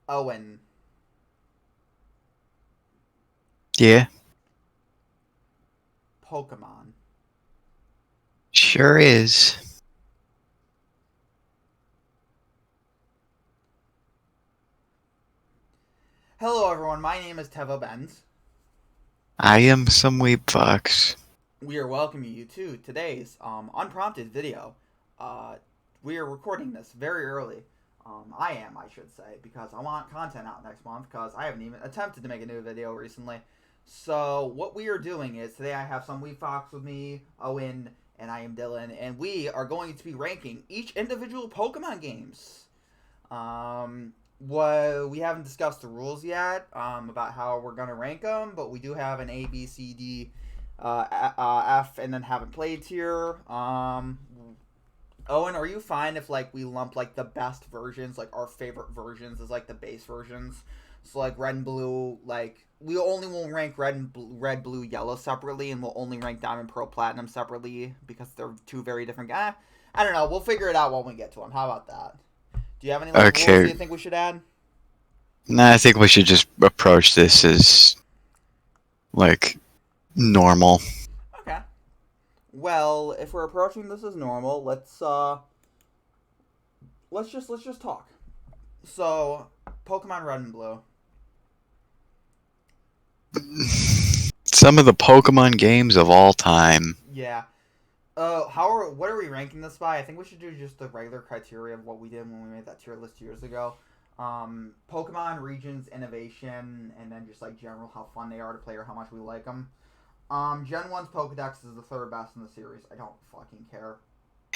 Owen. Yeah, Pokemon. sure is. Hello, everyone. My name is TevhoBend. I am some weeb fox. We are welcoming you to today's unprompted video. Uh, we are recording this very early. I should say, because I want content out next month because I haven't even attempted to make a new video recently. So what we are doing is today I have some Weeb Fox with me, Owen, and I am Dylan, and we are going to be ranking each individual Pokemon games. What we haven't discussed the rules yet about how we're gonna rank them, but we do have an A, B, C, D, F, and then haven't played tier. Owen, are you fine if like we lump like the best versions, like our favorite versions, as like the base versions? So like red and blue, like we only will rank red, blue, yellow separately, and we'll only rank diamond, pearl, platinum separately because they're two very different guys. I don't know. We'll figure it out when we get to them. How about that? Do you have any like rules that Okay, you think we should add? nah, I think we should just approach this as, like, normal. Okay. Well, if we're approaching this as normal, let's just talk. So, Pokemon Red and Blue. Some of the Pokemon games of all time. Yeah. What are we ranking this by? I think we should do just the regular criteria of what we did when we made that tier list years ago. Pokemon regions, innovation, and then just like general how fun they are to play or how much we like them. Gen 1's Pokedex is the third best in the series. I don't fucking care.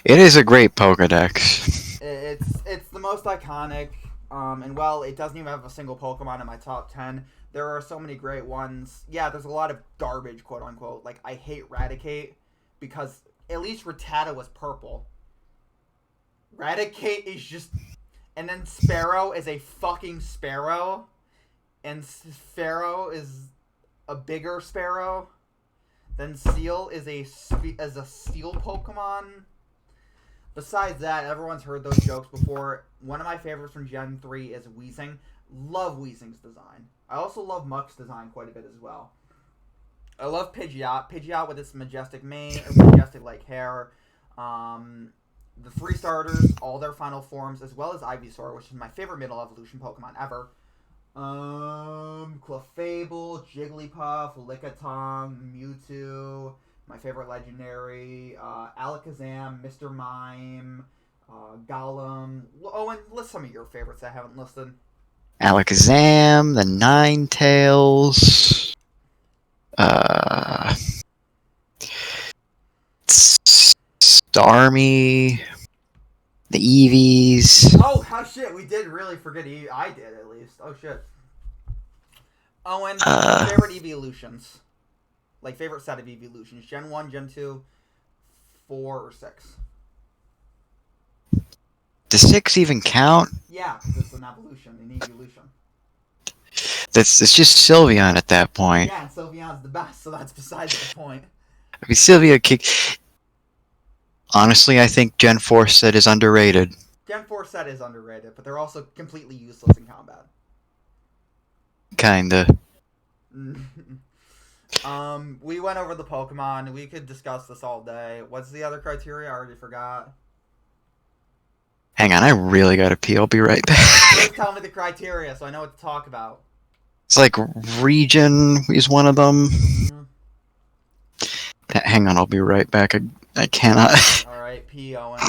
It is a great Pokedex. It's the most iconic. And well, it doesn't even have a single Pokemon in my top 10. There are so many great ones. Yeah, there's a lot of garbage, quote unquote. Like I hate Raticate because at least Rattata was purple. Raticate is just, and then Sparrow is a fucking Sparrow, and Pharaoh is a bigger Sparrow. Then Seal is a Steel Pokemon. Besides that, everyone's heard those jokes before. One of my favorites from Gen 3 is Weezing. Love Weezing's design. I also love Muck's design quite a bit as well. I love Pidgeot. Pidgeot with its majestic mane, or majestic like hair. The three starters, all their final forms, as well as Ivysaur, which is my favorite middle evolution Pokemon ever. Clefable, Jigglypuff, Lickitung, Mewtwo, my favorite legendary, Alakazam, Mr. Mime, Golem. Oh, and list some of your favorites I haven't listed. Alakazam, the Ninetales, uh, Starmie, the Eevees. Oh shit, we did really forget I did at least. Oh shit. Oh, and Uh, favorite evolutions. Like favorite set of evolutions. Gen 1, Gen 2, 4, or 6. does 6 even count? Yeah, because it's an evolution, an evolution. It's just Sylveon at that point. Yeah, and Sylveon's the best, so that's besides the point. I mean, Sylvia kick. Honestly, I think Gen 4 set is underrated. Gen 4 set is underrated, but they're also completely useless in combat. Kinda. We went over the Pokemon. We could discuss this all day. What's the other criteria? I already forgot. Hang on, I really gotta pee. I'll be right Just back. tell me the criteria so I know what to talk about. It's like region is one of them. Mm-hmm. Hang on, I'll be right back. I cannot. Alright, P. Owen.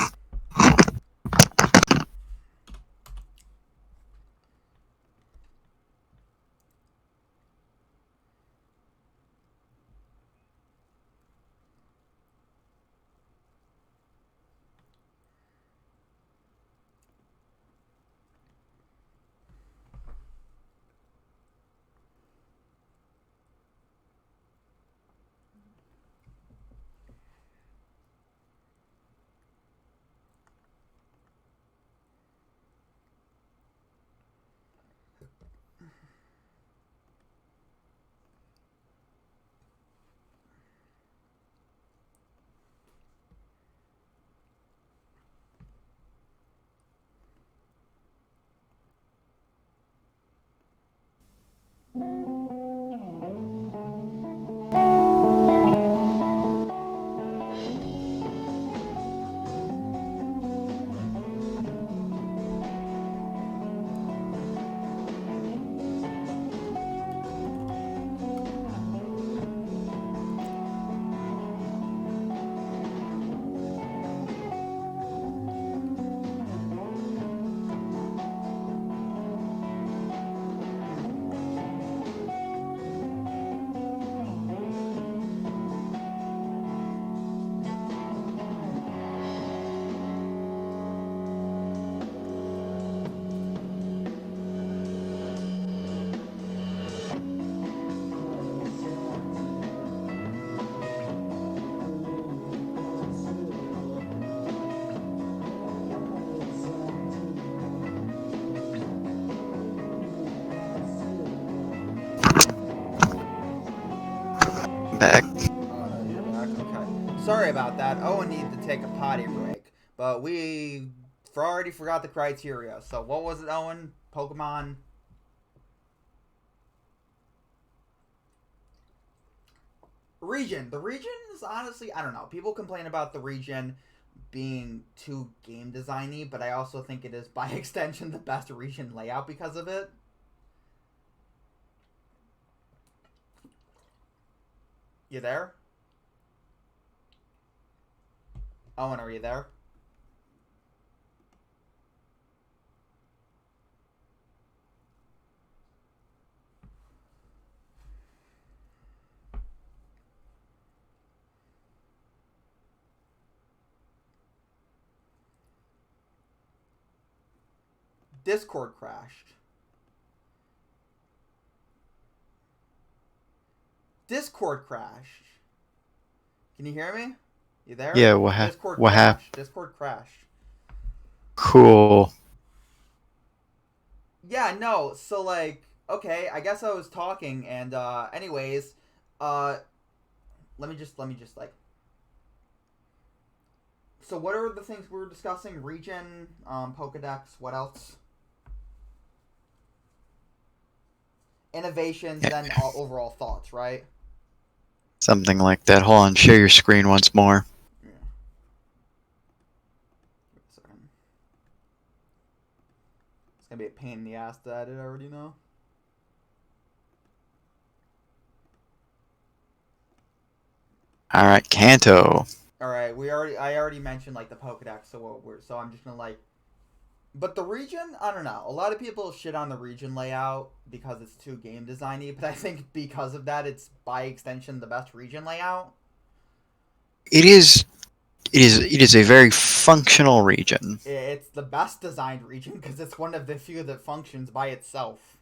back. You're back? Okay. Sorry about that. Owen needed to take a potty break, but we already forgot the criteria. So what was it, Owen? Pokemon. Region. The region is honestly, I don't know. People complain about the region being too game designy, but I also think it is by extension the best region layout because of it. You there? Owen, are you there? Discord crashed. Discord crashed. Can you hear me? You there? Yeah, Discord what happened? crashed. Discord crashed. Cool. Yeah, no. So like, okay, I guess I was talking, and anyways, let me just like. So what are the things we were discussing? Region, Pokedex. What else? Innovations, then overall thoughts, right? Something like that. Hold on, share your screen once more. Yeah. Wait a second. It's gonna be a pain in the ass to edit, I already know. Alright, Kanto. Alright, I already mentioned like the Pokedex, so I'm just gonna like. But the region, I don't know. A lot of people shit on the region layout because it's too game designy, but I think because of that, it's by extension the best region layout. It is a very functional region. It's the best designed region because it's one of the few that functions by itself.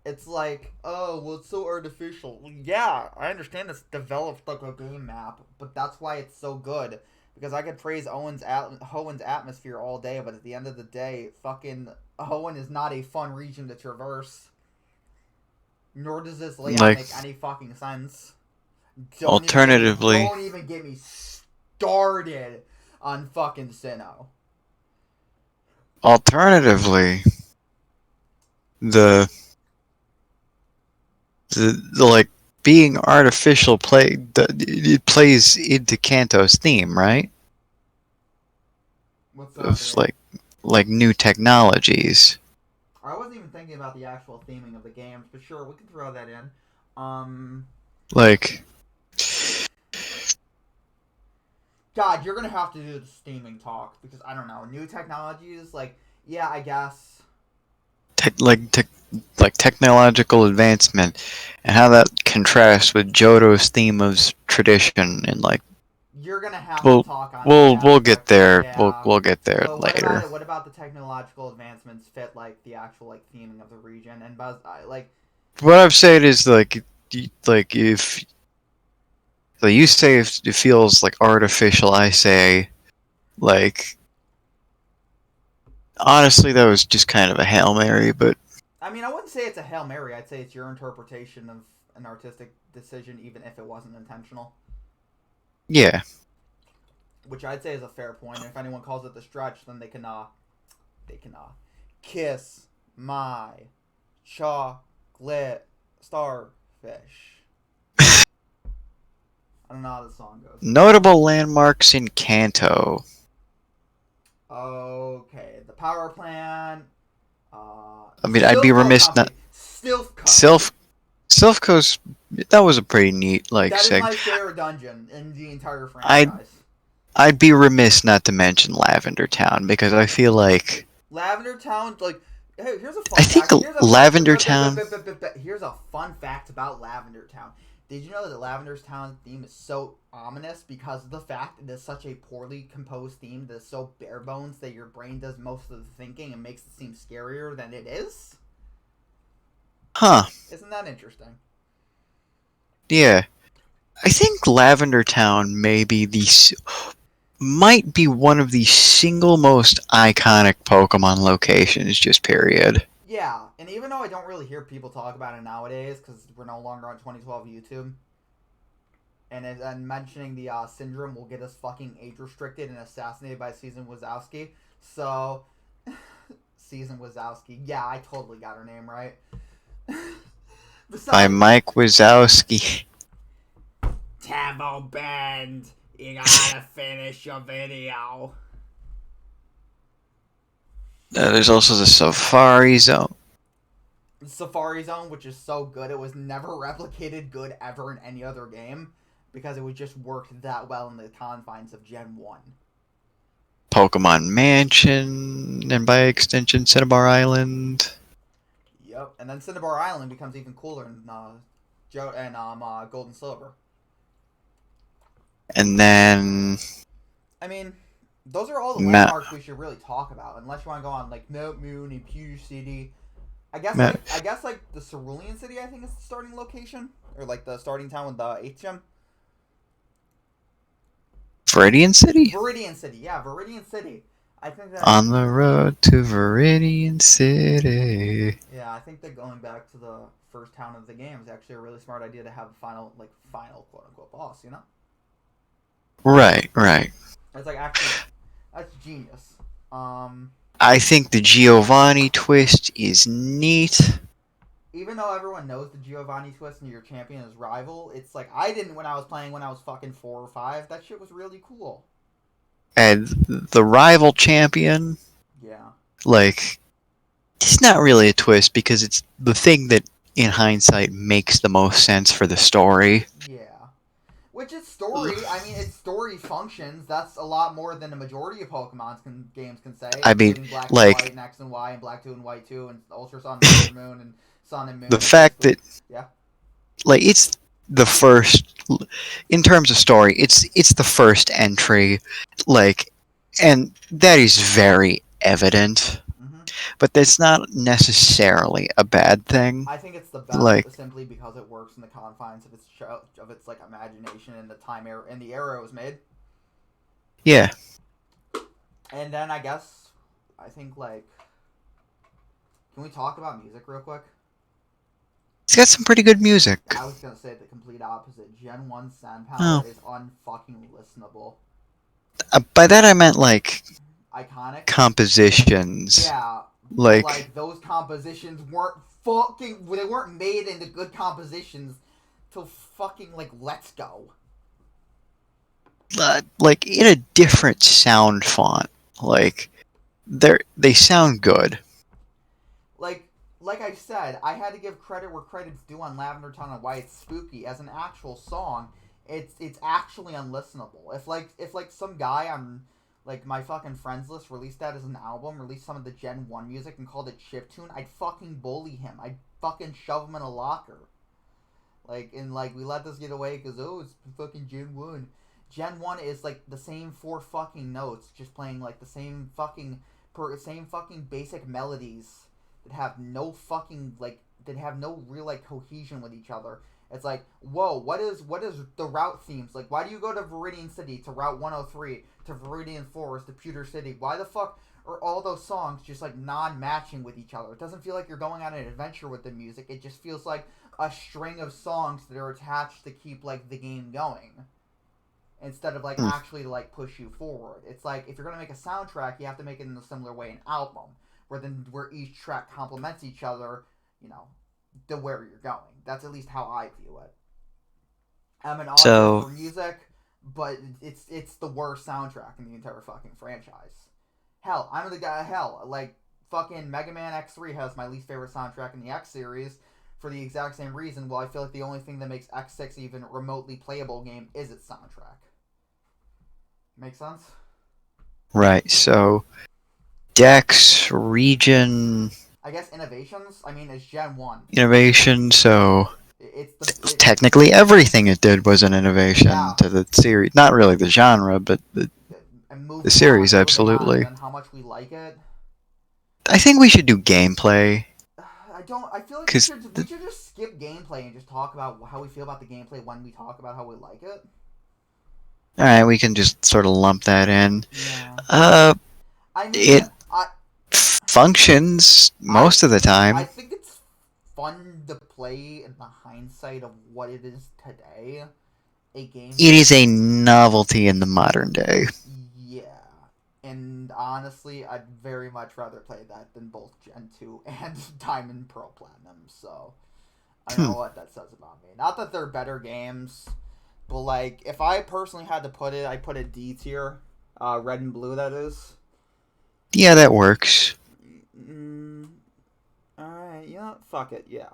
It's like, oh, well, it's so artificial. Yeah, I understand it's developed like a game map, but that's why it's so good. Because I could praise Hoen's atmosphere all day, but at the end of the day, fucking Hoenn is not a fun region to traverse. Nor does this layout make any fucking sense. Alternatively, don't even get me started on fucking Sinnoh. Alternatively, the like being artificial it plays into Kanto's theme, right? What's that? Of like new technologies. I wasn't even thinking about the actual theming of the games, but sure, we can throw that in. Like, God, you're gonna have to do the steaming talk because I don't know, new technologies. Like, yeah, I guess. Technological advancement, and how that contrasts with Johto's theme of tradition, and like. You're gonna have to talk on. We'll get there. Yeah. We'll get there so later. What about the technological advancements fit like the actual like theming of the region and like? What I've said is like if you say if it feels like artificial, I say like honestly that was just kind of a Hail Mary, but I mean I wouldn't say it's a Hail Mary. I'd say it's your interpretation of an artistic decision, even if it wasn't intentional. Yeah. Which I'd say is a fair point. If anyone calls it the stretch, then they can kiss my chocolate starfish. I don't know how the song goes. Notable landmarks in Kanto. Okay, the power plant. I mean, I'd be remiss not. Silphco's. That was a pretty neat That is my favorite dungeon in the entire franchise. I'd be remiss not to mention Lavender Town because I feel like Lavender Town, like, hey, here's a fun I think Lavender Town. Here's a fun fact about Lavender Town. Did you know that Lavender Town's theme is so ominous because of the fact it is such a poorly composed theme that is so bare bones that your brain does most of the thinking and makes it seem scarier than it is? Huh. Isn't that interesting? Yeah. I think Lavender Town might be one of the single most iconic Pokemon locations, just period. Yeah, and even though I don't really hear people talk about it nowadays, because we're no longer on 2012 YouTube, and mentioning the syndrome will get us fucking age restricted and assassinated by Susan Wazowski. So, Susan Wazowski. Yeah, I totally got her name right. By Mike Wazowski. TevhoBend, you gotta finish your video. There's also the Safari Zone. Safari Zone, which is so good, it was never replicated good ever in any other game because it would just work that well in the confines of Gen 1. Pokemon Mansion, and by extension, Cinnabar Island. Yep, and then Cinnabar Island becomes even cooler in Gold and Silver. And then... I mean, those are all the landmarks we should really talk about, unless you want to go on like Mount Moon and Pewter City. I guess the Cerulean City, I think, is the starting location, or like the starting town with the 8th gem. Viridian City? Viridian City, yeah, Viridian City. I think that on the road to Viridian City. Yeah, I think that going back to the first town of the game is actually a really smart idea to have a final quote unquote boss, you know? Right. It's like actually that's genius. I think the Giovanni twist is neat. Even though everyone knows the Giovanni twist and your champion is rival, it's like I didn't when I was playing when I was fucking 4 or 5. That shit was really cool. And the rival champion, yeah, like, it's not really a twist because it's the thing that, in hindsight, makes the most sense for the story. Yeah. Which is story. I mean, its story functions. That's a lot more than the majority of Pokemon games can say. I mean, Black like... and White and X and Y and Black 2 and White 2 and Ultra Sun and Ultra Moon and Sun and Moon. The fact that... Yeah. Like, it's the first... In terms of story, it's the first entry. Like, and that is very evident. But that's not necessarily a bad thing. I think it's the best simply because it works in the confines of its like imagination and the time era and the era it was made. Yeah. And then I think like, can we talk about music real quick? It's got some pretty good music. I was gonna say the complete opposite. Gen 1 Sound Palette is unfucking listenable. By that I meant like iconic compositions. Yeah. Like those compositions they weren't made into good compositions till fucking like Let's Go. Like in a different sound font. Like they sound good. Like I said, I had to give credit where credit's due on Lavender Town and Why It's Spooky. As an actual song, it's actually unlistenable. If some guy on like my fucking friends list released that as an album, released some of the Gen 1 music and called it chiptune, I'd fucking bully him. I'd fucking shove him in a locker. We let this get away because, it's fucking Gen 1. Gen 1 is like the same 4 fucking notes, just playing like the same fucking basic melodies that have no fucking that have no real like cohesion with each other. It's like, whoa, what is the route themes? Like, why do you go to Viridian City, to Route 103, to Viridian Forest, to Pewter City? Why the fuck are all those songs just, like, non-matching with each other? It doesn't feel like you're going on an adventure with the music. It just feels like a string of songs that are attached to keep, like, the game going. Instead of, like, actually to, like, push you forward. It's like, if you're going to make a soundtrack, you have to make it in a similar way an album. Where each track complements each other, you know, to where you're going. That's at least how I view it. I'm an audience for music, but it's the worst soundtrack in the entire fucking franchise. Hell, I'm the guy. Like fucking Mega Man X3 has my least favorite soundtrack in the X series for the exact same reason. Well, I feel like the only thing that makes X6 even a remotely playable game is its soundtrack. Make sense? Right. So, Dex region. I guess innovations. I mean, it's Gen 1. Innovation, so technically everything it did was an innovation to the series. Not really the genre, but the series, absolutely. And how much we like it. I think we should do gameplay. I feel like we should just skip gameplay and just talk about how we feel about the gameplay when we talk about how we like it. Alright, we can just sort of lump that in. Yeah. functions most of the time. I think it's fun to play in the hindsight of what it is today. A game. It is a novelty in the modern day. Yeah. And honestly, I'd very much rather play that than both Gen 2 and Diamond Pearl Platinum. So, I don't know what that says about me. Not that they're better games, but like, if I personally had to put it, I'd put a D tier. Red and blue, that is. Yeah, that works. Alright, yeah, fuck it, yeah.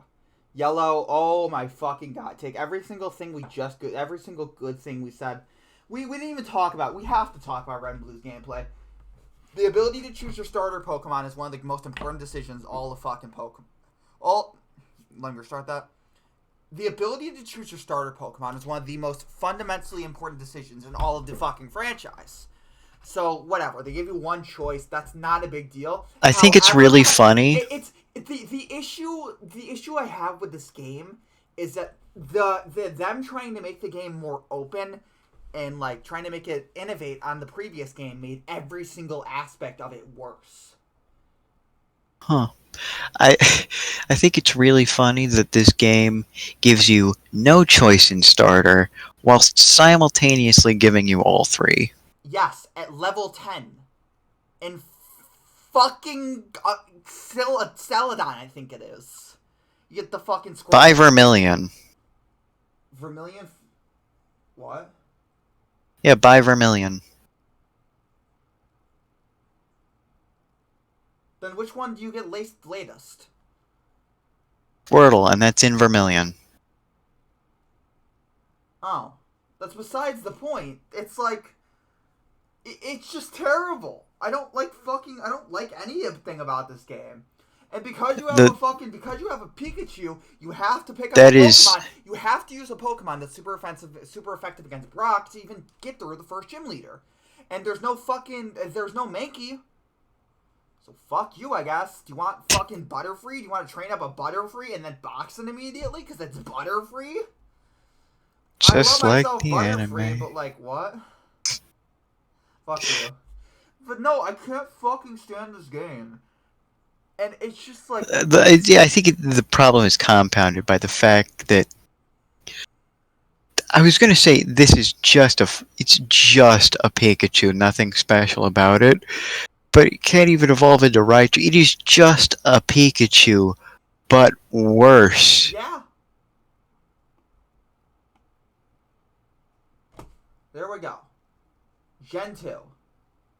Yellow, oh my fucking god. Take every single thing every single good thing we said. We didn't even talk about, we have to talk about Red and Blue's gameplay. The ability to choose your starter Pokemon is one of the most important decisions all the fucking Pokemon. Let me restart that. The ability to choose your starter Pokemon is one of the most fundamentally important decisions in all of the fucking franchise. So, whatever. They give you one choice. That's not a big deal. I think it's really funny. The issue I have with this game is that them trying to make the game more open and like trying to make it innovate on the previous game made every single aspect of it worse. Huh. I think it's really funny that this game gives you no choice in starter whilst simultaneously giving you all three. Yes, at level 10. In fucking Celadon, I think it is. You get the fucking squirrel. By Vermilion. Vermilion? What? Yeah, by Vermilion. Then which one do you get latest? Wordle, and that's in Vermilion. Oh. That's besides the point. It's like... It's just terrible. I don't like anything about this game. And because you have a Pikachu, you have to pick up a Pokemon. You have to use a Pokemon that's super effective against Brock to even get through the first gym leader. And there's no Mankey. So fuck you, I guess. Do you want fucking Butterfree? Do you want to train up a Butterfree and then box it immediately because it's Butterfree? Just like the Butterfree, anime. but like what? Fuck you. But no, I can't fucking stand this game. And it's just like... I think the problem is compounded by the fact that... I was going to say, it's just a Pikachu, nothing special about it. But it can't even evolve into Raichu. It is just a Pikachu, but worse. Yeah. There we go. Gen 2.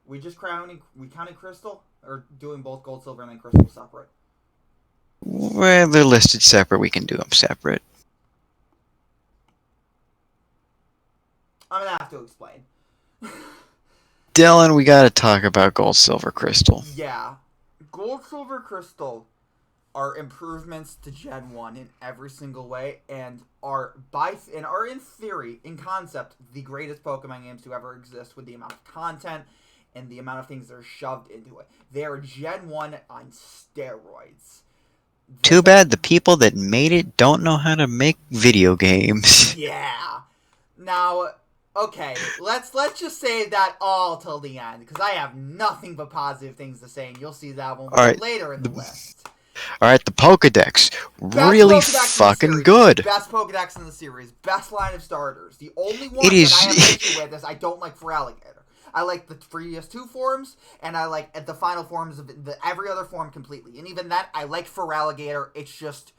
We counted Crystal? Or doing both Gold, Silver, and then Crystal separate? Well, they're listed separate. We can do them separate. I'm gonna have to explain. Dylan, we gotta talk about Gold, Silver, Crystal. Yeah. Gold, Silver, Crystal are improvements to Gen 1 in every single way, and are in theory, in concept, the greatest Pokemon games to ever exist with the amount of content and the amount of things that are shoved into it. They are Gen 1 on steroids. Too bad the people that made it don't know how to make video games. Yeah. Now, okay, let's just save that all till the end, because I have nothing but positive things to say, and you'll see that one later in the list. Alright, the Pokedex. Really fucking good. Best Pokedex in the series. Best line of starters. The only one that I have an issue with is I don't like Feraligatr. I like the previous two forms, and I like the final forms of every other form completely. And even that, I like Feraligatr. It's just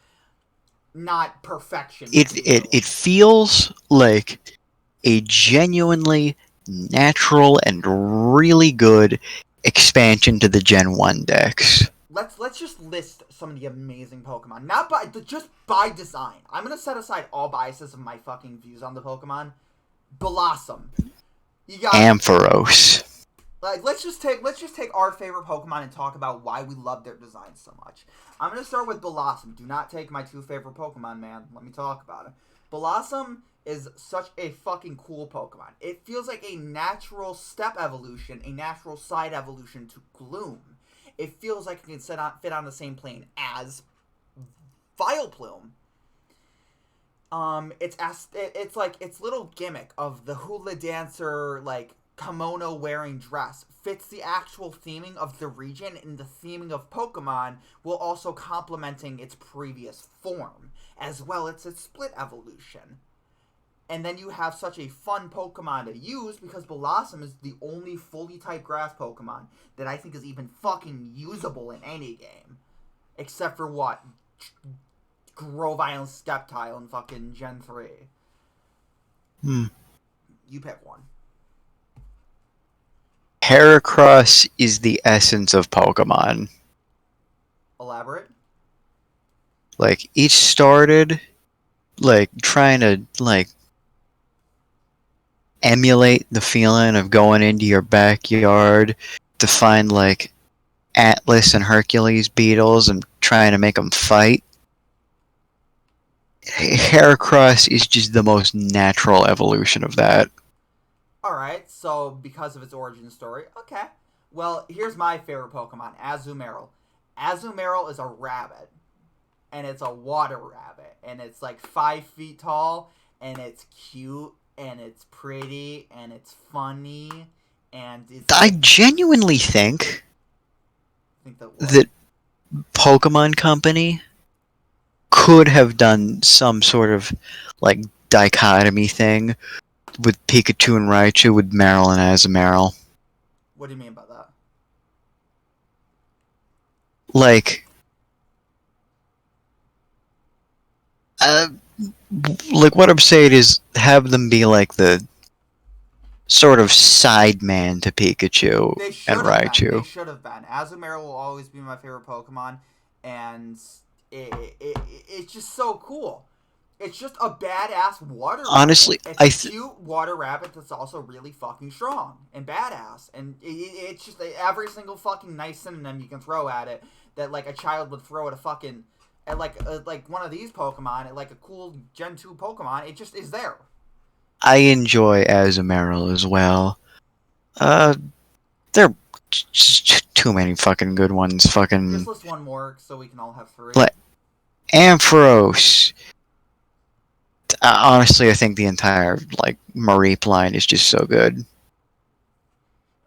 not perfection. It feels like a genuinely natural and really good expansion to the Gen 1 decks. Let's just list some of the amazing Pokemon. Just by design. I'm gonna set aside all biases of my fucking views on the Pokemon. Blossom. You got Ampharos. Like let's just take our favorite Pokemon and talk about why we love their design so much. I'm gonna start with Blossom. Do not take my two favorite Pokemon, man. Let me talk about it. Blossom is such a fucking cool Pokemon. It feels like a natural step evolution, a natural side evolution to Gloom. It feels like it can fit on the same plane as Vileplume. It's like its little gimmick of the hula dancer, like kimono wearing dress fits the actual theming of the region and the theming of Pokemon, while also complementing its previous form, as well as its split evolution. And then you have such a fun Pokemon to use, because Blossom is the only fully typed grass Pokemon that I think is even fucking usable in any game. Except for what? Grovyle and Sceptile in fucking Gen 3. You pick one. Heracross is the essence of Pokemon. Elaborate? Like, each started, like, trying to, like, emulate the feeling of going into your backyard to find, like, Atlas and Hercules beetles and trying to make them fight. Heracross is just the most natural evolution of that. Alright, so because of its origin story, okay. Well, here's my favorite Pokemon, Azumarill. Azumarill is a rabbit. And it's a water rabbit. And it's like 5 feet tall. And it's cute. And it's pretty. And it's funny. And it's... I genuinely think that Pokemon Company could have done some sort of, like, dichotomy thing with Pikachu and Raichu with Marill and Azumarill. What do you mean by that? Like what I'm saying is have them be like the sort of side man to Pikachu and Raichu. They should have been. Azumarill will always be my favorite Pokemon, and it's just so cool. It's just a badass water rabbit. Honestly, it's a cute water rabbit that's also really fucking strong and badass. And it's just every single fucking nice synonym you can throw at it that, like, a child would throw at a fucking... At, like one of these Pokemon, at, like, a cool Gen 2 Pokemon. It just is there. I enjoy Azumarill as well. There are just too many fucking good ones. Fucking... Just list one more so we can all have 3. Ampharos. Honestly, I think the entire, like, Mareep line is just so good.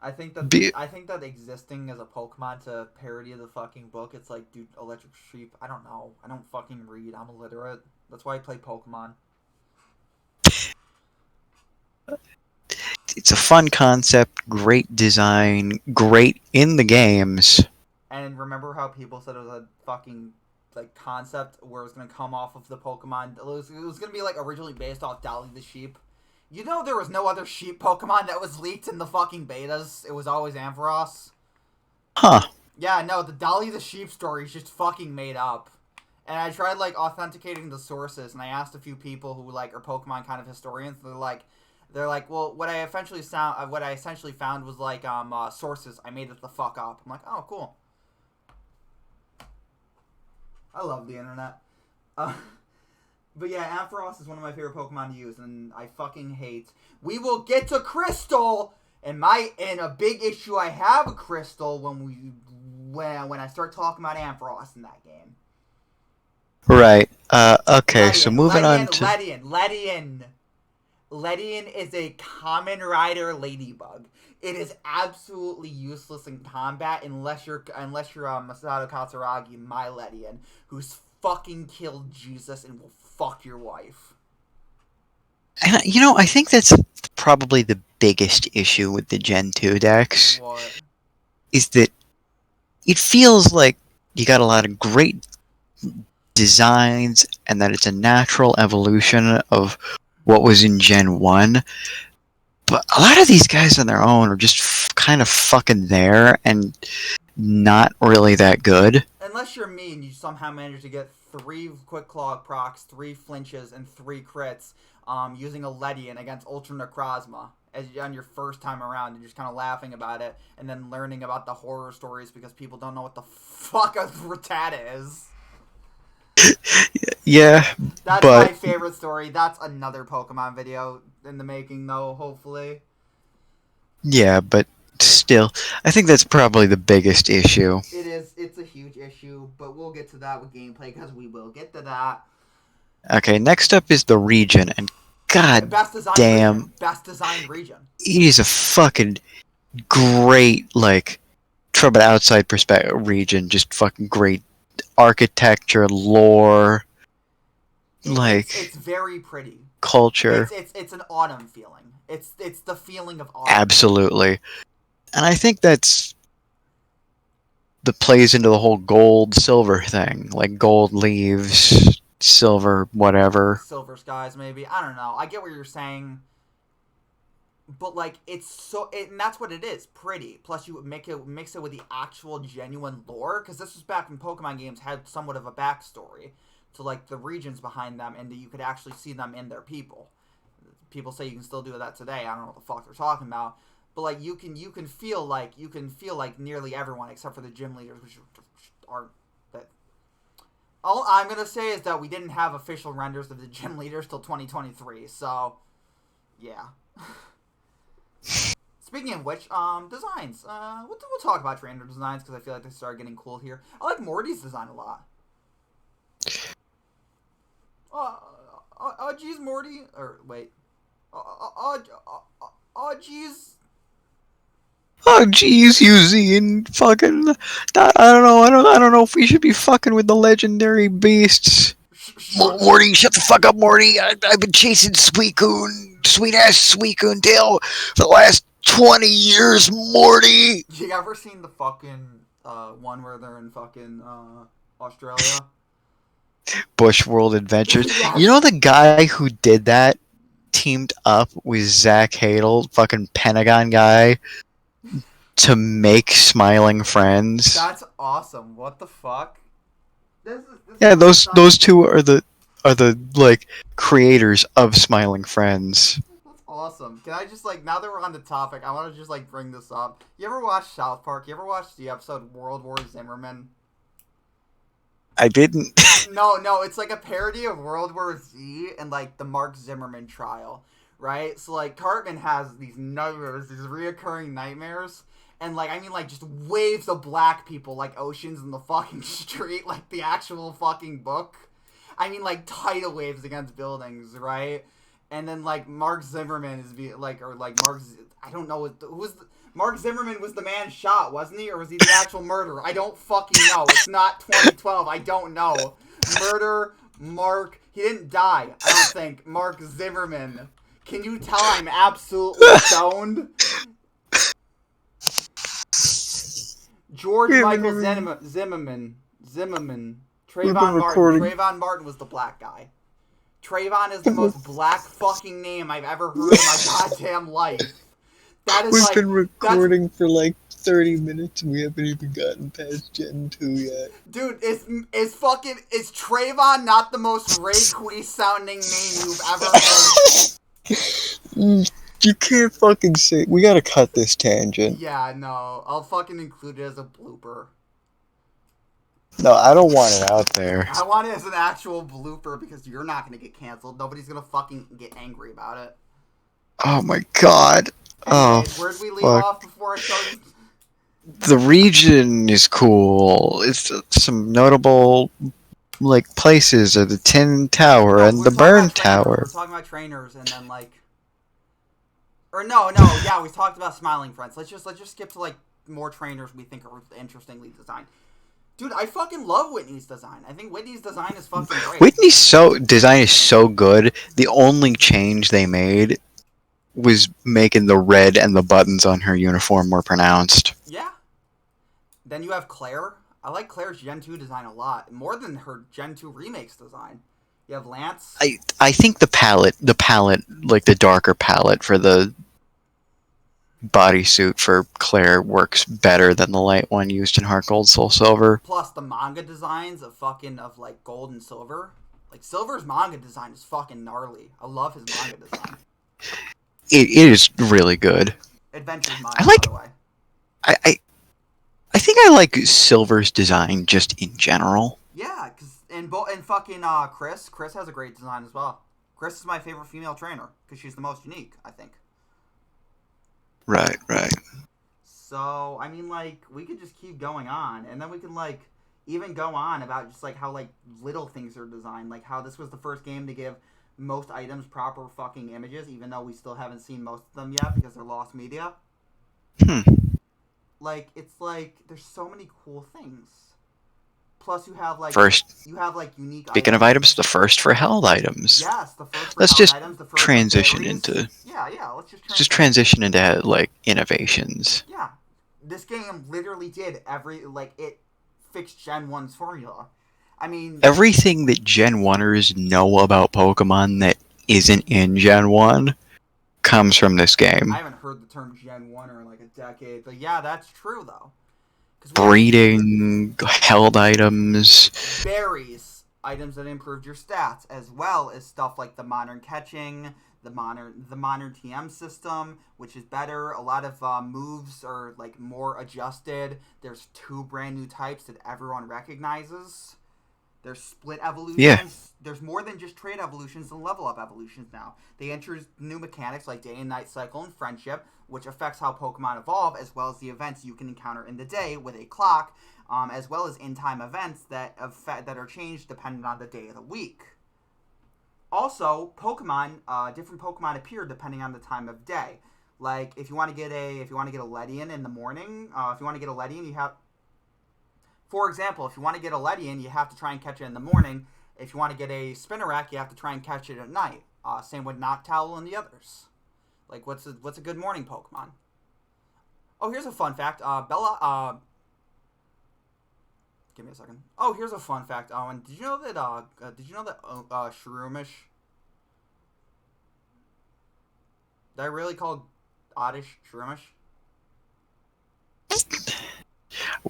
I think that existing as a Pokemon to parody of the fucking book, it's like, dude, Electric Sheep, I don't know. I don't fucking read. I'm illiterate. That's why I play Pokemon. It's a fun concept, great design, great in the games. And remember how people said it was a fucking, like, concept where it was going to come off of the Pokemon? It was going to be, like, originally based off Dolly the Sheep. You know there was no other sheep Pokemon that was leaked in the fucking betas? It was always Ampharos. Huh. Yeah, no, the Dolly the Sheep story is just fucking made up. And I tried, like, authenticating the sources, and I asked a few people who, like, are Pokemon kind of historians. They're like, well, what I essentially found was, like, sources. I made it the fuck up. I'm like, oh, cool. I love the internet. But yeah, Ampharos is one of my favorite Pokemon to use, and I fucking hate... We will get to Crystal! And a big issue I have a Crystal when I start talking about Ampharos in that game. Right. Okay, so moving on to... Ledian is a Common Rider Ladybug. It is absolutely useless in combat unless you're Masato Katsuragi, my Ledian, who's fucking killed Jesus and will fuck your wife. And, I think that's probably the biggest issue with the Gen 2 decks. What? Is that it feels like you got a lot of great designs and that it's a natural evolution of what was in Gen 1. But a lot of these guys on their own are just kind of fucking there and not really that good. Unless you're me and you somehow manage to get 3 Quick Claw procs, 3 flinches, and 3 crits using a Ledian against Ultra Necrozma on your first time around, and just kind of laughing about it, and then learning about the horror stories because people don't know what the fuck a Rattata is. Yeah, that's my favorite story. That's another Pokemon video in the making, though, hopefully. Yeah, but still, I think that's probably the biggest issue. It is. It's a huge issue, but we'll get to that with gameplay, because we will get to that. Okay, next up is the region, and God Best design damn. region. Best designed region. It is a fucking great, like, from an outside perspective, region. Just fucking great architecture, lore, It's very pretty. culture. It's an autumn feeling. It's the feeling of autumn. Absolutely. And I think that plays into the whole gold silver thing. Like gold leaves, silver whatever. Silver skies, maybe. I don't know. I get what you're saying. But, like, and that's what it is. Pretty. Plus, you mix it with the actual genuine lore. Because this was back when Pokemon games had somewhat of a backstory to, like, the regions behind them. And you could actually see them in their people. People say you can still do that today. I don't know what the fuck they're talking about. But, like, you can feel like nearly everyone, except for the gym leaders, which aren't that. All I'm going to say is that we didn't have official renders of the gym leaders till 2023. So, yeah. Speaking of which, designs. We'll talk about trainer designs because I feel like they started getting cool here. I like Morty's design a lot. Geez, Morty. Or wait. Geez. Oh jeez, Eugene, fucking. I don't know. I don't know if we should be fucking with the legendary beasts. Morty, shut the fuck up, Morty. I've been chasing sweet ass Suicune tail for the last 20 years, Morty. You ever seen the fucking one where they're in fucking Australia? Bush World Adventures. Yes. You know the guy who did that teamed up with Zach Hadel, fucking Pentagon guy, to make Smiling Friends. That's awesome. What the fuck? This yeah, those two are the like creators of Smiling Friends. That's awesome. Can I just now that we're on the topic, I want to just bring this up. You ever watch South Park? You ever watch the episode World War Zimmerman? I didn't. No, it's like a parody of World War Z and the Mark Zimmerman trial, right? So Cartman has these nightmares, these reoccurring nightmares. And, just waves of black people like oceans in the fucking street, like the actual fucking book. I mean, tidal waves against buildings, right? And then, Mark Zimmerman is, I don't know, Mark Zimmerman was the man shot, wasn't he? Or was he the actual murderer? I don't fucking know. It's not 2012. I don't know. Murder, Mark, he didn't die, I don't think. Mark Zimmerman. Can you tell I'm absolutely stoned? George Michael Zimmerman. Trayvon Martin was the black guy. Trayvon is the most black fucking name I've ever heard in my goddamn life. That is We've been recording for 30 minutes and we haven't even gotten past Gen 2 yet. Dude, is Trayvon not the most Ray Quee sounding name you've ever heard? You can't fucking say. We gotta cut this tangent. Yeah, no. I'll fucking include it as a blooper. No, I don't want it out there. I want it as an actual blooper because you're not gonna get canceled. Nobody's gonna fucking get angry about it. Oh my god. Anyways, where'd we leave off before I started? The region is cool. It's some notable places are the Tin Tower and the Burn Tower. We're talking about trainers and then yeah, we talked about Smiling Friends. Let's just skip to more trainers we think are interestingly designed. Dude, I fucking love Whitney's design. I think Whitney's design is fucking great. Whitney's design is so good. The only change they made was making the red and the buttons on her uniform more pronounced. Yeah. Then you have Claire. I like Claire's Gen 2 design a lot, more than her Gen 2 remakes design. You have Lance. I think the palette, the darker palette for the bodysuit for Claire works better than the light one used in Heart Gold, Soul Silver. Plus the manga designs of gold and silver. Silver's manga design is fucking gnarly. I love his manga design. It is really good. Adventure's manga, by the way. I think I like Silver's design just in general. Yeah, and fucking Chris has a great design as well. Chris is my favorite female trainer because she's the most unique, I think. Right. So, I mean, we could just keep going on, and then we can, even go on about just, how, little things are designed, how this was the first game to give most items proper fucking images, even though we still haven't seen most of them yet because they're lost media. Like, it's like, there's so many cool things. Plus, you have, like, unique Speaking of items, the first for held items. Yes, the first for let's held just items, the first transition berries. into... Yeah, let's just transition into, like, innovations. Yeah. This game literally did it fixed Gen 1's formula. I mean... Everything that Gen 1ers know about Pokemon that isn't in Gen 1 comes from this game. I haven't heard the term Gen 1er in like a decade, but yeah, that's true, though. Breeding, held items... berries, items that improved your stats, as well as stuff like the modern catching, the modern TM system, which is better. A lot of moves are like more adjusted. There's 2 brand new types that everyone recognizes. There's split evolutions. Yeah. There's more than just trade evolutions and level up evolutions now. They introduced new mechanics like day and night cycle and friendship, which affects how Pokemon evolve, as well as the events you can encounter in the day with a clock, as well as in-time events that are changed depending on the day of the week. Also, different Pokemon appear depending on the time of day. Like if you want to get a Ledian in the morning, for example, if you want to get a Ledian, you have to try and catch it in the morning. If you want to get a Spinarak, you have to try and catch it at night. Same with Noctowl and the others. Like, what's a good morning Pokemon? Oh, here's a fun fact. Bella, give me a second. Oh, here's a fun fact. Owen, did you know that Shroomish? Did I really call Oddish Shroomish?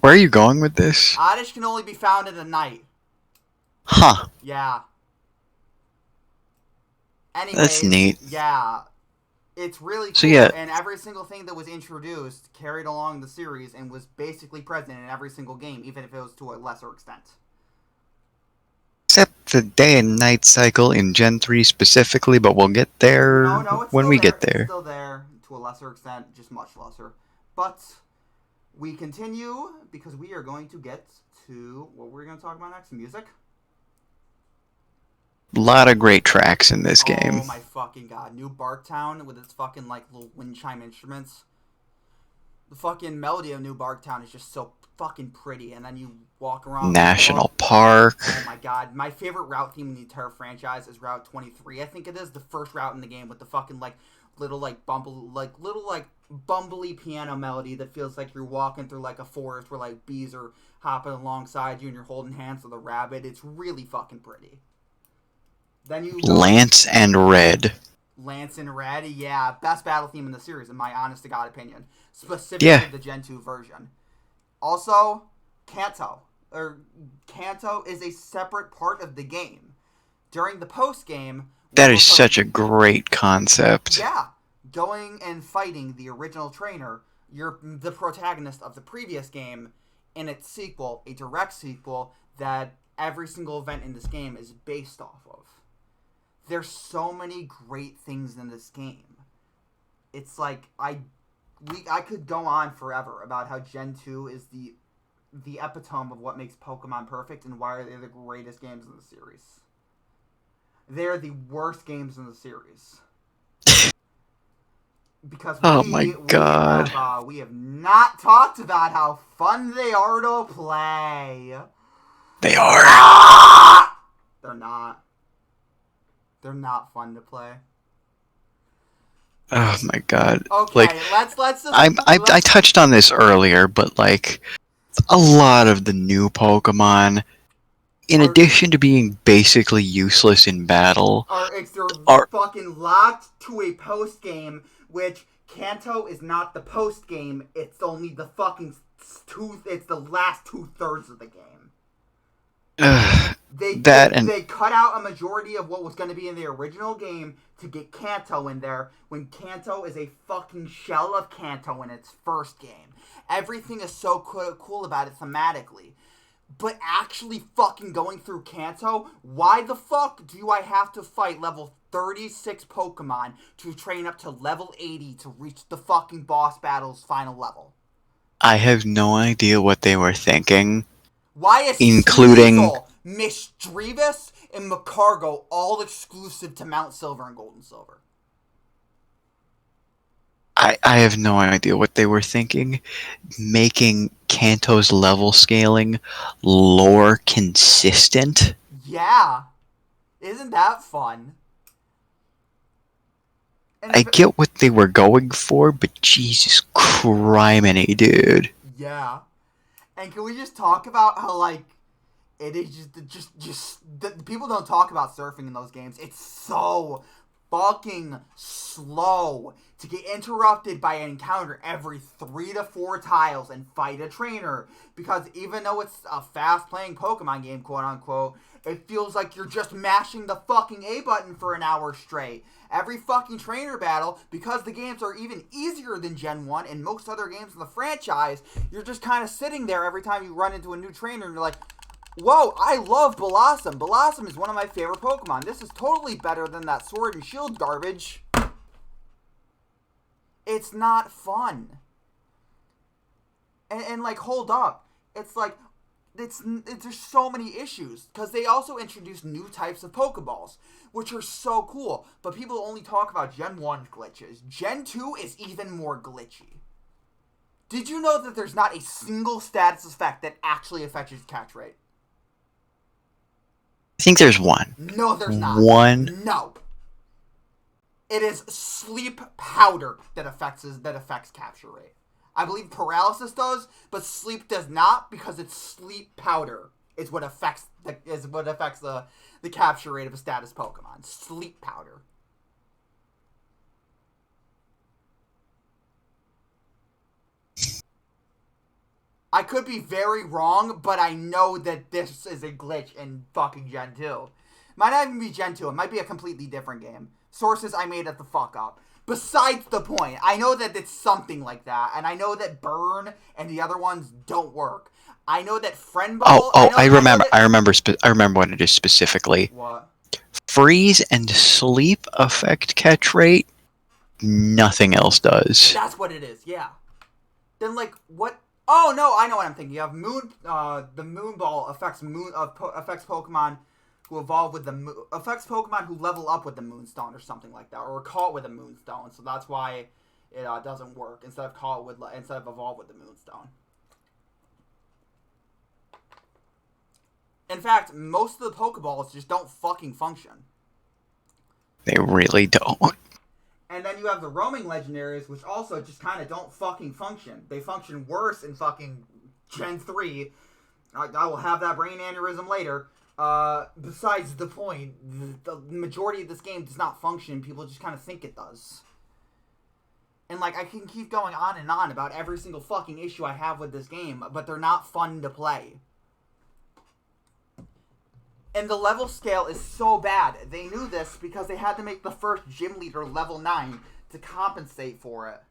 Where are you going with this? Oddish can only be found in the night. Huh. Yeah. Anyways, that's neat. Yeah. It's really cool, so, yeah. And every single thing that was introduced carried along the series and was basically present in every single game, even if it was to a lesser extent. Except the day and night cycle in Gen 3 specifically, but we'll get there when we get there. It's still there, to a lesser extent, just much lesser. But we continue, because we are going to get to what we're going to talk about next, music. A lot of great tracks in this game. Oh my fucking god. New Barktown with its fucking like little wind chime instruments. The fucking melody of New Barktown is just so fucking pretty, and then you walk around National Park. Oh my god. My favorite route theme in the entire franchise is Route 23. I think it is the first route in the game with the fucking little bumbly piano melody that feels like you're walking through like a forest where like bees are hopping alongside you and you're holding hands with a rabbit. It's really fucking pretty. Then you Lance and Red. Lance and Red, yeah. Best battle theme in the series, in my honest to God opinion. Specifically the Gen 2 version. Also, Kanto. Kanto is a separate part of the game. During the post-game... That is such a great concept. Yeah. Going and fighting the original trainer, you're the protagonist of the previous game, in its sequel, a direct sequel, that every single event in this game is based off of. There's so many great things in this game. It's like I could go on forever about how Gen 2 is the epitome of what makes Pokemon perfect and why they're the greatest games in the series. They're the worst games in the series. Because we have not talked about how fun they are to play. They are. They're not. They're not fun to play. Oh my god. Okay, let's I touched on this earlier, but like a lot of the new Pokemon, in addition to being basically useless in battle, are fucking locked to a post game, which Kanto is not the post game. It's only the fucking it's the last 2/3 of the game. They cut out a majority of what was going to be in the original game to get Kanto in there, when Kanto is a fucking shell of Kanto in its first game. Everything is so cool about it thematically. But actually fucking going through Kanto, why the fuck do I have to fight level 36 Pokemon to train up to level 80 to reach the fucking boss battle's final level? I have no idea what they were thinking. Why is including Misdreavus and Macargo all exclusive to Mount Silver and Gold and Silver. I have no idea what they were thinking. Making Kanto's level scaling lore consistent? Yeah. Isn't that fun? And I get what they were going for, but Jesus criminy, dude. Yeah. And can we just talk about how, like, it is just the people don't talk about surfing in those games. It's so fucking slow to get interrupted by an encounter every 3 to 4 tiles and fight a trainer, because even though it's a fast playing Pokemon game, quote unquote, it feels like you're just mashing the fucking A button for an hour straight. Every fucking trainer battle, because the games are even easier than Gen 1 and most other games in the franchise, you're just kind of sitting there every time you run into a new trainer and you're like, whoa, I love Blossom. Blossom is one of my favorite Pokemon. This is totally better than that Sword and Shield garbage. It's not fun. And like, hold up. It's like, there's so many issues. Because they also introduced new types of Pokeballs, which are so cool. But people only talk about Gen 1 glitches. Gen 2 is even more glitchy. Did you know that there's not a single status effect that actually affects your catch rate? I think there's one. No, there's not. One? No. It is sleep powder that affects capture rate. I believe paralysis does, but sleep does not, because it's sleep powder is what affects the capture rate of a status Pokemon. Sleep powder. I could be very wrong, but I know that this is a glitch in fucking Gen 2. Might not even be Gen 2. It might be a completely different game. Sources I made it the fuck up. Besides the point, I know that it's something like that, and I know that Burn and the other ones don't work. I know that Friend Ball... I remember what it is specifically. What? Freeze and sleep affect catch rate. Nothing else does. That's what it is, yeah. Then, like, what... Oh, no, I know what I'm thinking. You have Moon... the Moon Ball affects Pokemon who evolve with the affects Pokemon who level up with the Moonstone or something like that, or are caught with a Moonstone. So that's why it doesn't work instead of evolve with the Moonstone. In fact, most of the Pokeballs just don't fucking function. They really don't. And then you have the roaming legendaries, which also just kind of don't fucking function. They function worse in fucking Gen 3. I will have that brain aneurysm later. Besides the point, the majority of this game does not function. People just kind of think it does. And, like, I can keep going on and on about every single fucking issue I have with this game, but they're not fun to play. And the level scale is so bad. They knew this because they had to make the first gym leader level 9 to compensate for it.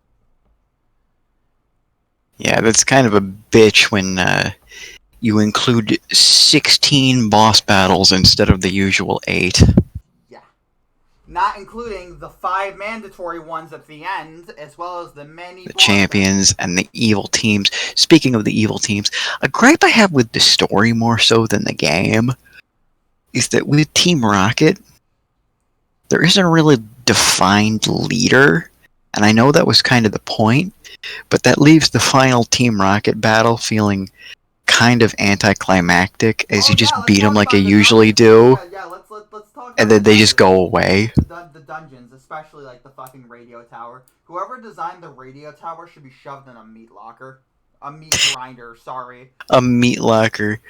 Yeah, that's kind of a bitch when, you include 16 boss battles instead of the usual 8. Yeah. Not including the 5 mandatory ones at the end, as well as the many... The champions and the evil teams. Speaking of the evil teams, a gripe I have with the story more so than the game is that with Team Rocket, there isn't a really defined leader, and I know that was kind of the point, but that leaves the final Team Rocket battle feeling kind of anticlimactic, as you just beat them like you usually do, let's talk and then they just go away. The dungeons, especially like the fucking radio tower. Whoever designed the radio tower should be shoved in a meat locker. A meat grinder, sorry. A meat locker.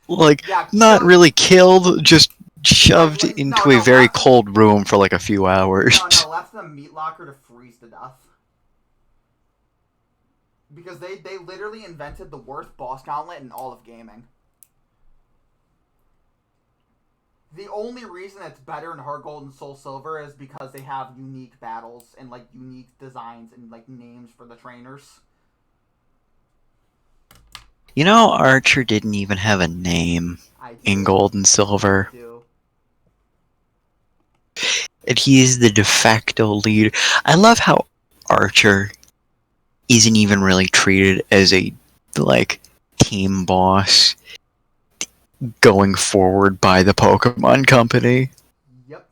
Like, yeah, not really killed, just shoved into a very cold room for like a few hours. No, left in a meat locker to freeze to death. Because they literally invented the worst boss gauntlet in all of gaming. The only reason it's better in Heart Gold and Soul Silver is because they have unique battles and, like, unique designs and, like, names for the trainers. You know, Archer didn't even have a name in Gold and Silver. I do. And he is the de facto leader. I love how Archer isn't even really treated as a, like, team boss. going forward by the Pokemon Company. Yep.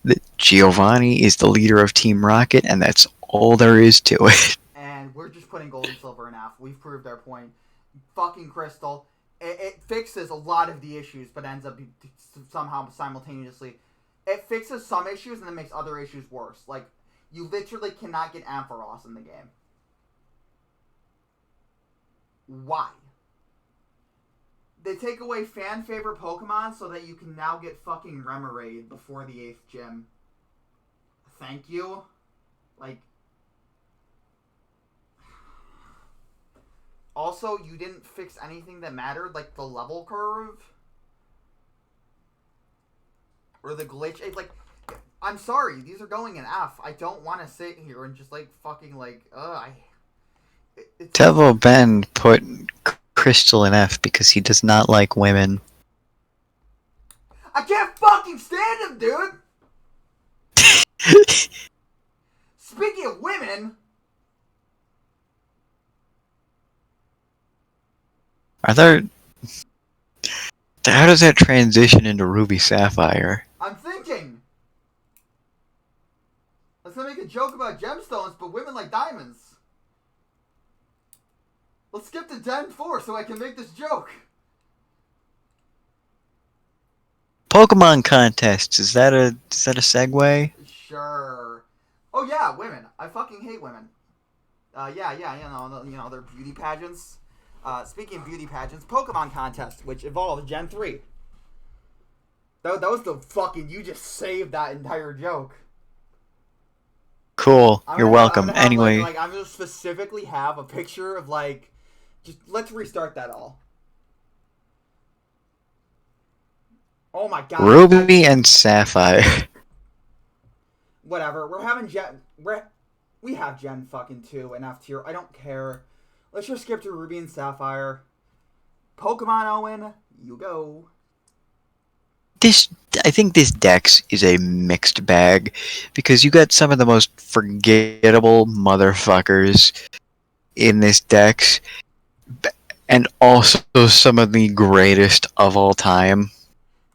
That Giovanni is the leader of Team Rocket, and that's all there is to it. And we're just putting gold and silver in F. We've proved our point. Fucking Crystal. It fixes a lot of the issues, but ends up somehow simultaneously. It fixes some issues and then makes other issues worse. Like, you literally cannot get Ampharos in the game. Why? They take away fan favorite Pokemon so that you can now get fucking Remoraid before the 8th gym. Thank you. Like, also, you didn't fix anything that mattered, like the level curve. Or the glitch. It's like, I'm sorry, these are going in F. I don't want to sit here and just, like, fucking, like, TevhoBend put Crystal in F because he does not like women. I can't fucking stand him, dude! Speaking of women... Are there... How does that transition into Ruby Sapphire? I'm thinking! Let's not make a joke about gemstones, but women like diamonds. Let's skip to Gen 4 so I can make this joke. Pokemon contests, is that a segue? Sure. Oh yeah, women. I fucking hate women. Yeah, you know, they're beauty pageants. Speaking of beauty pageants, Pokemon contest, which evolved Gen 3. That was the fucking, you just saved that entire joke. Cool, you're welcome. Anyway. Like, I'm gonna specifically have a picture of, like, just, let's restart that all. Oh my god. Ruby and Sapphire. Whatever, we're having we have Gen fucking 2 and F tier. I don't care. Let's just skip to Ruby and Sapphire. Pokemon Owen, you go. I think this Dex is a mixed bag because you got some of the most forgettable motherfuckers in this Dex, and also some of the greatest of all time.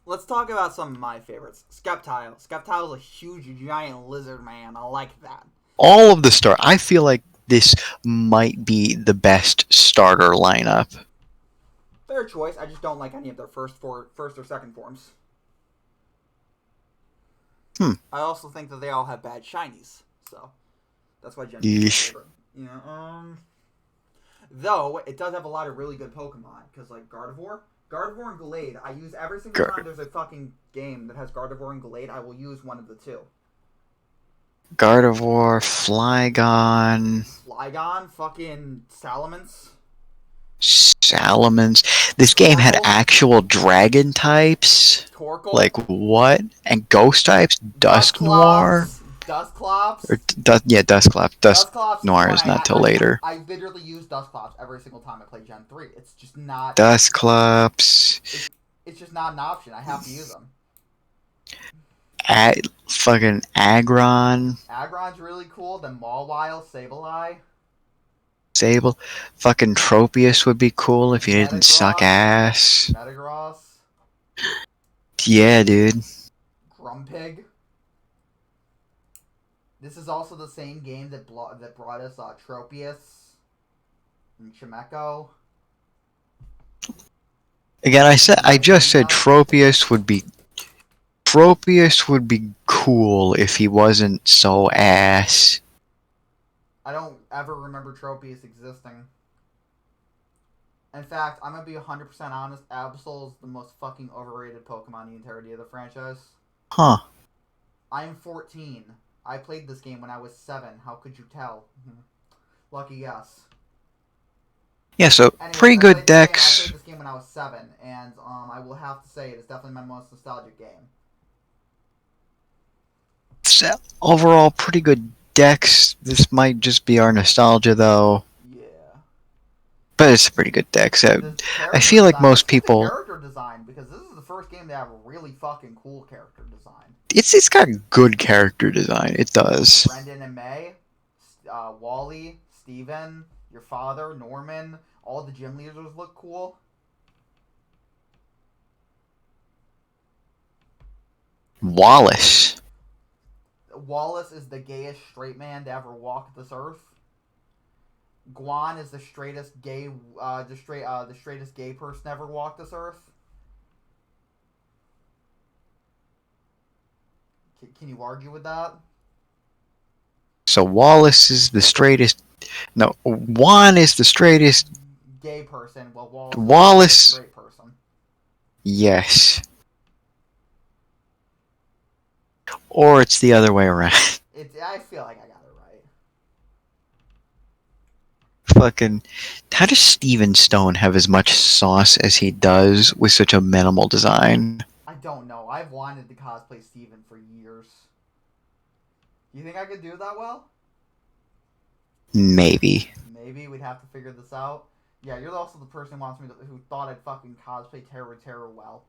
Let's talk about some of my favorites. Sceptile. Sceptile's a huge, giant lizard man. I like that. All of the I feel like this might be the best starter lineup. Fair choice. I just don't like any of their first or second forms. I also think that they all have bad shinies, so that's why Gen 2 is my favorite. You know, though it does have a lot of really good Pokemon, because like Gardevoir and Gallade, I use every single time there's a fucking game that has Gardevoir and Gallade. I will use one of the two. Gardevoir, Flygon, fucking Salamence. This game had actual dragon types. Torkoal. Like what? And ghost types? Dusknoir? Dusclops. Dusclops. Dusclops Noir is not till later. I literally use Dusclops every single time I play Gen 3. It's just not... Dusclops. It's just not an option. I have to use them. Fucking Aggron. Aggron's really cool. Then Mawile, Sableye. Fucking Tropius would be cool if you didn't suck ass. Metagross. Yeah, dude. Grumpig. This is also the same game that brought us Tropius and Chimecho. Again, I just said Tropius would be cool if he wasn't so ass. I don't ever remember Tropius existing. In fact, I'm gonna be 100% honest. Absol is the most fucking overrated Pokemon in the entirety of the franchise. Huh. I'm 14. I played this game when I was 7. How could you tell? Lucky guess. Yeah, so Anyways, pretty good I decks. played this game when I was 7, and I will have to say it is definitely my most nostalgic game. Overall, pretty good decks. This might just be our nostalgia, though. Yeah. But it's a pretty good deck. So I feel like most people. Character design, because this is the first game to have a really fucking cool character design. It's got good character design. It does. Brendan and May, Wally, Steven, your father, Norman, all the gym leaders look cool. Wallace. Wallace is the gayest straight man to ever walk this earth. Guan is the straightest gay, the straightest gay person to ever walk this earth. Can you argue with that? So Wallace is the straightest. No, Juan is the straightest. Gay person. Well, Wallace. Is the straight person. Yes. Or it's the other way around. I feel like I got it right. Fucking. How does Steven Stone have as much sauce as he does with such a minimal design? I don't know. I've wanted to cosplay Steven for years. You think I could do that well? Maybe. Maybe we'd have to figure this out. Yeah, you're also the person who thought I'd fucking cosplay Terra well.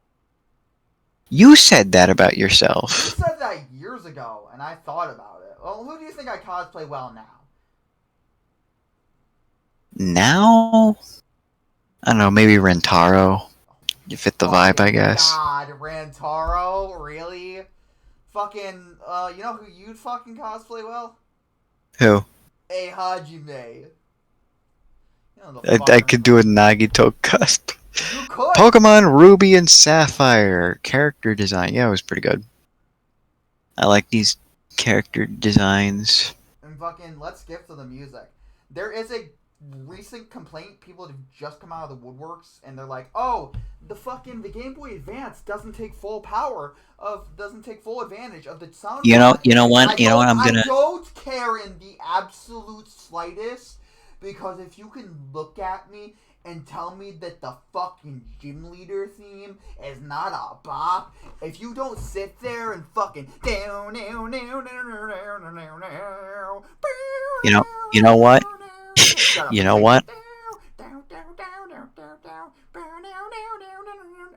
You said that about yourself. You said that years ago, and I thought about it. Well, who do you think I cosplay well now? Now? I don't know, maybe Rentaro. You fit the vibe, I guess. God, Rantaro? Really? Fucking, you know who you'd fucking cosplay well? Who? A Hajime. You know, I could do a Nagito cosplay. You could! Pokemon Ruby and Sapphire. Character design. Yeah, it was pretty good. I like these character designs. And fucking, let's skip to the music. There is a recent complaint. People have just come out of the woodworks, and they're like, oh, the Game Boy Advance doesn't take full advantage of the sound. You know what? I don't care in the absolute slightest, because if you can look at me and tell me that the fucking gym leader theme is not a bop, if you don't sit there and fucking you know what? You know what?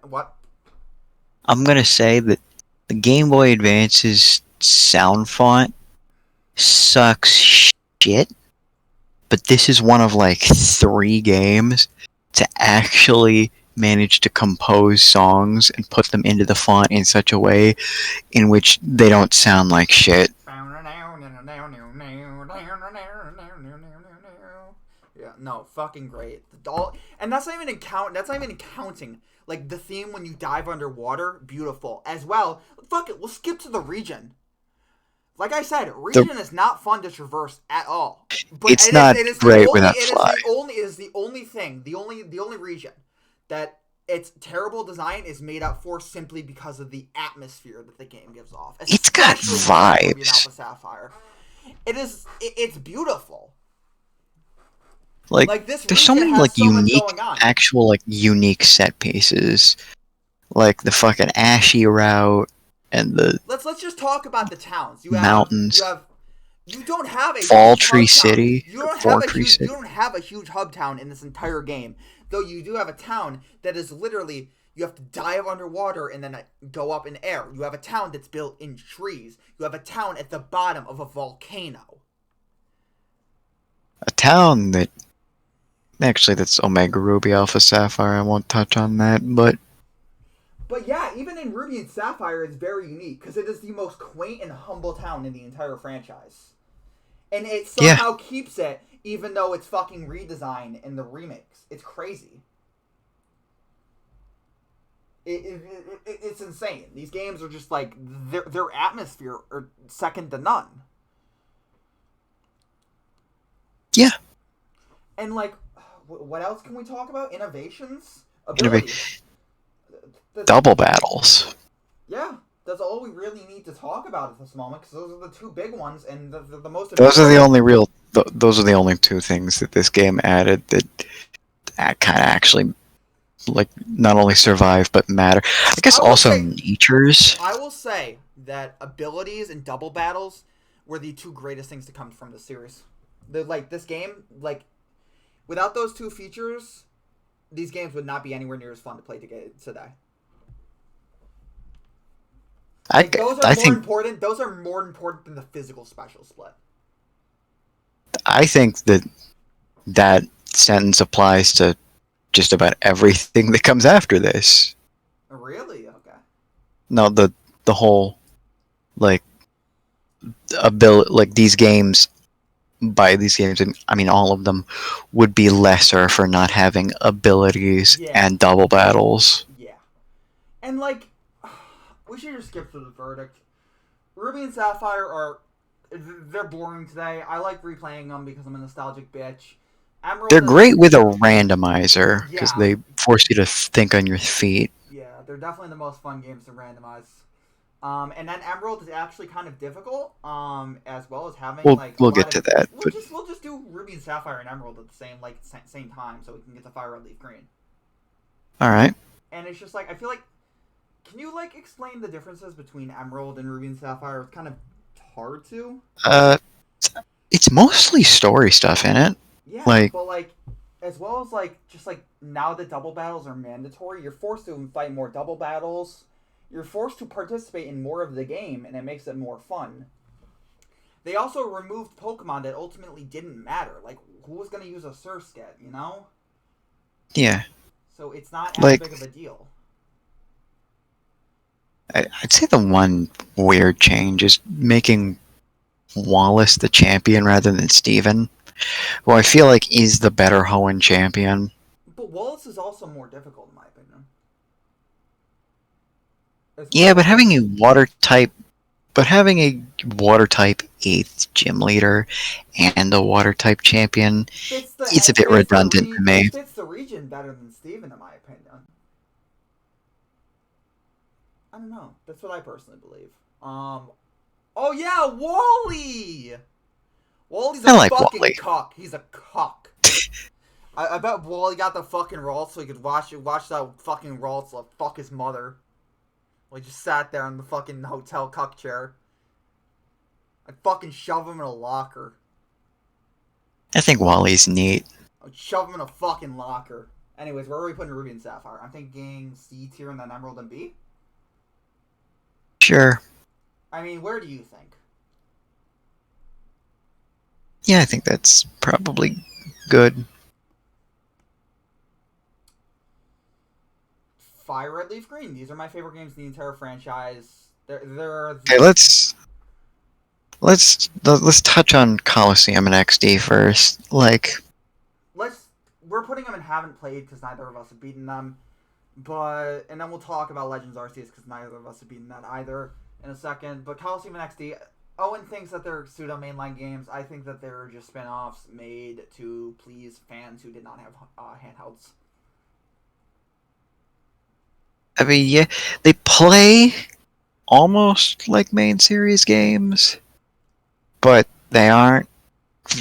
What? I'm gonna say that the Game Boy Advance's sound font sucks shit, but this is one of like 3 games to actually manage to compose songs and put them into the font in such a way in which they don't sound like shit. Yeah, no, fucking great. And that's not even counting. Like the theme when you dive underwater, beautiful as well. Fuck it, we'll skip to the region. Like I said, region is not fun to traverse at all. But it's not great without fly. It is the only thing, the only region that its terrible design is made up for simply because of the atmosphere that the game gives off. It's got vibes. Sapphire. It's beautiful. Like there's so many like unique, actual like unique set pieces, like the fucking Ashy route and the. Let's just talk about the towns. Mountains. You don't have a Fall Tree City. You don't have a huge hub town in this entire game, though. You do have a town that is literally you have to dive underwater and then go up in air. You have a town that's built in trees. You have a town at the bottom of a volcano. A town that. Actually, that's Omega Ruby Alpha Sapphire. I won't touch on that, but yeah, even in Ruby and Sapphire, it's very unique because it is the most quaint and humble town in the entire franchise, and it somehow keeps it, even though it's fucking redesigned in the remakes. It's crazy. It's insane. These games are just like their atmosphere are second to none. Yeah. And like. What else can we talk about? Innovations? Double battles. Yeah, that's all we really need to talk about at this moment, because those are the 2 big ones, and the most. Those are the only 2 things that this game added that kind of actually, like, not only survive but matter. I guess also natures. I will say that abilities and double battles were the 2 greatest things to come from the series. This game, like. Without those 2 features, these games would not be anywhere near as fun to play today. Those are more important than the physical special split. I think that sentence applies to just about everything that comes after this. Really? Okay. No, the whole like these games. By these games, I mean all of them, would be lesser for not having abilities and double battles. Yeah. And, like, we should just skip through the verdict. Ruby and Sapphire they're boring today. I like replaying them because I'm a nostalgic bitch. Emerald They're great with a randomizer, because they force you to think on your feet. Yeah, they're definitely the most fun games to randomize. And then Emerald is actually kind of difficult, as well as having we'll get to that. We'll just do Ruby and Sapphire and Emerald at the same time, so we can get to Fire, Red, Leaf, Green. All right. And it's just like, I feel like, can you like explain the differences between Emerald and Ruby and Sapphire? It's kind of hard to. It's mostly story stuff in it. Yeah, but like, as well as like, just like now that double battles are mandatory, you're forced to fight more double battles. You're forced to participate in more of the game, and it makes it more fun. They also removed Pokemon that ultimately didn't matter. Like, who was going to use a Surskit, you know? Yeah. So it's not as big of a deal. I'd say the one weird change is making Wallace the champion rather than Steven, who I feel like is the better Hoenn champion. But Wallace is also more difficult, in my opinion. Yeah, but having a water type 8th gym leader and a water type champion, it's a bit redundant to me. It fits the region better than Steven, in my opinion. I don't know. That's what I personally believe. Oh yeah, Wally! Wally's a fucking cuck. He's a cuck. I bet Wally got the fucking Ralts so he could watch that fucking Ralts fuck his mother. Well, he just sat there in the fucking hotel cuck chair. I'd fucking shove him in a locker. I think Wally's neat. I'd shove him in a fucking locker. Anyways, where are we putting Ruby and Sapphire? I'm thinking C tier and then Emerald and B? Sure. I mean, where do you think? Yeah, I think that's probably good. Fire, Red, Leaf, Green. These are my favorite games in the entire franchise. Okay, let's touch on Coliseum and XD first. We're putting them in haven't played because neither of us have beaten them. And then we'll talk about Legends Arceus because neither of us have beaten that either in a second. But Coliseum and XD, Owen thinks that they're pseudo mainline games. I think that they're just spin-offs made to please fans who did not have handhelds. I mean, yeah, they play almost like main series games, but they aren't.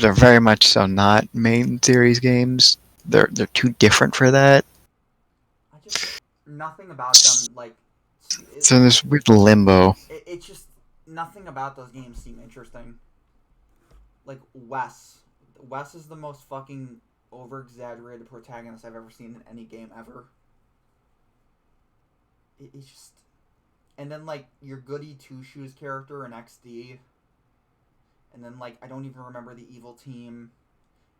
They're very much so not main series games. They're too different for that. Nothing about them, like... So there's weird limbo. It's just... Nothing about those games seem interesting. Like, Wes. Wes is the most fucking over-exaggerated protagonist I've ever seen in any game ever. It's just... And then, like, your Goody Two-Shoes character in XD. And then, like, I don't even remember the evil team.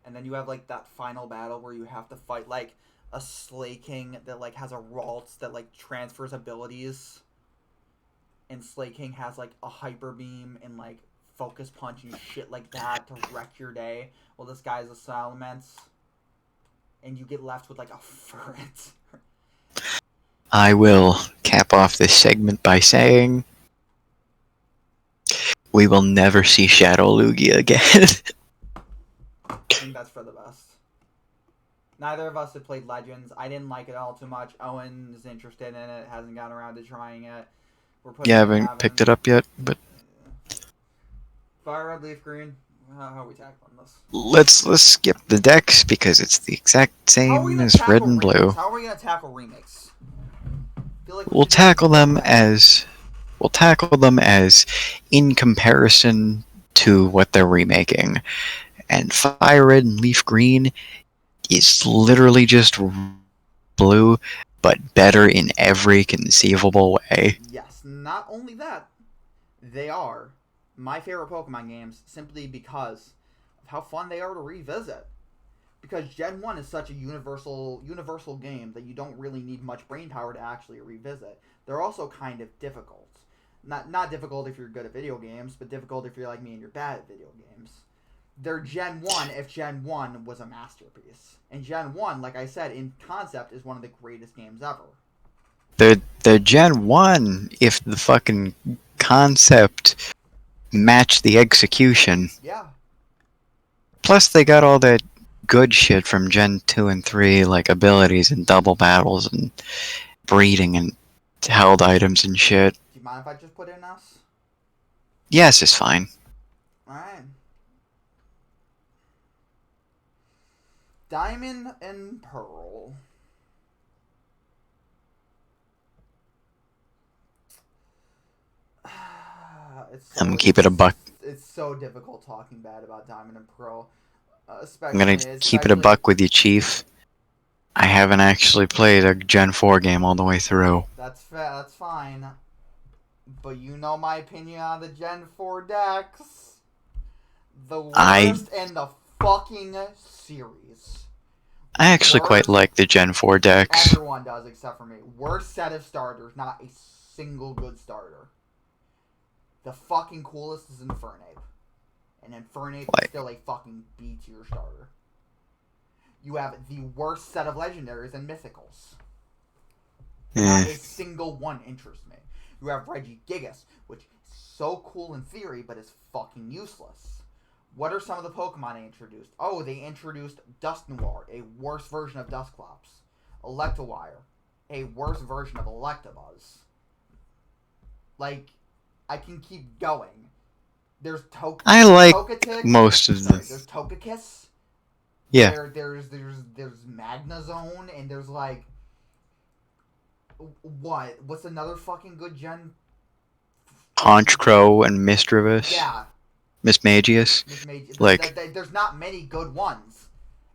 And then you have, like, that final battle where you have to fight, like, a Slay King that, like, has a Ralts that, like, transfers abilities. And Slay King has, like, a Hyper Beam and, like, Focus Punch and shit like that to wreck your day. Well, this guy's a Salamence. And you get left with, like, a Ferret. I will cap off this segment by saying we will never see Shadow Lugia again. I think that's for the best. Neither of us have played Legends. I didn't like it all too much. Owen is interested in it. Hasn't gotten around to trying it. Yeah, I haven't picked it up yet, but... Fire, Red, Leaf, Green. How are we tackling this? Let's skip the decks because it's the exact same as Red and Blue. How are we going to tackle remakes? We'll tackle them as in comparison to what they're remaking. And Fire Red and Leaf Green is literally just Blue, but better in every conceivable way. Yes, not only that, they are my favorite Pokemon games simply because of how fun they are to revisit. Because Gen 1 is such a universal game that you don't really need much brain power to actually revisit. They're also kind of difficult. Not difficult if you're good at video games, but difficult if you're like me and you're bad at video games. They're Gen 1 if Gen 1 was a masterpiece. And Gen 1, like I said, in concept, is one of the greatest games ever. They're Gen 1 if the fucking concept matched the execution. Yeah. Plus, they got all that good shit from Gen 2 and 3, like abilities and double battles and breeding and held items and shit. Do you mind if I just put in us? Yes, it's fine. Alright. Diamond and Pearl. I'm gonna keep it a buck. It's so difficult talking bad about Diamond and Pearl. I'm gonna keep it a buck with you, Chief. I haven't actually played a Gen 4 game all the way through. That's that's fine. But you know my opinion on the Gen 4 decks. The worst in the fucking series. I actually quite like the Gen 4 decks. Everyone does except for me. Worst set of starters, not a single good starter. The fucking coolest is Infernape. And Infernape is still a fucking B tier starter. You have the worst set of legendaries and mythicals. Not a single one interests me. You have Regigigas, which is so cool in theory, but is fucking useless. What are some of the Pokemon they introduced? Oh, they introduced Dusknoir, a worse version of Dusclops. Electivire, a worse version of Electabuzz. Like, I can keep going. There's I like Togetic, most of them. There's Togekiss. Yeah. There's Magnazone, and there's like what's another fucking good gen? Honchkrow and Misdreavus. Yeah. Mismagius. Like, there's not many good ones.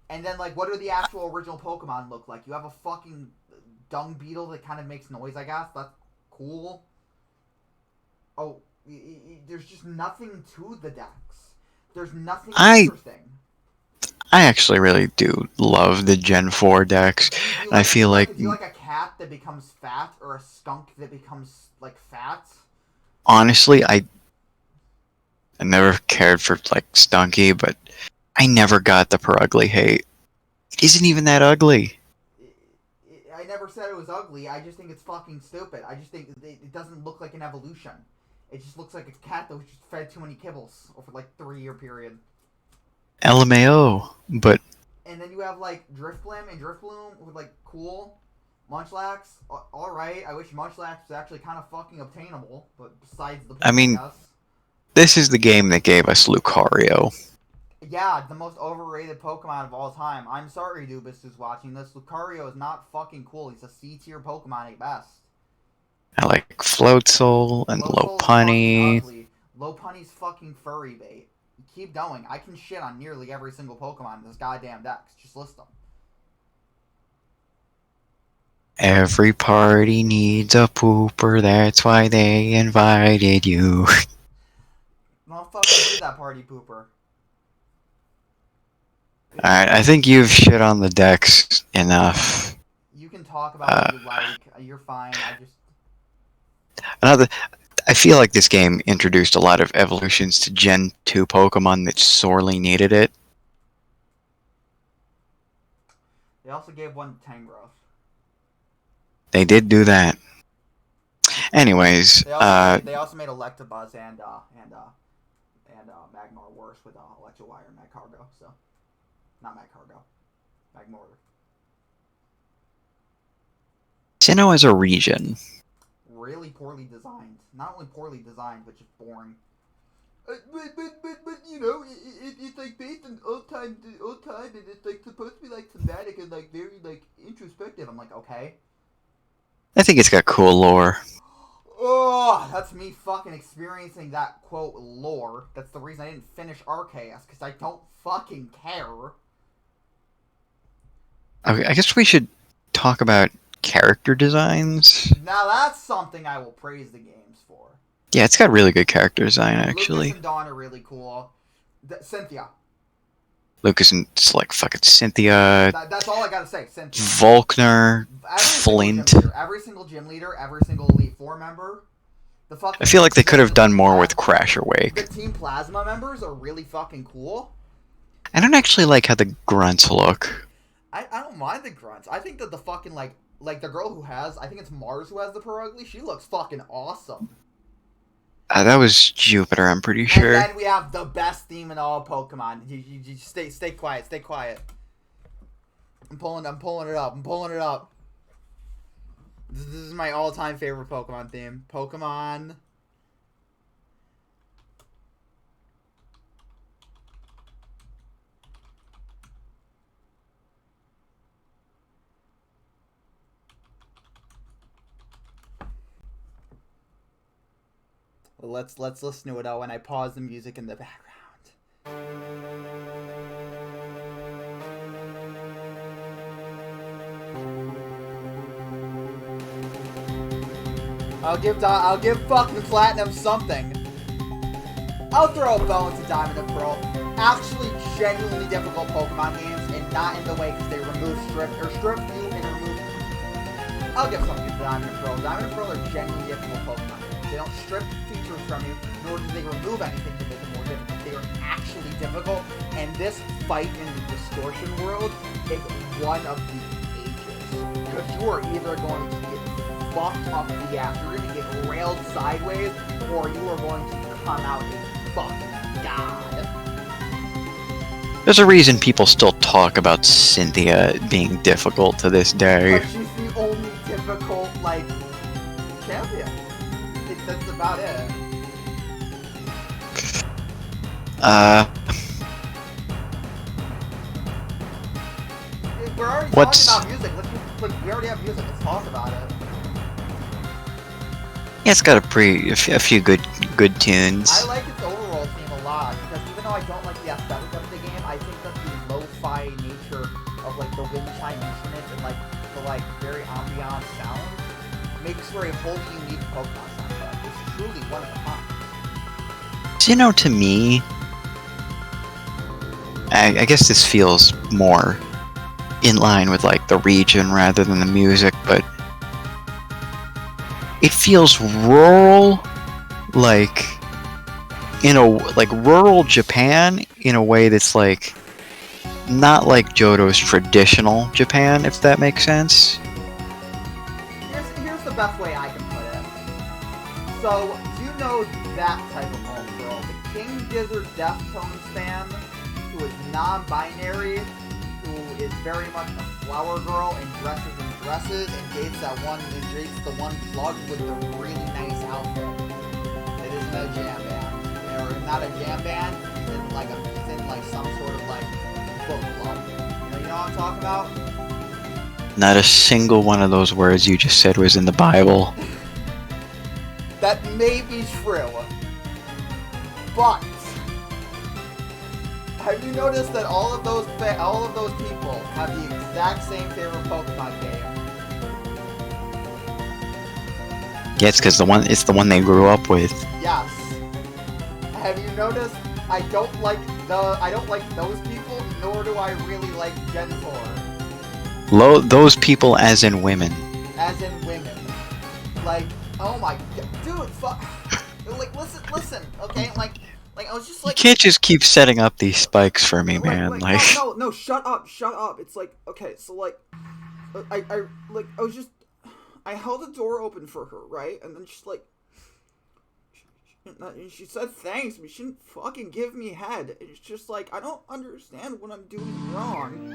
And then like, what do the actual original Pokemon look like? You have a fucking dung beetle that kind of makes noise. I guess that's cool. Oh, there's just nothing to the decks. There's nothing interesting. I actually really do love the Gen 4 decks. And I feel like... Do you like a cat that becomes fat or a skunk that becomes, like, fat? Honestly, I never cared for, like, Stunky, but I never got the Perugly hate. It isn't even that ugly. I never said it was ugly. I just think it's fucking stupid. I just think it doesn't look like an evolution. It just looks like a cat that was just fed too many kibbles over, like, 3-year period. LMAO, but... And then you have, like, Drifblim and Drifloon with, like, cool. Munchlax, alright. I wish Munchlax was actually kind of fucking obtainable, but besides the point, I mean, this is the game that gave us Lucario. Yeah, the most overrated Pokemon of all time. I'm sorry, Dubus, who's watching this. Lucario is not fucking cool. He's a C-tier Pokemon at best. I like Floatzel and Lopunny. Lopunny's fucking furry bait. Keep going. I can shit on nearly every single Pokemon in this goddamn deck. Just list them. Every party needs a pooper, that's why they invited you. Don't fucking do that, party pooper. Alright, I think you've shit on the decks enough. You can talk about what you like. You're fine. I feel like this game introduced a lot of evolutions to Gen 2 Pokemon that sorely needed it. They also gave one to Tangrowth. They did do that. Anyways, they also made Electabuzz and Magmar worse with Electivire and Magcargo. So, not Magcargo, Magmortar. Sinnoh as a region. Really poorly designed. Not only poorly designed, but just boring. But you know, it's like based on old time, and it's like supposed to be like thematic and like very like introspective. I'm like, okay. I think it's got cool lore. Oh, that's me fucking experiencing that quote lore. That's the reason I didn't finish Arceus, because I don't fucking care. Okay, I guess we should talk about character designs. Now that's something I will praise the games for. Yeah, it's got really good character design, actually. Lucas and Dawn are really cool. Cynthia. Lucas and like fucking Cynthia. That's all I gotta say. Cynthia. Volkner. Flint. Every single gym leader, every single Elite Four member The fucking, I feel like they could have done more with Crash Awake. The Team Plasma members are really fucking cool. I don't actually like how the grunts look. I don't mind the grunts. I think that the fucking, like the girl who has, I think it's Mars who has the Pro Ugly, she looks fucking awesome. That was Jupiter, I'm pretty sure. And then we have the best theme in all Pokemon. You stay quiet, stay quiet. I'm pulling it up. This is my all-time favorite Pokemon theme. Pokemon. Well, let's listen to it out when I pause the music in the background. I'll give fucking Platinum something. I'll throw a bone to Diamond and Pearl. Actually, genuinely difficult Pokemon games, and not in the way because they remove strip you and remove. I'll give something to Diamond and Pearl. Diamond and Pearl are genuinely difficult Pokemon games. They don't strip features from you, nor do they remove anything to make them more difficult. They are actually difficult, and this fight in the distortion world is one of the ages. Because you are either going to get fucked up the ass, you're going to get railed sideways, or you are going to come out a fucking god. There's a reason people still talk about Cynthia being difficult to this day. But she's the only difficult, like, champion. That's about it. We're already talking about music. We already have music. Let's talk about it. Yeah, it's got a few good tunes. I like its overall theme a lot because even though I don't like the aesthetic of the game, I think that the lo-fi nature of like the wind chime instruments and like the like very ambient sound makes for a wholly unique Pokemon soundtrack. It's truly one of a kind. So, you know, to me, I guess this feels more in line with like the region rather than the music, but it feels rural, like rural Japan in a way that's like not like Johto's traditional Japan, if that makes sense. Here's the best way I can put it. So, you know that type of homegirl, the King Gizzard Deftones fan who is non-binary, who is very much a flower girl and dresses and dates the one plug with the really nice outfit. It isn't a jam band. Or not a jam band, he's in like some sort of like book club. You know what I'm talking about? Not a single one of those words you just said was in the Bible. That may be true. But have you noticed that all of those people have the exact same favorite Pokemon game? Yeah, it's because it's the one they grew up with. Yes. Have you noticed? I don't like those people, nor do I really like Gentor. Those people, as in women. As in women. Like, oh my god, dude, fuck. Like, listen, okay, like. I was just like, you can't just keep setting up these spikes for me, man. No, shut up. It's like, okay, so like, I held the door open for her, right? And then she's like, she said thanks, but she didn't fucking give me head. It's just like, I don't understand what I'm doing wrong.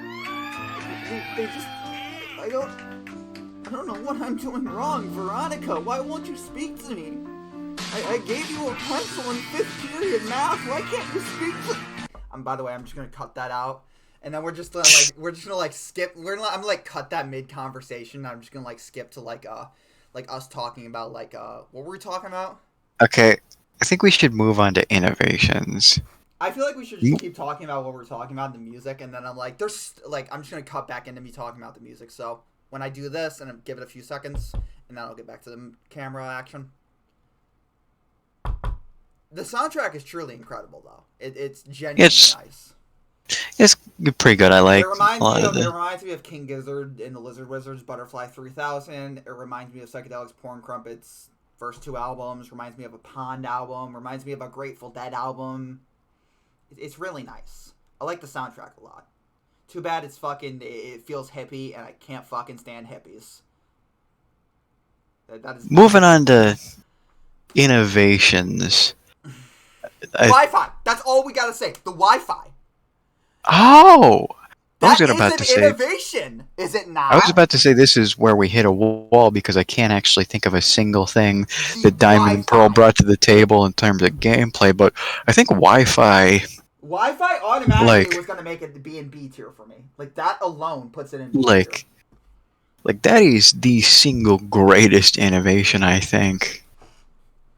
I don't know what I'm doing wrong. Veronica, why won't you speak to me? I gave you a pencil in 5th period math. Why can't you speak to... By the way, I'm just gonna cut that out, and then we're just gonna skip. I'm gonna like cut that mid conversation. I'm just gonna like skip to like us talking about like what were we talking about? Okay, I think we should move on to innovations. I feel like we should just keep talking about what we're talking about in the music, and then I'm like, I'm just gonna cut back into me talking about the music. So when I do this, and give it a few seconds, and then I'll get back to the camera action. The soundtrack is truly incredible, though. It's genuinely nice. It's pretty good. I like it. Reminds me of King Gizzard and the Lizard Wizards, Butterfly 3000. It reminds me of Psychedelics, Porn Crumpets, first 2 albums. Reminds me of a Pond album. Reminds me of a Grateful Dead album. It's really nice. I like the soundtrack a lot. Too bad it feels hippie, and I can't fucking stand hippies. That is Moving on to innovations. Wi-Fi. That's all we gotta say. The Wi-Fi. Oh! That is an innovation, is it not? I was about to say this is where we hit a wall because I can't actually think of a single thing that Diamond and Pearl brought to the table in terms of gameplay, but I think Wi-Fi automatically was going to make it the B and B tier for me. Like, that alone puts it in B tier. Like, that is the single greatest innovation, I think.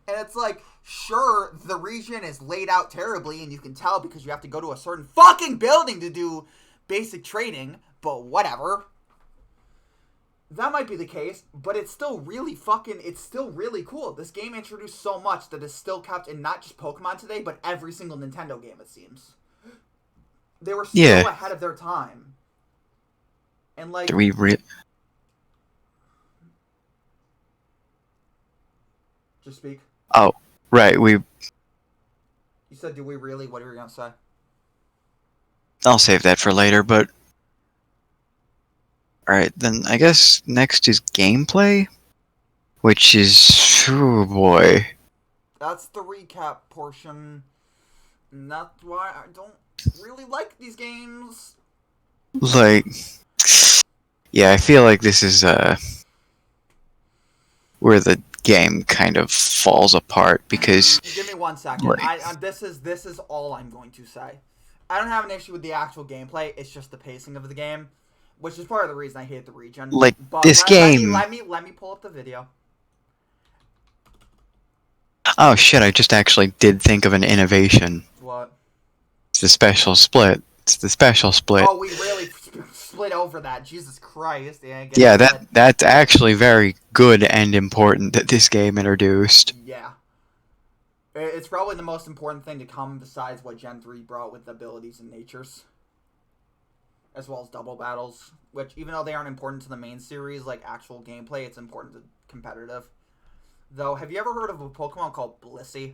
And it's like, sure, the region is laid out terribly, and you can tell because you have to go to a certain fucking building to do basic trading, but whatever. That might be the case, but it's still really cool. This game introduced so much that is still kept in not just Pokemon today, but every single Nintendo game, it seems. They were so ahead of their time. And like... Just speak. Oh, right, You said, do we really? What are you going to say? I'll save that for later, but... Alright, then I guess next is gameplay? Which is... oh boy. That's the recap portion. And that's why I don't really like these games. Like... yeah, I feel like this is, where the game kind of falls apart, because... Give me 1 second. Like, this is all I'm going to say. I don't have an issue with the actual gameplay, it's just the pacing of the game. Which is part of the reason I hate the region. Like, but this game... Let me pull up the video. Oh shit, I just actually did think of an innovation. What? It's the special split. Oh, we really split over that. Jesus Christ. Yeah, that's actually very good and important that this game introduced. Yeah. It's probably the most important thing to come besides what Gen 3 brought with abilities and natures. As well as double battles, which even though they aren't important to the main series, like actual gameplay, it's important to competitive. Though, have you ever heard of a Pokemon called Blissey?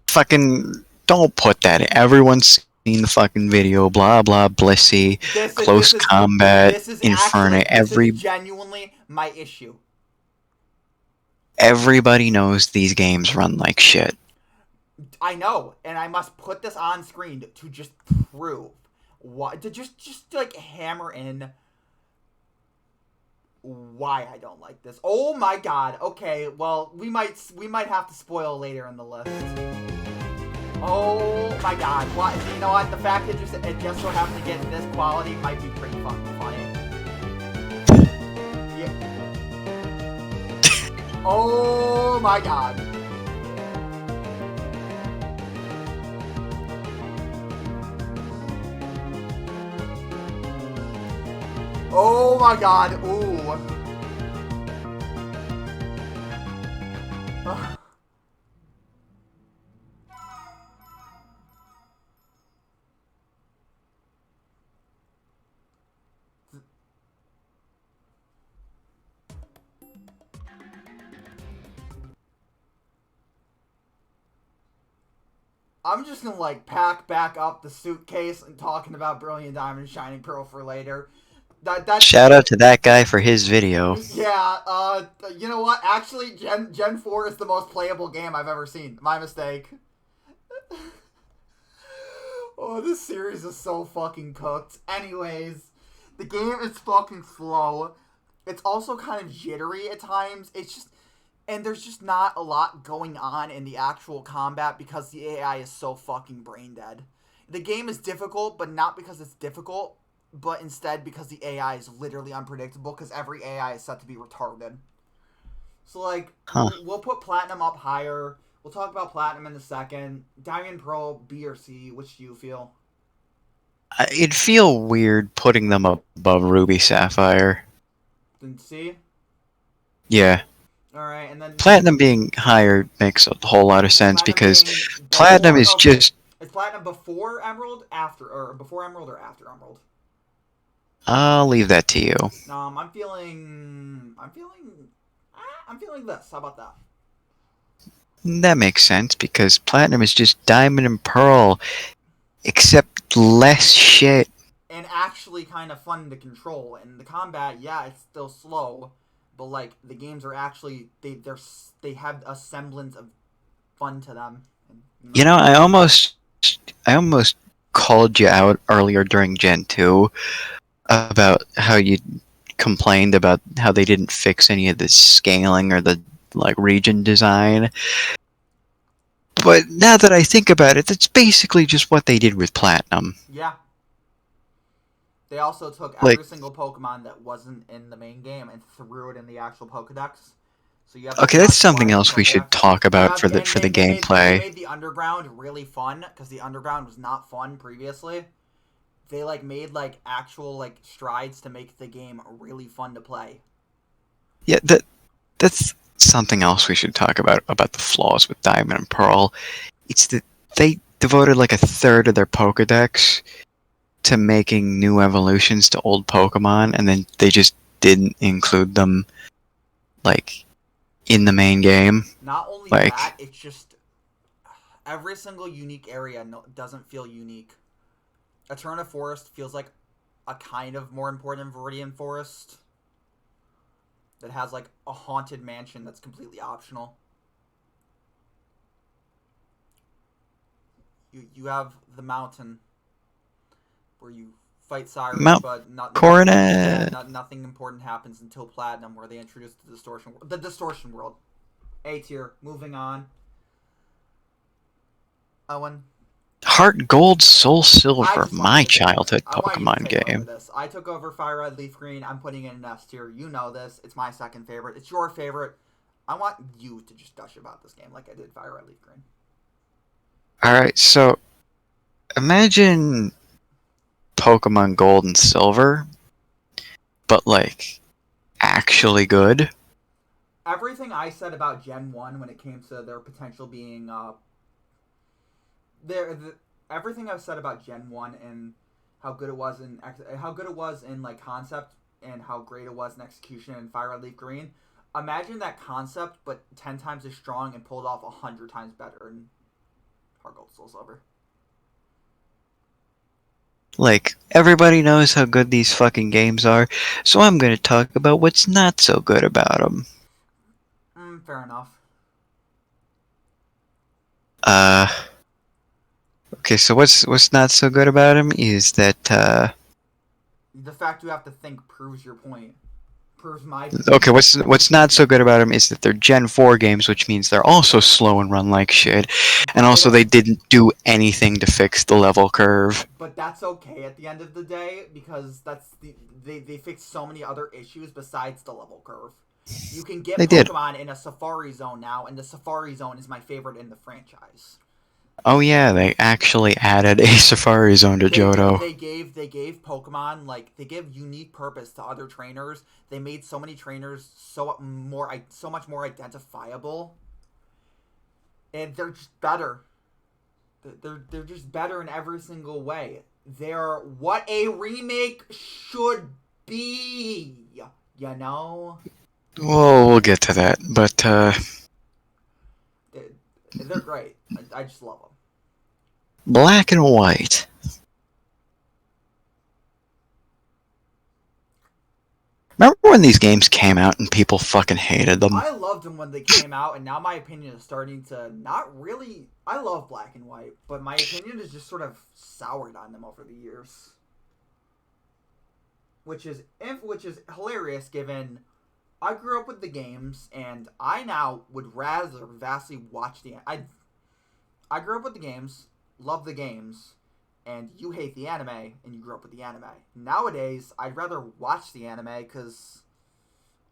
Fucking don't put that in. Everyone's seen the fucking video, blah blah, Blissey, close combat, Inferno, this is genuinely my issue. Everybody knows these games run like shit. I know, and I must put this on screen to just prove what, to just like hammer in why I don't like this. Oh my god. Okay, well, we might have to spoil later in the list. Oh my god. What? You know what? The fact that it just so happened to get this quality might be pretty fucking funny. Yeah. Oh my god. Oh my god, ooh. I'm just gonna like pack back up the suitcase and talking about Brilliant Diamond and Shining Pearl for later. Shout out to that guy for his video. Yeah, you know what? Actually, Gen 4 is the most playable game I've ever seen. My mistake. Oh, this series is so fucking cooked. Anyways, the game is fucking slow. It's also kind of jittery at times. It's just... And there's just not a lot going on in the actual combat because the AI is so fucking brain dead. The game is difficult, but not because it's difficult, but instead because the AI is literally unpredictable because every AI is set to be retarded. So, like, we'll put Platinum up higher. We'll talk about Platinum in a second. Diamond Pearl, B or C, which do you feel? It'd feel weird putting them above Ruby Sapphire. Then C? Yeah. Alright, and then... Platinum being higher makes a whole lot of sense because Platinum is just... Is Platinum before Emerald, before Emerald or after Emerald? I'll leave that to you. I'm feeling... I'm feeling this. How about that? That makes sense, because Platinum is just Diamond and Pearl, except less shit. And actually kind of fun to control. And the combat, yeah, it's still slow, but like the games are actually they have a semblance of fun to them. And, You know, I almost called you out earlier during Gen 2 about how you complained about how they didn't fix any of the scaling or the like region design. But now that I think about it, that's basically just what they did with Platinum. Yeah. They also took Like, every single Pokemon that wasn't in the main game and threw it in the actual Pokedex. So you have the okay, that's Black and something White else we should Pokedex. talk You about have, for the they gameplay. made the Underground really fun because the Underground was not fun previously. They like made like actual like strides to make the game really fun to play. Yeah, that's something else we should talk about the flaws with Diamond and Pearl. It's that they devoted like a third of their Pokedex to making new evolutions to old Pokemon, and then they just didn't include them like in the main game. Not only Like, that, it's just every single unique area doesn't feel unique. Eterna Forest feels like a kind of more important Viridian Forest that has like a haunted mansion that's completely optional. You have the mountain where you fight Cyrus, Mount but Coronet. nothing important happens until Platinum, where they introduce the distortion world. A tier. Moving on. Owen. Heart Gold, Soul Silver, just my want you to take childhood I want you to Pokemon take over game. this. I took over Fire Red, Leaf Green. I'm putting it in S tier. You know this. It's my second favorite. It's your favorite. I want you to just gush about this game like I did Fire Red, Leaf Green. Alright, so imagine Pokemon Gold and Silver, but like actually good. Everything I said about Gen 1 when it came to their potential being everything I've said about Gen 1 and how good it was in like concept and how great it was in execution in Fire Red, Leaf Green. Imagine that concept but 10 times as strong and pulled off 100 times better in Heart Gold Soul Silver. Like, everybody knows how good these fucking games are, so I'm gonna talk about what's not so good about them. Fair enough. Okay, so what's not so good about them is that, The fact you have to think proves your point. Proves my point. okay, what's not so good about them is that they're Gen 4 games, which means they're also slow and run like shit, and also they didn't do anything to fix the level curve. But that's okay at the end of the day, because they fixed so many other issues besides the level curve. You can get Pokemon in a Safari Zone now, and the Safari Zone is my favorite in the franchise. Oh yeah, they actually added a Safari Zone to Johto. They gave Pokemon, like, they give unique purpose to other trainers. They made so many trainers so much more identifiable, and they're just better. They're just better in every single way. They're what a remake should be, you know? Well, we'll get to that, but they're great. I just love them. Black and White. Remember when these games came out and people fucking hated them? I loved them when they came out, and now my opinion is starting to not really... I love Black and White, but my opinion is just sort of soured on them over the years. Which is hilarious, given I grew up with the games, and I now would rather vastly watch the... I grew up with the games, love the games, and you hate the anime, and you grew up with the anime. Nowadays, I'd rather watch the anime, because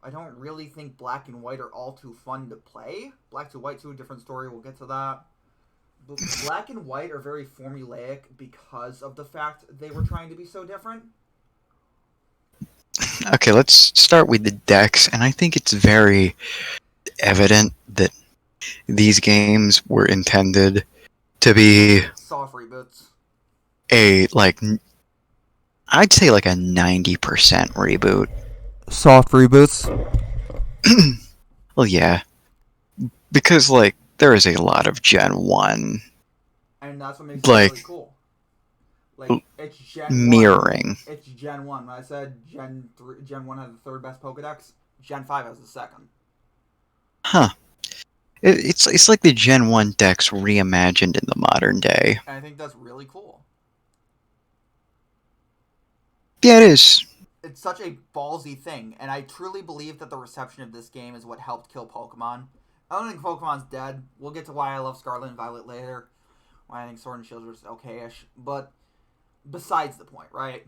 I don't really think Black and White are all too fun to play. Black to White, too, a different story, we'll get to that. But Black and White are very formulaic because of the fact they were trying to be so different. Okay, let's start with the decks, and I think it's very evident that these games were intended to be soft reboots. I'd say like a 90% reboot. Soft reboots. Well, yeah. Because, like, there is a lot of Gen 1, And that's what makes it like, really cool. Like, it's Gen 1. mirroring. It's Gen 1. When I said Gen 1 had the third best Pokedex, Gen 5 has the second. Huh. It's like the Gen 1 decks reimagined in the modern day. And I think that's really cool. Yeah, it is. It's such a ballsy thing, and I truly believe that the reception of this game is what helped kill Pokemon. I don't think Pokemon's dead. We'll get to why I love Scarlet and Violet later. Why I think Sword and Shield is okay-ish. But besides the point, right?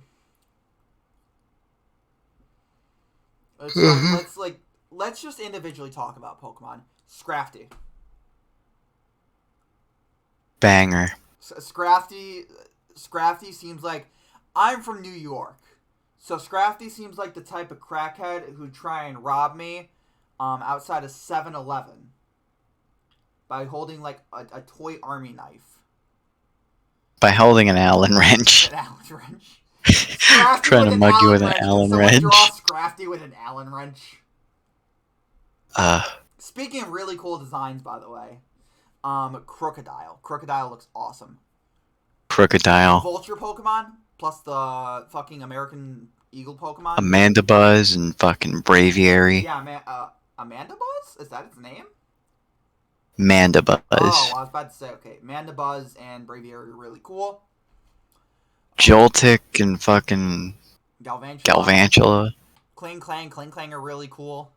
Let's just individually talk about Pokemon. Scrafty. Banger. Scrafty seems like I'm from New York. So Scrafty seems like the type of crackhead who'd try and rob me outside of 7-Eleven by holding like a toy army knife. By holding an Allen wrench. An Allen wrench. Trying to mug you with an Allen wrench. Draw Scrafty with an Allen wrench. Speaking of really cool designs, by the way, Crocodile. Crocodile looks awesome. Crocodile. Vulture Pokemon plus the fucking American Eagle Pokemon. Amanda Buzz and fucking Braviary. Yeah, Amanda Buzz? Is that its name? Mandabuzz. Oh, I was about to say, okay. Mandabuzz and Braviary are really cool. Joltik and fucking Galvantula. Kling Clang are really cool.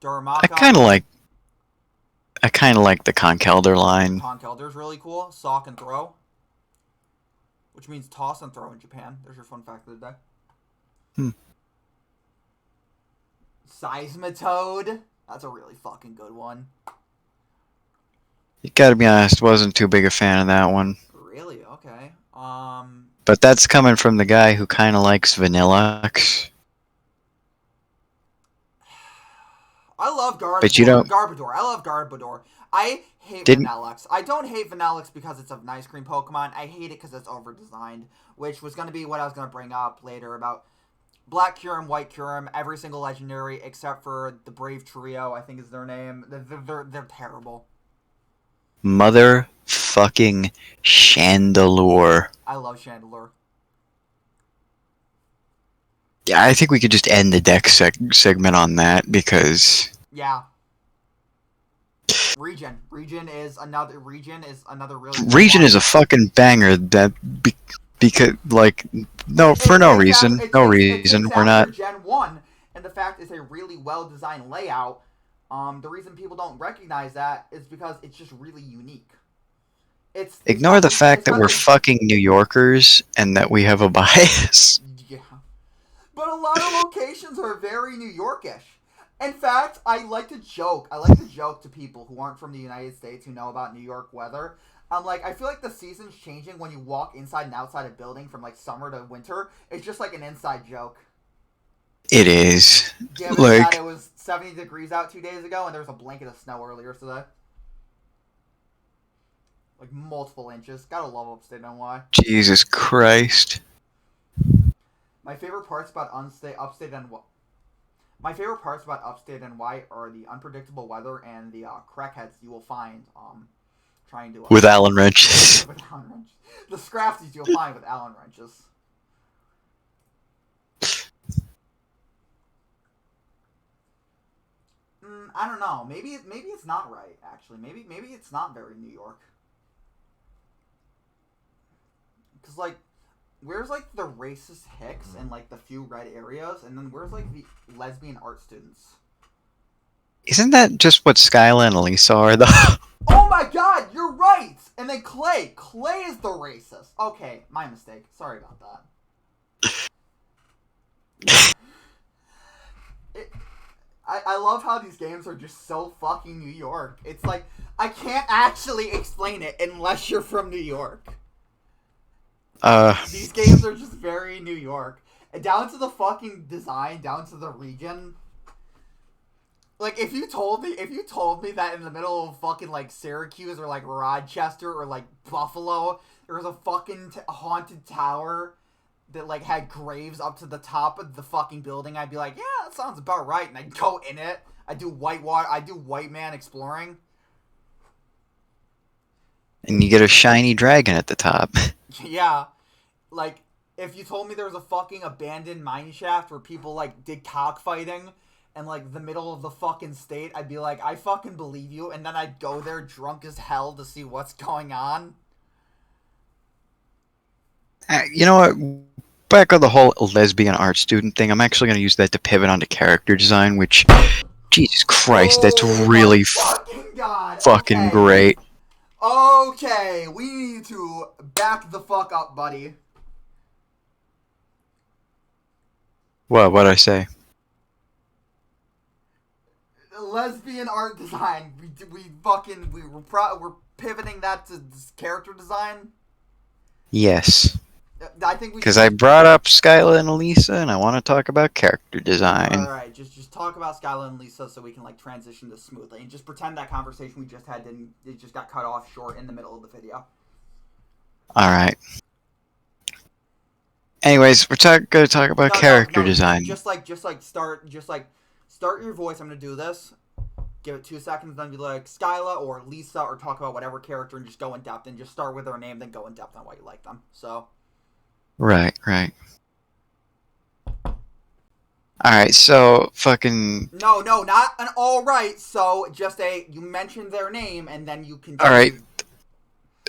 Duramaka. I kind of like the Conkeldurr line. Conkeldurr's really cool. Sock and Throw. Which means toss and throw in Japan. There's your fun fact of the day. Seismitoad. That's a really fucking good one. You gotta be honest, wasn't too big a fan of that one. Really? Okay. But that's coming from the guy who kind of likes Vanillux. I love Garbodor. But you don't... Garbodor. I love Garbodor. I hate Vanillux. I don't hate Vanillux because it's an ice cream Pokemon. I hate it because it's over-designed, which was going to be what I was going to bring up later about Black Kyurem, White Kyurem, every single legendary except for the Brave Trio, I think is their name. They're terrible. Motherfucking Chandelure. I love Chandelure. Yeah, I think we could just end the deck segment on that because... Yeah. Regen is another really... Regen is a fucking banger that... Because, like, no reason. We're not... Gen 1, and the fact it's a really well-designed layout, the reason people don't recognize that is because it's just really unique. Ignore the fact that we're fucking New Yorkers and that we have a bias. Yeah. But a lot of locations are very New Yorkish. In fact, I like to joke to people who aren't from the United States who know about New York weather. I'm like, I feel like the season's changing when you walk inside and outside a building from like summer to winter. It's just like an inside joke. It is. Given that it was 70 degrees out 2 days ago and there was a blanket of snow earlier today. Like multiple inches. Gotta love Upstate NY. Jesus Christ. My favorite parts about Upstate NY are the unpredictable weather and the crackheads you will find trying to... with Allen wrenches. With Allen wrenches. The Scrafties you'll find with Allen wrenches. I don't know. Maybe it's not right, actually. Maybe it's not very New York. Because, like, where's, like, the racist hicks and, like, the few red areas? And then where's, like, the lesbian art students? Isn't that just what Skyla and Elisa are, though? Oh my god, you're right! And then Clay. Clay is the racist. Okay, my mistake. Sorry about that. I love how these games are just so fucking New York. It's like, I can't actually explain it unless you're from New York. These games are just very New York. And down to the fucking design, down to the region. Like, if you told me that in the middle of fucking, like, Syracuse or, like, Rochester or, like, Buffalo, there was a fucking haunted tower that like had graves up to the top of the fucking building, I'd be like, yeah, that sounds about right, and I'd go in it. I do white man exploring. And you get a shiny dragon at the top. Yeah, like if you told me there was a fucking abandoned mine shaft where people like did cockfighting and like the middle of the fucking state, I'd be like, I fucking believe you, and then I'd go there drunk as hell to see what's going on. You know what? Back on the whole lesbian art student thing, I'm actually going to use that to pivot onto character design, which, Jesus Christ, that's really fucking okay. great. Okay, we need to back the fuck up, buddy. What'd I say? Lesbian art design. We're pivoting that to character design. Yes. I think because I brought up Scarlet and Elisa, and I want to talk about character design. All right, just talk about Scarlet and Lisa so we can like transition this smoothly, and just pretend that conversation we just had it just got cut off short in the middle of the video. All right. Anyways, we're going to talk about character design. Just start your voice. I'm gonna do this. Give it 2 seconds, then be like Skyla or Lisa, or talk about whatever character, and just go in depth, and just start with their name, then go in depth on why you like them. So. Right. Alright, so fucking... No, not an alright, so just you mentioned their name, and then you can... Alright.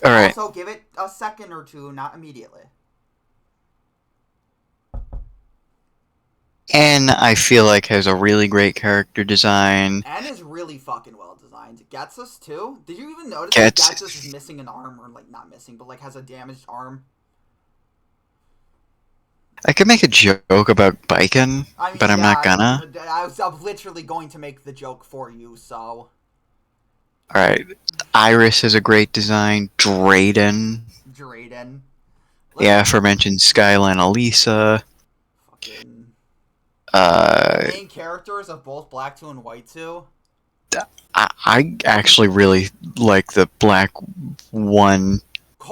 Also, give it a second or two, not immediately. N, I feel like, has a really great character design. N is really fucking well designed. Getsus, too? Did you even notice that Getsus is missing an arm, or, like, not missing, but, like, has a damaged arm? I could make a joke about biking, but I'm not gonna. I was literally going to make the joke for you, so... Alright. Iris is a great design. Drayden. Yeah, aforementioned Skyla and Elisa. Fucking... main characters of both Black 2 and White 2? I actually really like the Black 1...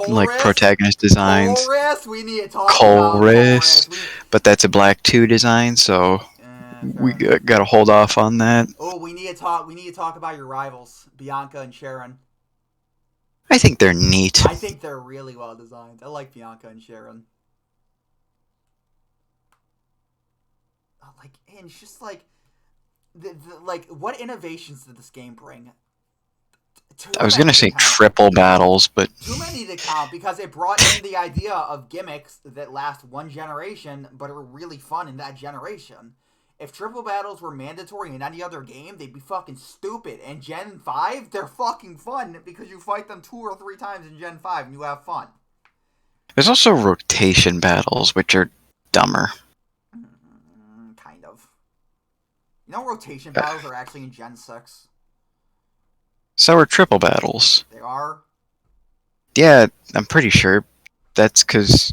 like protagonist designs. Colress, we need to talk about Colress. But that's a Black 2 design, so we gotta hold off on that. Oh, we need to talk about your rivals, Bianca and Sharon. I think they're neat. I think they're really well designed. I like Bianca and Sharon. Like, and it's just like, like, what innovations did this game bring? I was gonna say triple battles, but... Too many to count, because it brought in the idea of gimmicks that last one generation, but are really fun in that generation. If triple battles were mandatory in any other game, they'd be fucking stupid. And Gen 5, they're fucking fun, because you fight them 2 or 3 times in Gen 5, and you have fun. There's also rotation battles, which are dumber. Kind of. You know rotation battles are actually in Gen 6? So are triple battles. They are? Yeah, I'm pretty sure. That's because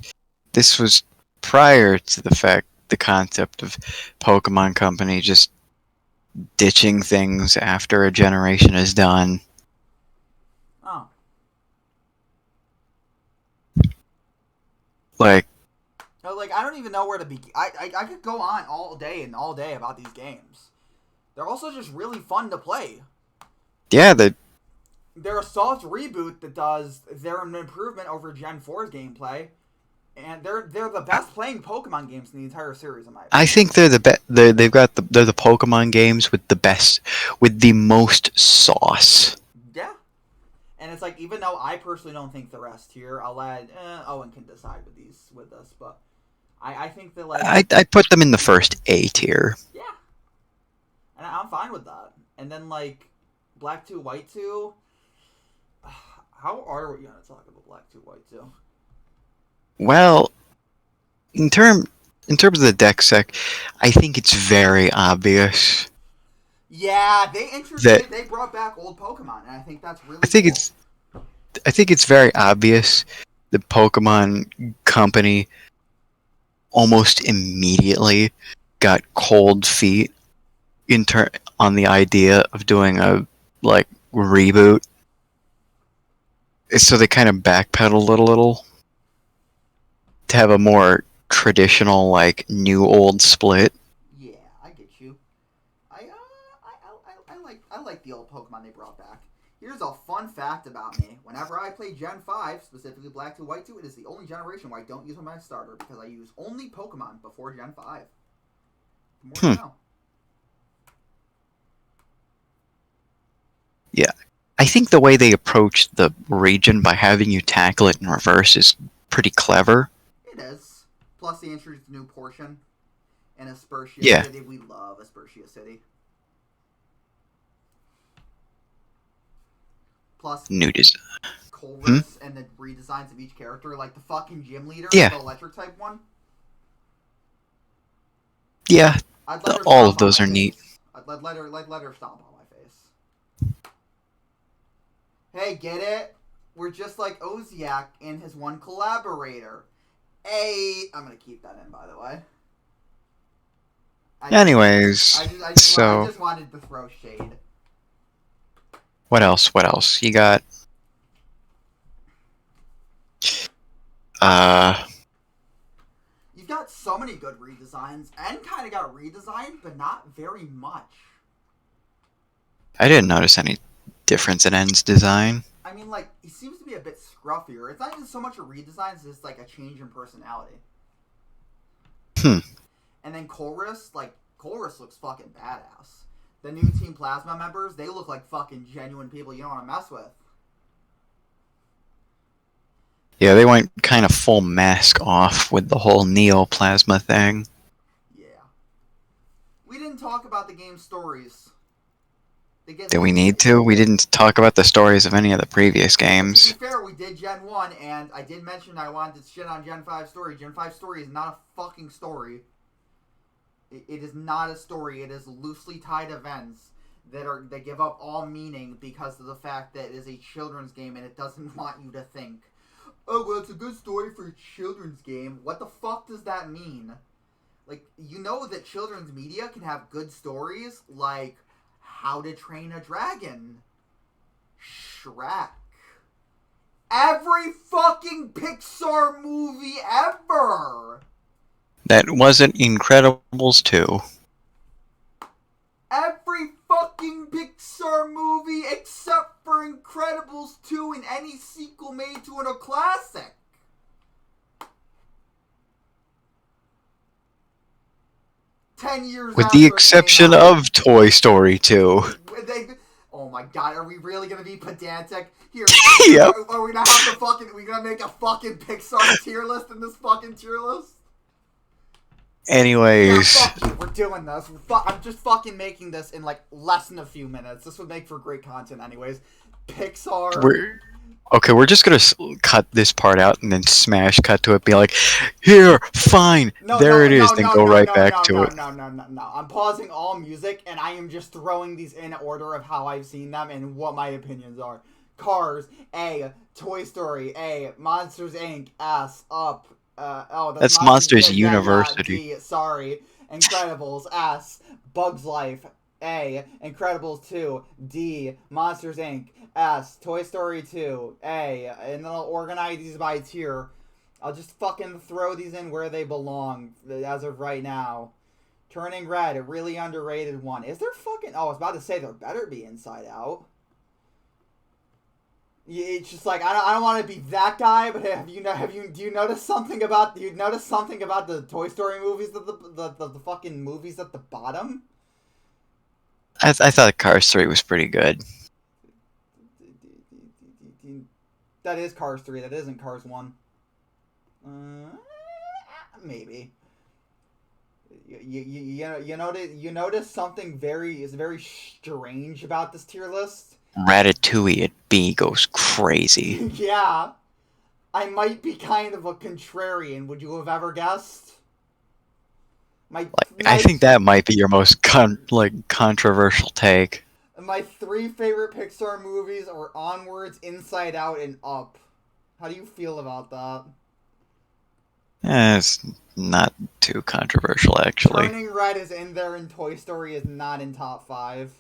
this was prior to the concept of Pokemon Company just ditching things after a generation is done. Oh. Like, I don't even know where to begin. I could go on all day about these games. They're also just really fun to play. Yeah, they're a soft reboot that they're an improvement over Gen 4's gameplay, and they're the best playing Pokemon games in the entire series. In my opinion. I think they're the best. They're the Pokemon games with the most sauce. Yeah, and it's like, even though I personally don't think the rest here, I'll add. Owen can decide with this, but I think that I put them in the first A tier. Yeah, and I'm fine with that. And then Black 2, White 2. How are we going to talk about Black 2, White 2? Well, in terms of the deck sec, I think it's very obvious. Yeah, they brought back old Pokemon, and I think that's really cool. I think it's very obvious the Pokemon Company almost immediately got cold feet on the idea of doing a reboot. So they kind of backpedaled a little to have a more traditional like new old split. Yeah, I get you. I like the old Pokemon they brought back. Here's a fun fact about me. Whenever I play Gen 5, specifically Black 2, White 2, it is the only generation where I don't use my starter because I use only Pokemon before Gen 5. The more you know. Yeah. I think the way they approach the region by having you tackle it in reverse is pretty clever. It is. Plus, they introduced a new portion in Aspertia Yeah. City. We love Aspertia City. Plus, New design. Colress and the redesigns of each character, like the fucking gym leader, Yeah. the electric type one. Yeah, I'd let her all stomp of those on are my neat. face. I'd let her stomp on my face. Hey, get it? We're just like Oziak and his one collaborator. Hey, I'm gonna keep that in, by the way. Anyways, I so just wanted to throw shade. what else? What else? You got You've got so many good redesigns. N kind of got redesigned, but not very much. I didn't notice any difference in N's design. I mean, like, he seems to be a bit scruffier. It's not even so much a redesign as just, like, a change in personality. And then Colress looks fucking badass. The new Team Plasma members, they look like fucking genuine people you don't want to mess with. Yeah, they went kind of full mask off with the whole Neoplasma thing. Yeah. We didn't talk about the game's stories. Do we need to? We didn't talk about the stories of any of the previous games. To be fair, we did Gen 1, and I did mention I wanted to shit on Gen 5 story. Gen 5 story is not a fucking story. It is not a story. It is loosely tied events that give up all meaning because of the fact that it is a children's game and it doesn't want you to think, oh, well, it's a good story for a children's game. What the fuck does that mean? Like, you know that children's media can have good stories like How to Train a Dragon, Shrek. Every fucking Pixar movie ever! That wasn't Incredibles 2. Every fucking Pixar movie except for Incredibles 2 and any sequel made to a classic. With the exception of Toy Story 2. Oh my god, are we really gonna be pedantic? Here, Yep. are we gonna have the fucking, we gonna make a fucking Pixar tier list in this fucking tier list? Anyways. Yeah, fuck you, we're doing this. I'm just fucking making this in like less than a few minutes. This would make for great content anyways. Pixar. We're just gonna cut this part out and then smash cut to it, be like, here, fine, there it is, then go right back to it. No. I'm pausing all music and I am just throwing these in order of how I've seen them and what my opinions are. Cars, A. Toy Story, A. Monsters Inc., S. Up. That's Monsters University. D, sorry. Incredibles, S. Bugs Life, A. Incredibles 2, D. Monsters Inc., S. Toy Story 2, A. And then I'll organize these by tier. I'll just fucking throw these in where they belong as of right now. Turning Red, a really underrated one. Is there fucking... Oh, I was about to say there better be Inside Out. It's just like I don't want to be that guy, but do you notice something about the Toy Story movies at the fucking movies at the bottom? I thought Cars 3 was pretty good. That is Cars 3. That isn't Cars 1. Maybe. You notice something very strange about this tier list? Ratatouille at B goes crazy. Yeah. I might be kind of a contrarian. Would you have ever guessed? I think that might be your most controversial take. My 3 favorite Pixar movies are Onwards, Inside Out, and Up. How do you feel about that? It's not too controversial, actually. Turning Red is in there and Toy Story is not in top 5.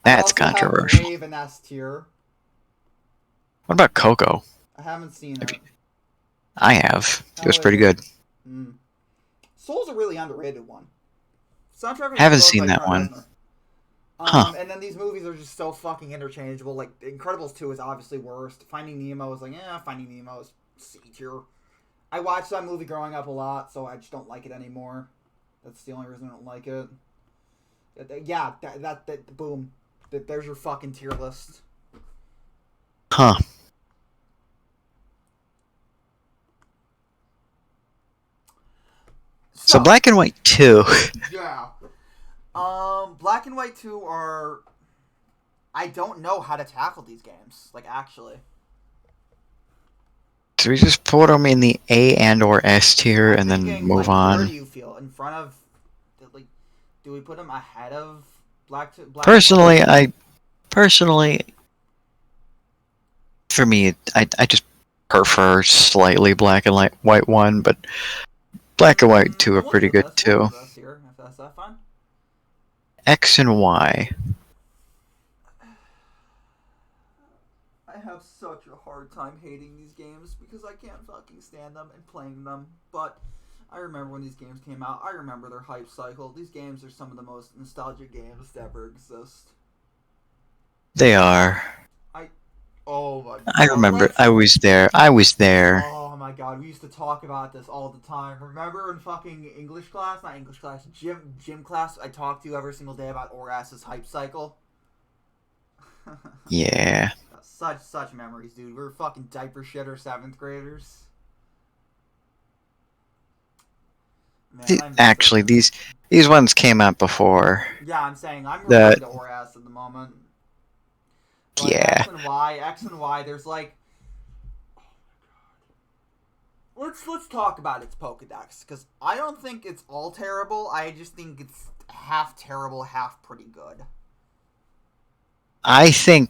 That's controversial. Brave and S tier. What about Coco? I haven't seen it. I have. It was Hell pretty yeah. good. Soul's a really underrated one. Soundtrack was Haven't composed seen by that Trent one. Reznor. Huh. And then these movies are just so fucking interchangeable. Like, Incredibles 2 is obviously worst. Finding Nemo is like, Finding Nemo is C tier. I watched that movie growing up a lot, so I just don't like it anymore. That's the only reason I don't like it. Yeah, boom. There's your fucking tier list. Huh. So Black and White 2. Yeah. Black and White 2 are... I don't know how to tackle these games. Like, actually. So we just put them in the A and or S tier and then Thinking, move like, on. where do you feel? In front of... Like, do we put them ahead of Black Personally, and White? For me, I just prefer slightly Black and White 1, but Black and White 2 are pretty good too. We'll do this here, if that's that fun. X and Y. I have such a hard time hating these games because I can't fucking stand them and playing them. But I remember when these games came out. I remember their hype cycle. These games are some of the most nostalgic games to ever exist. They are. Oh my god. I remember. I was there. Oh my god. We used to talk about this all the time. Remember in fucking English class? Not English class. Gym class. I talked to you every single day about Oras's hype cycle. Yeah. Such memories, dude. We were fucking diaper shitter 7th graders. Man, Actually, these ones came out before. Yeah, I'm saying I'm referring to Oras at the moment. But yeah. X and Y, there's like... Oh my god. Let's talk about its Pokedex, because I don't think it's all terrible. I just think it's half terrible, half pretty good. I think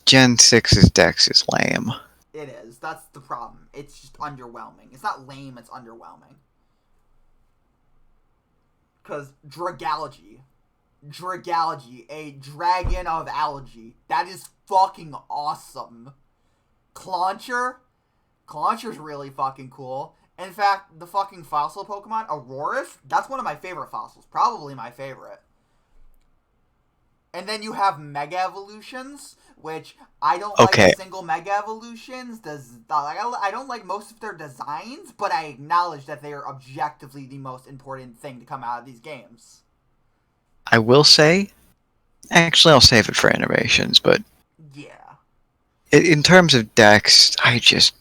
Gen 6's Dex is lame. It is. That's the problem. It's just underwhelming. It's not lame, it's underwhelming. Because Dragalogy, a dragon of algae. That is fucking awesome. Clauncher's really fucking cool. In fact, the fucking fossil Pokemon, Aurorus, that's one of my favorite fossils. Probably my favorite. And then you have Mega Evolutions, which I don't like the single Mega Evolutions. I don't like most of their designs, but I acknowledge that they are objectively the most important thing to come out of these games. I will say, actually I'll save it for innovations, but... Yeah. In terms of Dex, I just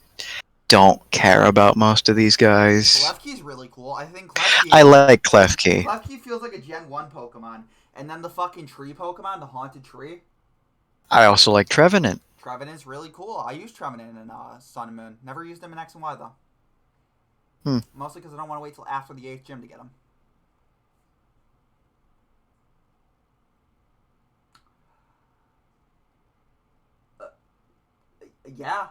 don't care about most of these guys. Klefki's really cool. I think Klefki... I like Klefki. Klefki feels like a Gen 1 Pokemon. And then the fucking tree Pokemon, the Haunted Tree. I also like Trevenant. Trevenant's really cool. I use Trevenant in Sun and Moon. Never used him in X and Y, though. Mostly because I don't want to wait till after the 8th gym to get him. Yeah.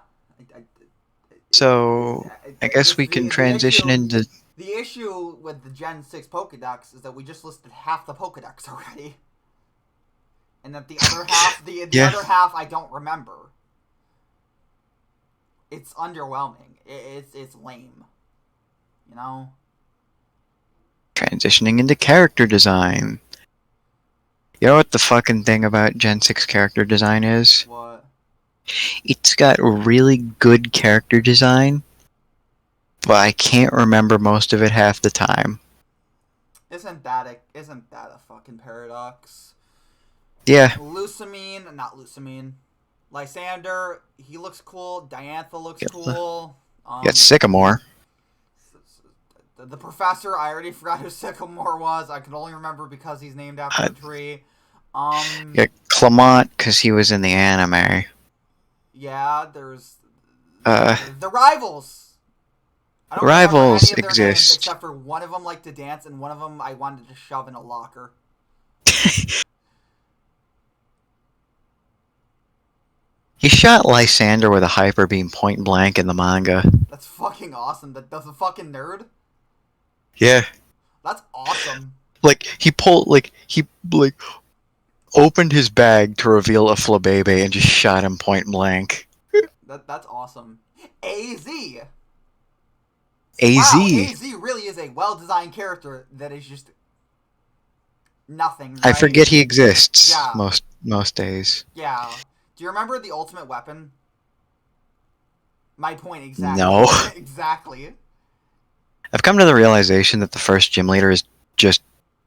So, I guess we can transition into... The issue with the Gen 6 Pokedex is that we just listed half the Pokedex already. And that the other half, the other half I don't remember. It's underwhelming. It's lame. You know? Transitioning into character design. You know what the fucking thing about Gen 6 character design is? What? It's got really good character design, but I can't remember most of it half the time. Isn't that a fucking paradox? Yeah. Not Lusamine. Lysander, he looks cool. Diantha looks cool. You got Sycamore. The professor, I already forgot who Sycamore was. I can only remember because he's named after the tree. Yeah, Clement, because he was in the anime. Yeah, there's... the Rivals! I don't Rivals remember any of their exist. names, except for one of them liked to dance, and one of them I wanted to shove in a locker. He shot Lysander with a hyper beam point blank in the manga. That's fucking awesome. That's a fucking nerd. Yeah. That's awesome. He opened his bag to reveal a Flabébé and just shot him point blank. That's awesome. AZ! AZ. Wow, AZ really is a well-designed character that is just nothing, right? I forget he exists Yeah. most days. Yeah. Do you remember the ultimate weapon? My point exactly. No. Exactly. I've come to the realization that the first gym leader is just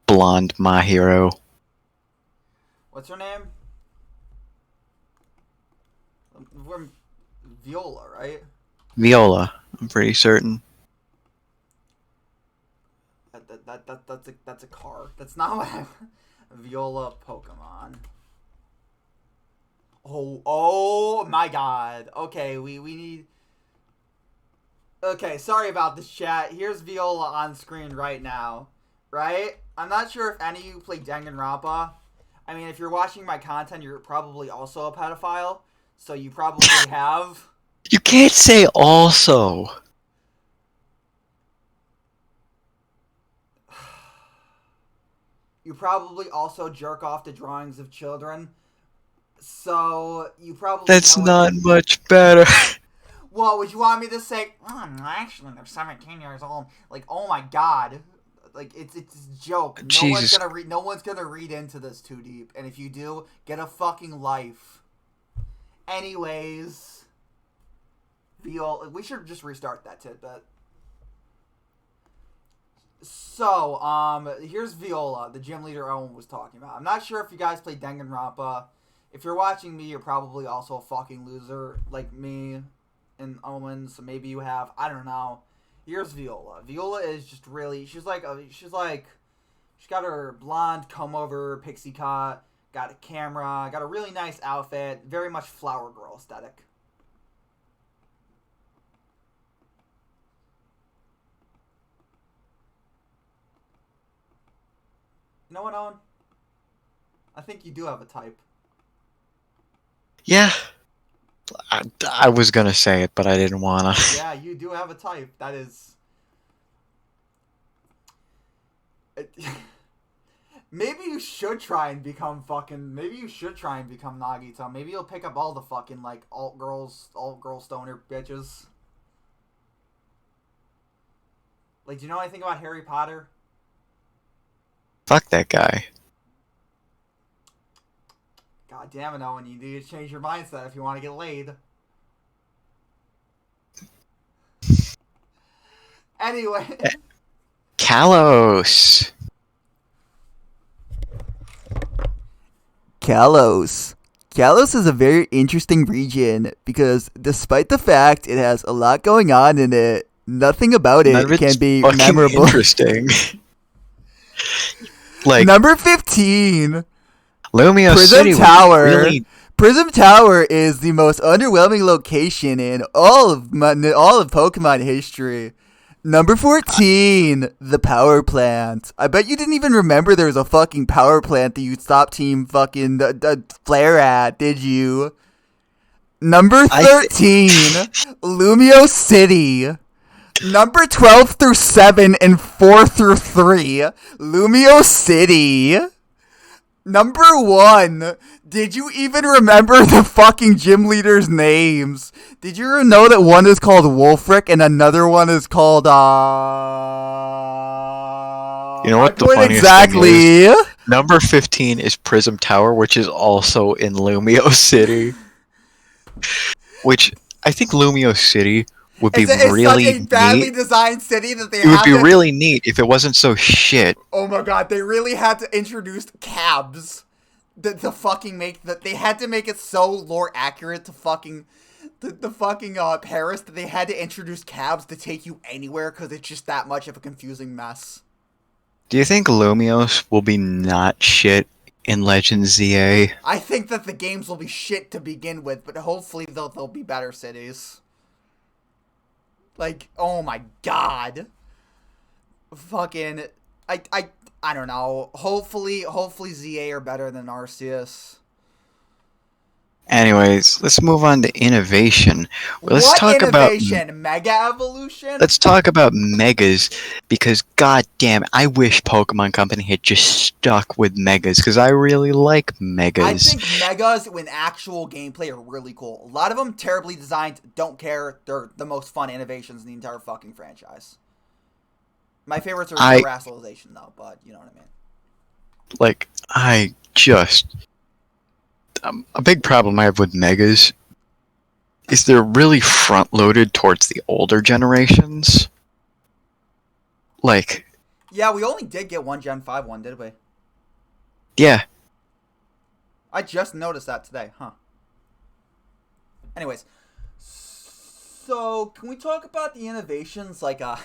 blonde my hero. What's her name? Viola, right? Viola, I'm pretty certain. That's a car. That's not what I... Viola Pokemon. Oh my god. Okay, we need... Okay, sorry about this, chat. Here's Viola on screen right now. Right? I'm not sure if any of you play Danganronpa. I mean, if you're watching my content, you're probably also a pedophile. So you probably have... You can't say also. You probably also jerk off to drawings of children. So you probably That's know not much better. Well, would you want me to say, actually, they're 17 years old? Like, oh my god. Like, it's a joke. No one's gonna read into this too deep. And if you do, get a fucking life. Anyways. Viola, we should just restart that tidbit. So, here's Viola, the gym leader Owen was talking about. I'm not sure if you guys play Danganronpa. If you're watching me, you're probably also a fucking loser, like me and Owen, so maybe you have, I don't know. Here's Viola. Viola is just really, she's got her blonde comb-over pixie cut, got a camera, got a really nice outfit, very much flower girl aesthetic. You know what, Owen? I think you do have a type. Yeah. I was gonna say it, but I didn't wanna. Yeah, you do have a type. That is... Maybe you should try and become fucking... Maybe you should try and become Nagito. Maybe you'll pick up all the fucking, like, alt-girl stoner bitches. Like, do you know anything about Harry Potter? Fuck that guy. God damn it, Owen. You need to change your mindset if you want to get laid. Anyway. Kalos. Kalos. Kalos is a very interesting region because despite the fact it has a lot going on in it, nothing about it can be memorable. Interesting. Like number 15. Lumio Prism City Tower. Really... Prism Tower is the most underwhelming location in all of Pokemon history. Number 14, the power plant. I bet you didn't even remember there was a fucking power plant that you stopped Team fucking Flare at, did you? Number 13, Lumio City. Number 12 through 7 and 4 through 3, Lumio City. Number 1, did you even remember the fucking gym leaders' names? Did you know that one is called Wolfric and another one is called, You know what the funniest thing is? Number 15 is Prism Tower, which is also in Lumio City. Which, I think Lumio City would be really such a badly designed city that they It would be really neat if it wasn't so shit. Oh my god, they really had to introduce cabs they had to make it so lore accurate to fucking Paris that they had to introduce cabs to take you anywhere because it's just that much of a confusing mess. Do you think Lumios will be not shit in Legend ZA? I think that the games will be shit to begin with, but hopefully they'll be better cities. Like, oh my god. Fucking, I don't know. Hopefully ZA are better than Arceus. Anyways, let's move on to innovation. What innovation? Mega evolution? Let's talk about megas, because goddamn, I wish Pokemon Company had just stuck with megas, because I really like megas. I think megas in actual gameplay are really cool. A lot of them terribly designed, don't care. They're the most fun innovations in the entire fucking franchise. My favorites are Terastallization, though, but you know what I mean. Like, a big problem I have with megas is they're really front-loaded towards the older generations. Like... Yeah, we only did get one Gen 5 one, did we? Yeah. I just noticed that today, huh? Anyways. So, can we talk about the innovations, like, the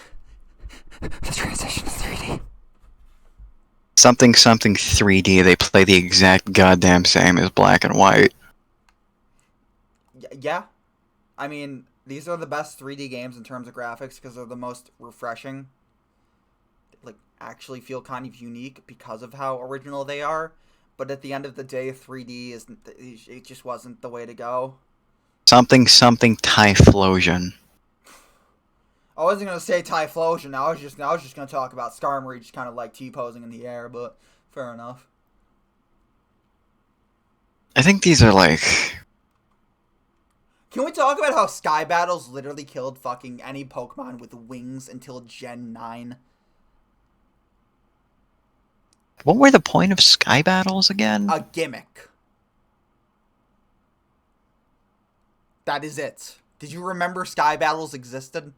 transition to 3D? Something 3D, they play the exact goddamn same as black and white. Yeah. I mean, these are the best 3D games in terms of graphics because they're the most refreshing. Like, actually feel kind of unique because of how original they are. But at the end of the day, 3D it just wasn't the way to go. Something Typhlosion. I wasn't gonna say Typhlosion. I was just gonna talk about Skarmory just kind of like T-posing in the air, but fair enough. I think these are like... Can we talk about how Sky Battles literally killed fucking any Pokemon with wings until Gen 9? What were the point of Sky Battles again? A gimmick. That is it. Did you remember Sky Battles existed?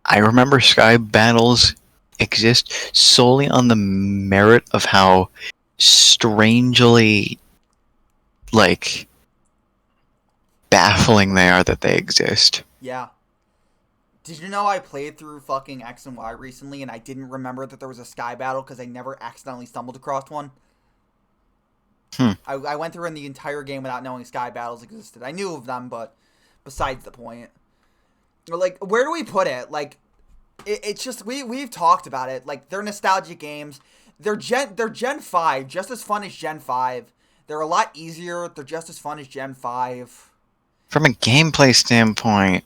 I remember Sky Battles exist solely on the merit of how strangely, like, baffling they are that they exist. Yeah. Did you know I played through fucking X and Y recently and I didn't remember that there was a Sky Battle because I never accidentally stumbled across one? I went through in the entire game without knowing Sky Battles existed. I knew of them, but besides the point. Like, where do we put it? Like, it's just, we've talked about it. Like, they're nostalgic games. They're Gen 5, just as fun as Gen 5. They're a lot easier. They're just as fun as Gen 5. From a gameplay standpoint,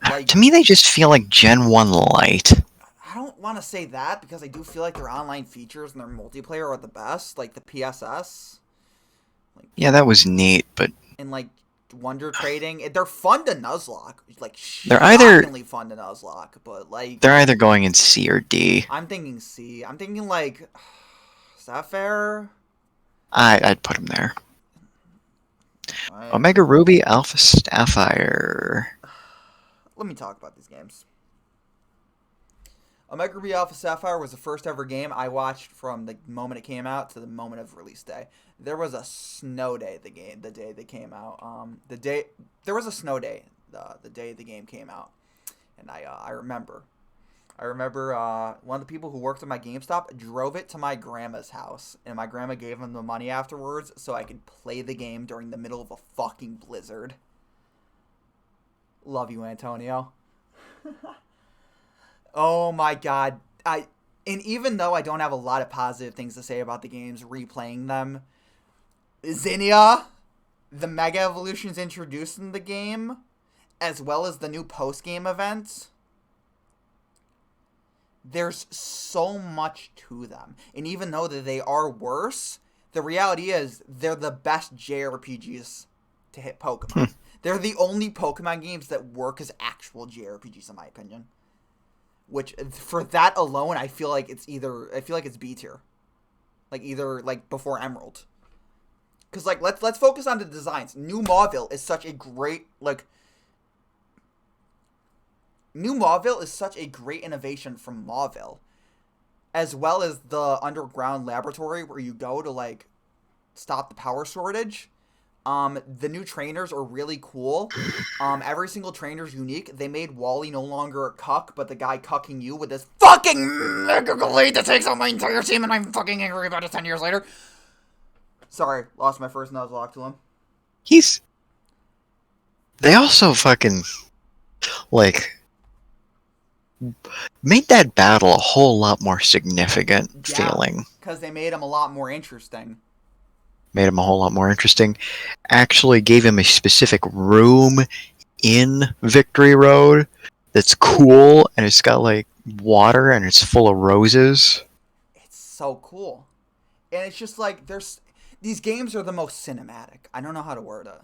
like, to me they just feel like Gen 1 light. I don't want to say that because I do feel like their online features and their multiplayer are the best. Like, the PSS. Like, yeah, that was neat, but... And, like, Wonder Trading, they're fun to Nuzlocke. Like, they're either fun to Nuzlocke, but like they're either going in C or D. I'm thinking C. I'm thinking like, is that fair? I'd put them there. Right. Omega Ruby, Alpha Sapphire. Let me talk about these games. Omega Ruby Alpha Sapphire was the first ever game I watched from the moment it came out to the moment of release day. There was a snow day the day they came out. There was a snow day the day the game came out, and I remember one of the people who worked at my GameStop drove it to my grandma's house, and my grandma gave him the money afterwards so I could play the game during the middle of a fucking blizzard. Love you, Antonio. Oh my god. And even though I don't have a lot of positive things to say about the games, replaying them, Zinnia, the Mega Evolutions introduced in the game, as well as the new post-game events, there's so much to them. And even though that they are worse, the reality is they're the best JRPGs to hit Pokemon. They're the only Pokemon games that work as actual JRPGs, in my opinion. Which, for that alone, I feel like it's B tier. Like, either, like, before Emerald. Because, like, let's focus on the designs. New Mauville is such a great, like... New Mauville is such a great innovation from Mauville. As well as the underground laboratory where you go to, like, stop the power shortage. The new trainers are really cool. Every single trainer's unique. They made Wally no longer a cuck, but the guy cucking you with this fucking Mega Glade that takes out my entire team, and I'm fucking angry about it 10 years later. Sorry, lost my first Nuzlocke to him. They also fucking, like, made that battle a whole lot more significant feeling. Because they made him a lot more interesting. made him a whole lot more interesting. Actually gave him a specific room in Victory Road that's cool, and it's got like water and it's full of roses. It's so cool. And it's just like these games are the most cinematic. I don't know how to word it.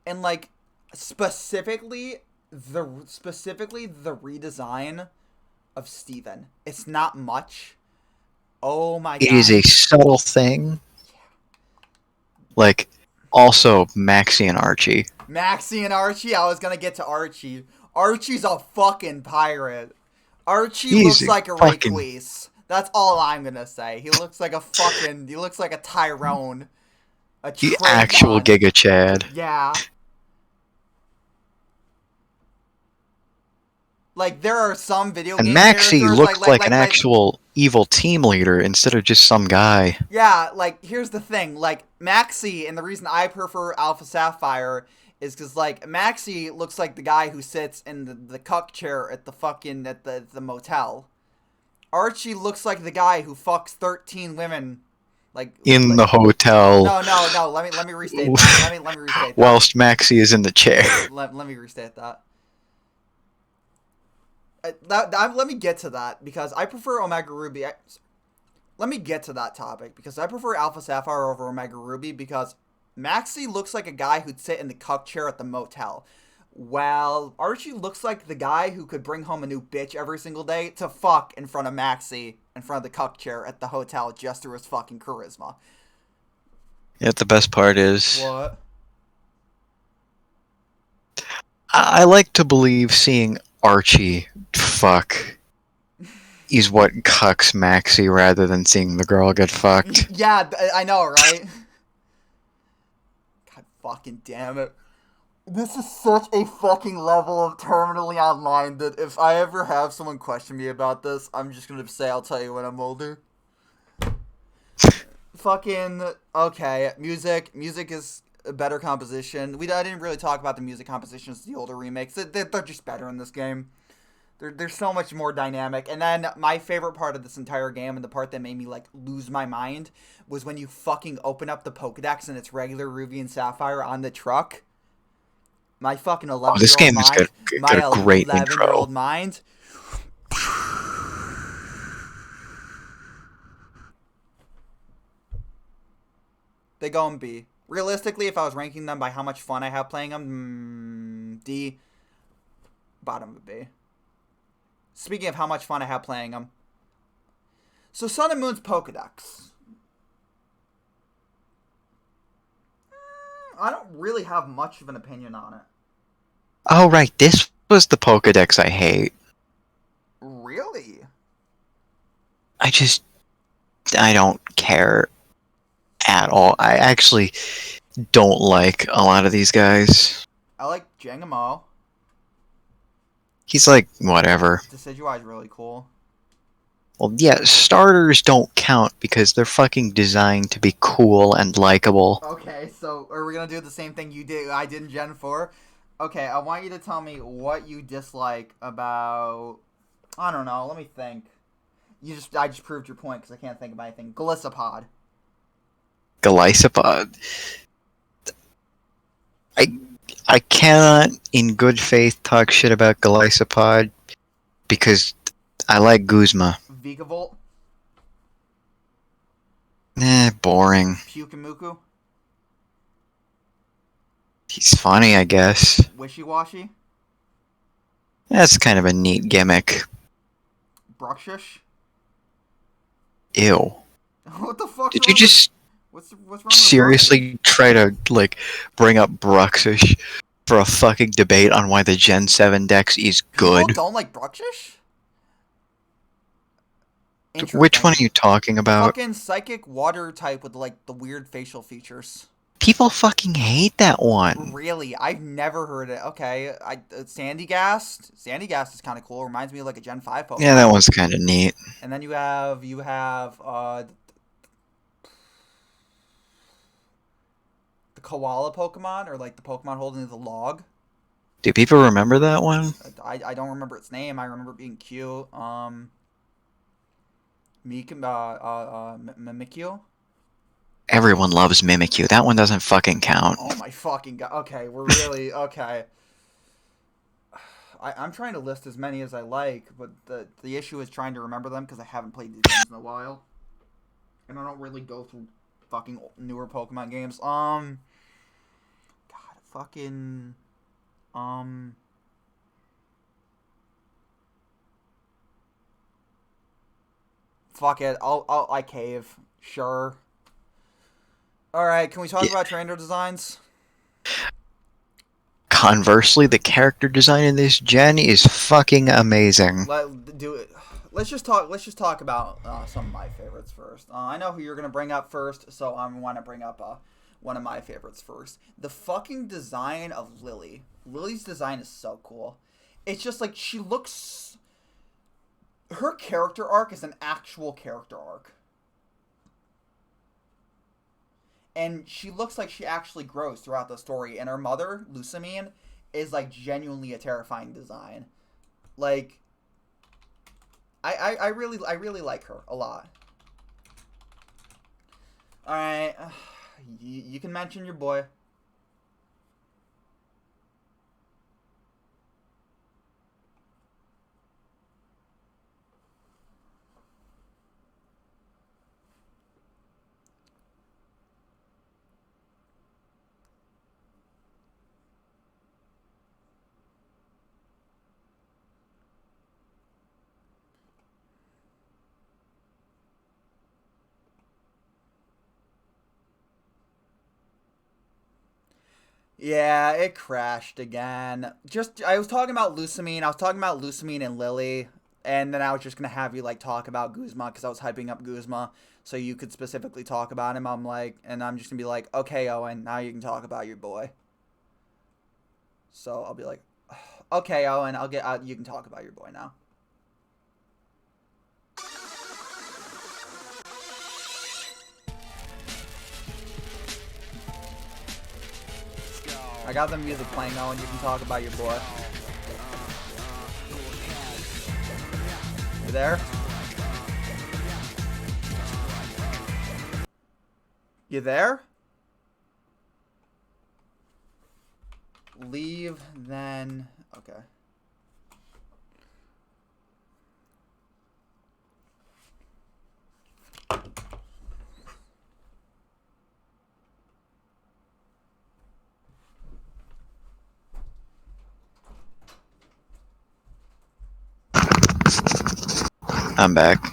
And like specifically the redesign of Steven. It's not much. Oh my god. It is a subtle thing. Like, also Maxie and Archie. Maxie and Archie? I was gonna get to Archie. Archie's a fucking pirate. Archie looks like a Rayquaze. That's all I'm gonna say. He looks like a Tyrone. The actual Giga Chad. Yeah. Like, there are some video game And Maxie looked like an like actual evil team leader instead of just some guy. Yeah, like, here's the thing. Like, Maxie, and the reason I prefer Alpha Sapphire is because, like, Maxie looks like the guy who sits in the cuck chair at the motel. Archie looks like the guy who fucks 13 women, like the hotel. No. Let me restate that. Let me restate that. Whilst Maxie is in the chair. Let me restate that. Let me get to that because I prefer Omega Ruby. Let me get to that topic because I prefer Alpha Sapphire over Omega Ruby because Maxie looks like a guy who'd sit in the cuck chair at the motel. Well, Archie looks like the guy who could bring home a new bitch every single day to fuck in front of Maxie in front of the cuck chair at the hotel just through his fucking charisma. Yeah, the best part is... What? I like to believe seeing Archie fuck is what cucks Maxie rather than seeing the girl get fucked. Yeah, I know, right? God fucking damn it. This is such a fucking level of terminally online that if I ever have someone question me about this, I'm just gonna say I'll tell you when I'm older. Fucking, okay, music is a better composition. I didn't really talk about the music compositions of the older remakes. They're just better in this game. They're so much more dynamic. And then my favorite part of this entire game, and the part that made me like lose my mind, was when you fucking open up the Pokedex and it's regular Ruby and Sapphire on the truck. My fucking 11-year-old this game mind. has got a great 11-year-old intro. mind. They go in B. Realistically, if I was ranking them by how much fun I have playing them, D. Bottom of B. Speaking of how much fun I have playing them. So Sun and Moon's Pokedex. I don't really have much of an opinion on it. Oh, right, this was the Pokedex I hate. Really? I don't care at all. I actually don't like a lot of these guys. I like Jangamo. He's like, whatever. Decidueye is really cool. Well, yeah, starters don't count because they're fucking designed to be cool and likable. Okay, so are we gonna do the same thing I did in Gen 4? Okay, I want you to tell me what you dislike about... I don't know, let me think. I just proved your point because I can't think of anything. Golisopod. Golisopod. I cannot, in good faith, talk shit about Golisopod because I like Guzma. Vigavolt. Boring. Pyukumuku. He's funny, I guess. Wishy-washy. That's kind of a neat gimmick. Bruxish. Ew. What the fuck? Did you just what's wrong with seriously try to, like, bring up Bruxish for a fucking debate on why the Gen 7 Dex is good? People don't like Bruxish? Which one are you talking about? Fucking psychic water type with, like, the weird facial features. People fucking hate that one. Really? I've never heard it. Okay. Sandygast. Sandygast is kind of cool. Reminds me of, like, a Gen 5 Pokemon. Yeah, that one's kind of neat. And then you have, the koala Pokemon, or, like, the Pokemon holding the log. Do people remember that one? I don't remember its name. I remember it being cute. Mimikyu? Everyone loves Mimikyu. That one doesn't fucking count. Oh my fucking god. Okay, we're really... Okay. I'm trying to list as many as I like, but the issue is trying to remember them because I haven't played these games in a while. And I don't really go through fucking newer Pokemon games. God, fucking... Fuck it. I cave. Sure. Alright, can we talk about trainer designs? Conversely, the character design in this gen is fucking amazing. Let's just talk about some of my favorites first. I know who you're gonna bring up first, so I want to bring up one of my favorites first. The fucking design of Lily. Lily's design is so cool. It's just like she looks. Her character arc is an actual character arc. And she looks like she actually grows throughout the story. And her mother, Lusamine, is like genuinely a terrifying design. Like, I really like her a lot. All right, you can mention your boy. Yeah, it crashed again. I was talking about Lusamine. I was talking about Lusamine and Lily, and then I was just gonna have you like talk about Guzma because I was hyping up Guzma, so you could specifically talk about him. And I'm just gonna be like, okay, Owen, now you can talk about your boy. So I'll be like, okay, Owen, you can talk about your boy now. I got the music playing, Owen. You can talk about your boy. You there? You there? Leave, then... Okay. I'm back.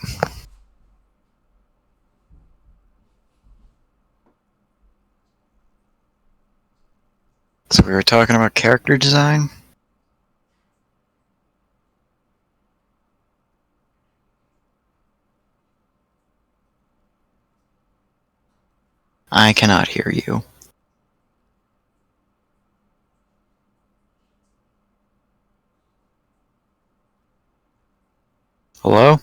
So we were talking about character design? I cannot hear you. Hello?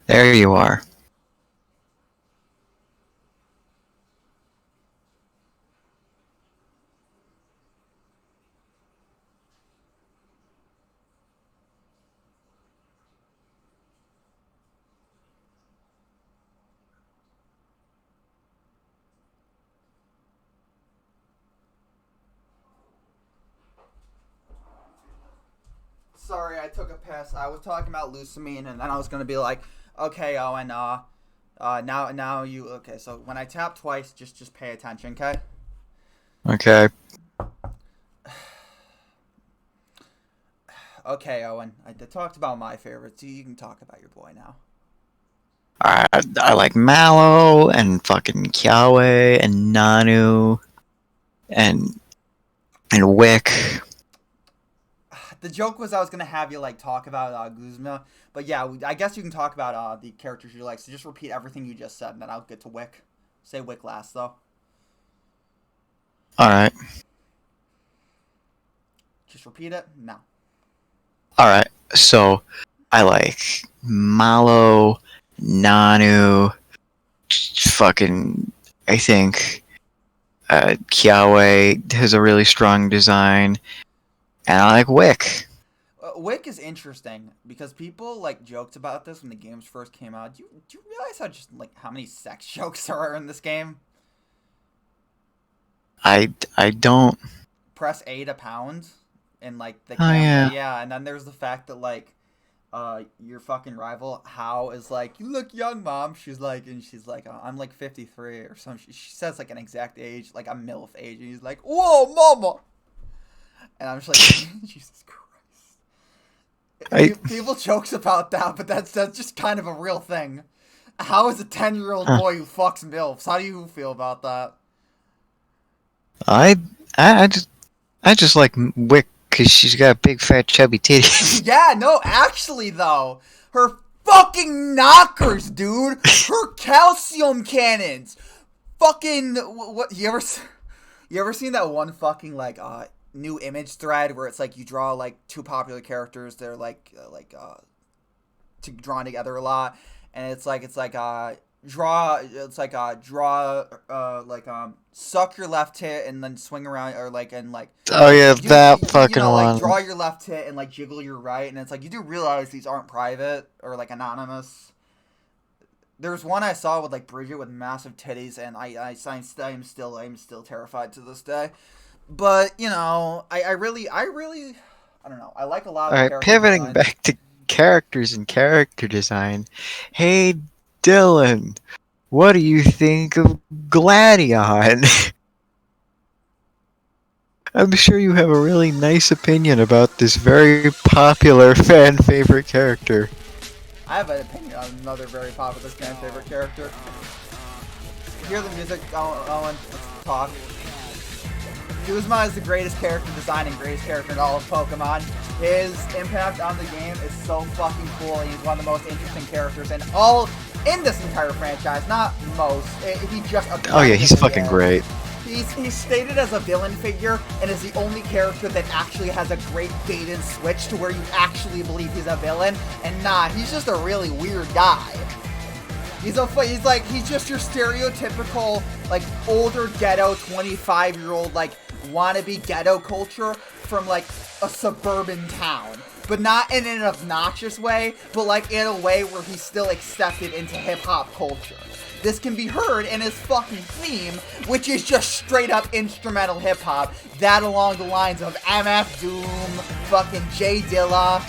There you are. Sorry, I took a piss. I was talking about Lusamine, and then I was gonna be like, okay, Owen, now you, okay, so when I tap twice, just pay attention, okay? Okay. Okay, Owen. I talked about my favorites. You can talk about your boy now. I like Mallow and fucking Kiawe and Nanu and Wick. The joke was I was gonna have you like talk about Guzma, but yeah, I guess you can talk about the characters you like. So just repeat everything you just said, and then I'll get to Wick. Say Wick last though. All right. Just repeat it. No. All right. So I like Mallow, Nanu, fucking. I think Kiawe has a really strong design, and I like Wick. Wick is interesting because people like joked about this when the games first came out. Do you realize how many sex jokes there are in this game? I don't. Press A to pound, and like the Yeah. and then there's the fact that like your fucking rival How is like, you look young, mom. She's like I'm like 53 or something. She says like an exact age, like a MILF age, and he's like, whoa, mama. And I'm just like, Jesus Christ. People jokes about that, but that's just kind of a real thing. How is a 10-year-old boy who fucks MILFs? How do you feel about that? I just like Wick because she's got big, fat, chubby titties. Yeah, no, actually though, her fucking knockers, dude. Her calcium cannons. Fucking what? You ever seen that one fucking like new image thread where it's like you draw like two popular characters, they're drawn together a lot, and it's like suck your left hit and then swing around, or Oh yeah, that fucking one. Like draw your left hit and like jiggle your right, and it's like you do realize these aren't private or like anonymous. There's one I saw with like Bridget with massive titties, and I'm still terrified to this day. But you know, I really I don't know. I like a lot of. All right, pivoting back to characters and character design. Hey, Dylan, what do you think of Gladion? I'm sure you have a really nice opinion about this very popular fan favorite character. I have an opinion on another very popular fan favorite character. Hear the music, Owen. Let's talk. Guzma is the greatest character design and greatest character in all of Pokemon. His impact on the game is so fucking cool, and he's one of the most interesting characters in this entire franchise. Not most. He just. Oh yeah, he's fucking great. He's stated as a villain figure, and is the only character that actually has a great bait and switch to where you actually believe he's a villain, and he's just a really weird guy. He's just your stereotypical, like, older ghetto 25-year-old, like, wannabe ghetto culture from, like, a suburban town. But not in an obnoxious way, but, like, in a way where he's still accepted into hip-hop culture. This can be heard in his fucking theme, which is just straight-up instrumental hip-hop. That along the lines of MF Doom, fucking J Dilla.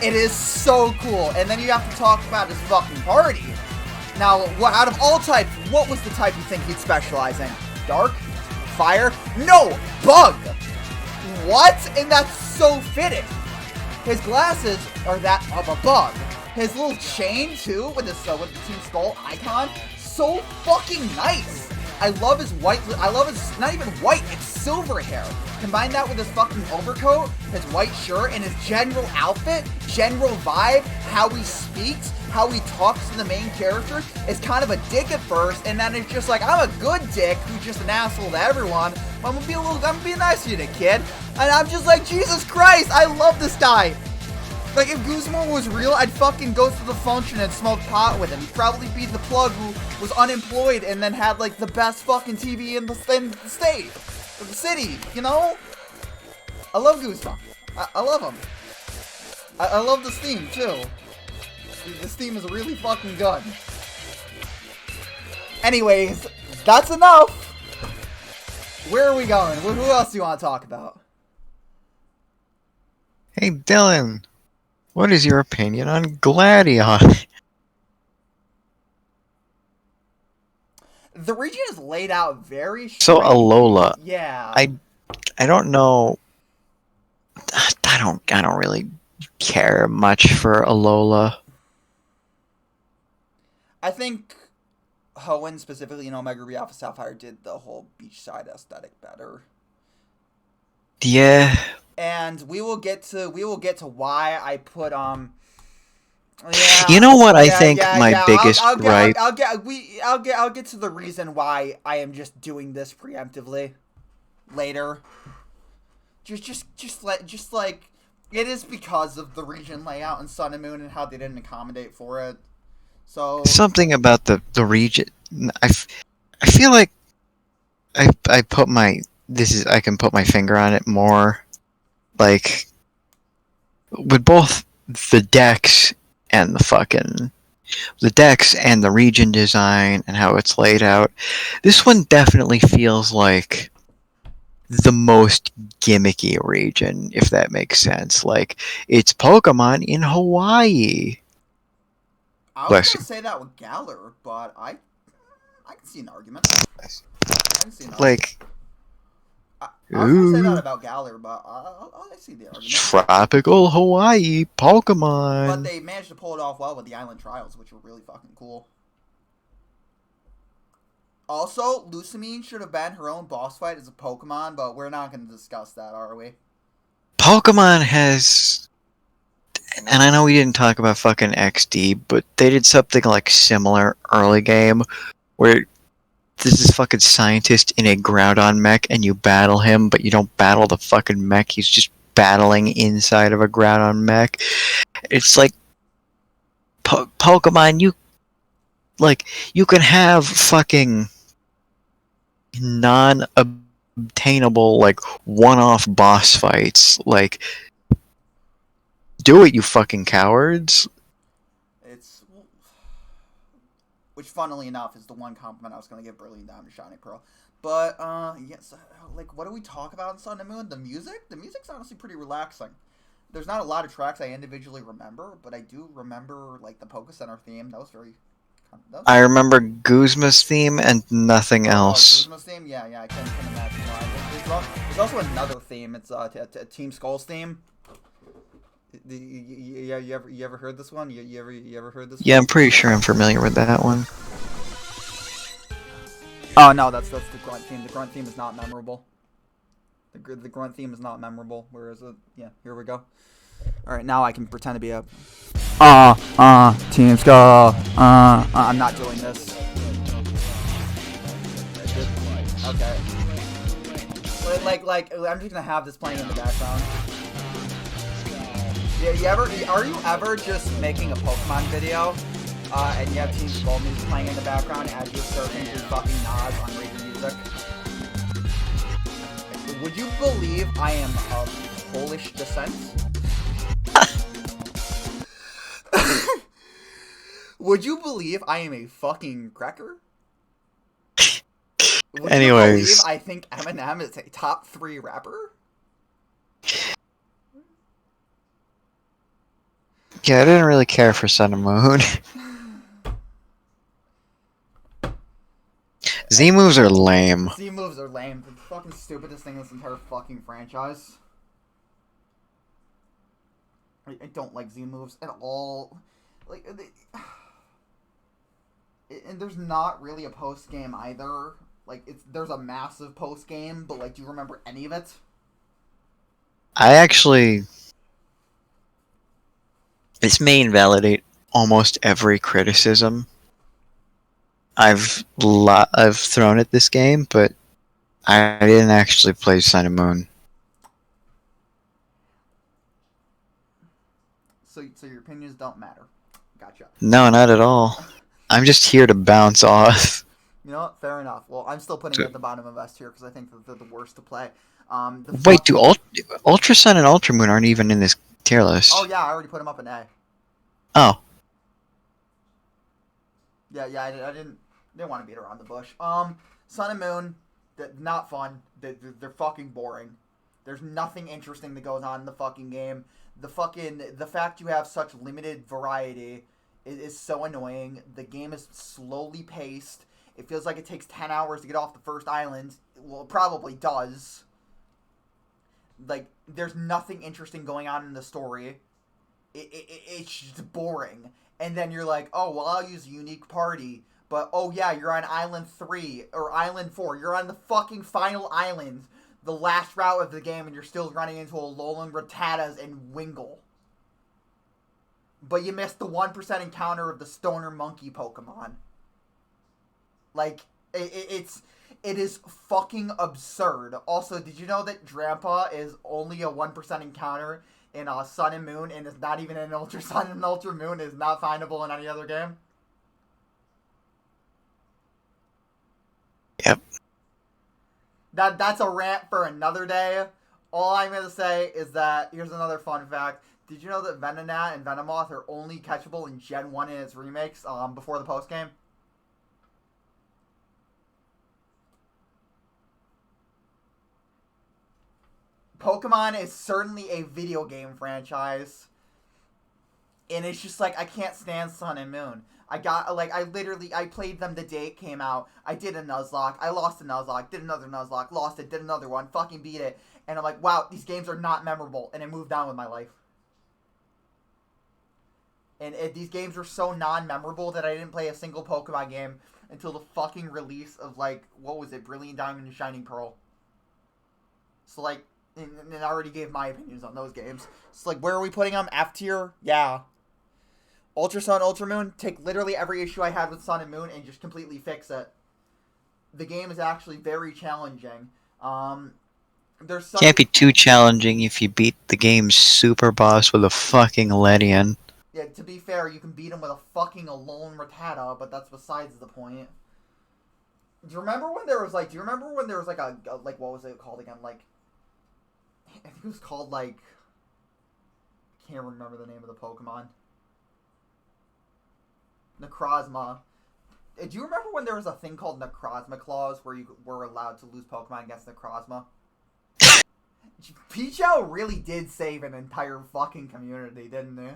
It is so cool. And then you have to talk about his fucking party. Now, out of all types, what was the type you think he'd specialize in? Dark? Fire? No! Bug! What? And that's so fitting. His glasses are that of a bug. His little chain, too, with the Team Skull icon, so fucking nice. I love his not even white, it's silver hair. Combine that with his fucking overcoat, his white shirt, and his general outfit, general vibe, how he speaks, how he talks to the main character, is kind of a dick at first, and then it's just like, I'm a good dick who's just an asshole to everyone, but I'm gonna be nice to you, kid. And I'm just like, Jesus Christ, I love this guy. Like, if Guzman was real, I'd fucking go to the function and smoke pot with him. He'd probably be the plug who was unemployed and then had, like, the best fucking TV in the state. Or the city, you know? I love Guzman. I love him. I love this theme, too. This theme is really fucking good. Anyways, that's enough. Where are we going? Who else do you want to talk about? Hey, Dylan. What is your opinion on Gladion? The region is laid out very So strange. Alola. Yeah. I don't know. I don't really care much for Alola. I think Hoenn, specifically in Omega Ruby Alpha Sapphire, did the whole beachside aesthetic better. Yeah. And we will get to why I put yeah. You know what I think my biggest gripe. I'll get to the reason why I am just doing this preemptively later. Just like it is because of the region layout in Sun and Moon and how they didn't accommodate for it. So Something about the region. I feel like I put my I can put my finger on it more. Like with both the decks and the decks and the region design and how it's laid out, this one definitely feels like the most gimmicky region, if that makes sense. Like, it's Pokemon in Hawaii. I was gonna say that with Galar, but I can see an argument. Like, I was gonna say that about Galar, but I see the argument. Tropical Hawaii Pokemon. But they managed to pull it off well with the Island Trials, which were really fucking cool. Also, Lucamine should have been her own boss fight as a Pokemon, but we're not going to discuss that, are we? Pokemon has... And I know we didn't talk about fucking XD, but they did something like similar early game, where this is fucking scientist in a Groudon mech, and you battle him, but you don't battle the fucking mech, he's just battling inside of a Groudon mech. It's like... Pokemon, you can have fucking non-obtainable, like, one-off boss fights. Like, do it, you fucking cowards. Which, funnily enough, is the one compliment I was going to give Brilliant Diamond and Shining Pearl. But, yes, like, what do we talk about in Sun and Moon? The music? The music's honestly pretty relaxing. There's not a lot of tracks I individually remember, but I do remember, like, the Poké Center theme. That was very... I remember Guzma's theme and nothing else. Guzma's theme? Yeah, I can't imagine why. There's also another theme. It's Team Skull's theme. You ever heard this one? You ever heard this one? Yeah, I'm pretty sure I'm familiar with that one. Oh, no, that's the Grunt theme. The Grunt theme is not memorable. The Grunt theme is not memorable. Where is it? Yeah, here we go. Alright, now I can pretend to be a... Team Skull. I'm not doing this. Okay. Like, I'm just gonna have this playing in the background. Yeah, are you ever just making a Pokemon video, and you have Team Skull music playing in the background as you're surfing through fucking Nas on radio music? Would you believe I am of Polish descent? Would you believe I am a fucking cracker? Would Anyways, you believe I think Eminem is a top 3 rapper? yeah, I didn't really care for Sun and Moon. Z moves are lame. Z moves are lame. The fucking stupidest thing in this entire fucking franchise. I don't like Z moves at all. Like, and there's not really a post game either. Like, there's a massive post game, but like, do you remember any of it? This may invalidate almost every criticism I've thrown at this game, but I didn't actually play Sun and Moon. So your opinions don't matter. Gotcha. No, not at all. I'm just here to bounce off. You know what? Fair enough. Well, I'm still putting it at the bottom of S tier because I think that they're the worst to play. Wait, do Ultra Sun and Ultra Moon aren't even in this tier list? Oh yeah, I already put them up in A. Oh. Yeah, I didn't want to beat around the bush. Sun and Moon, not fun. They're fucking boring. There's nothing interesting that goes on in the fucking game. The fact you have such limited variety is so annoying. The game is slowly paced. It feels like it takes 10 hours to get off the first island. Well, it probably does. Like, there's nothing interesting going on in the story. It's just boring. And then you're like, oh, well, I'll use a unique party. But, oh, yeah, you're on Island 3, or Island 4. You're on the fucking final island, the last route of the game, and you're still running into Alolan Rattatas and Wingull. But you missed the 1% encounter of the Stoner Monkey Pokemon. Like, it is fucking absurd. Also, did you know that Drampa is only a 1% encounter in Sun and Moon, and is not even in Ultra Sun and Ultra Moon, is not findable in any other game? Yep. That's a rant for another day. All I'm going to say is that, here's another fun fact. Did you know that Venonat and Venomoth are only catchable in Gen 1 in its remakes before the post-game? Pokemon is certainly a video game franchise. And it's just like, I can't stand Sun and Moon. I played them the day it came out. I did a Nuzlocke. I lost a Nuzlocke. Did another Nuzlocke. Lost it. Did another one. Fucking beat it. And I'm like, wow, these games are not memorable. And I moved on with my life. And these games were so non-memorable that I didn't play a single Pokemon game until the fucking release of, like, what was it? Brilliant Diamond and Shining Pearl. So, like, and I already gave my opinions on those games. So, like, where are we putting them? F tier? Yeah. Ultra Sun, Ultra Moon, take literally every issue I had with Sun and Moon and just completely fix it. The game is actually very challenging. Can't be too challenging if you beat the game's super boss with a fucking Ledian. Yeah, to be fair, you can beat him with a fucking Alolan Rattata, but that's besides the point. Do you remember when there was like a like, what was it called again? Like, I think it was called, like, I can't remember the name of the Pokemon. Necrozma. Do you remember when there was a thing called Necrozma Clause where you were allowed to lose Pokemon against Necrozma? Pichou really did save an entire fucking community, didn't he?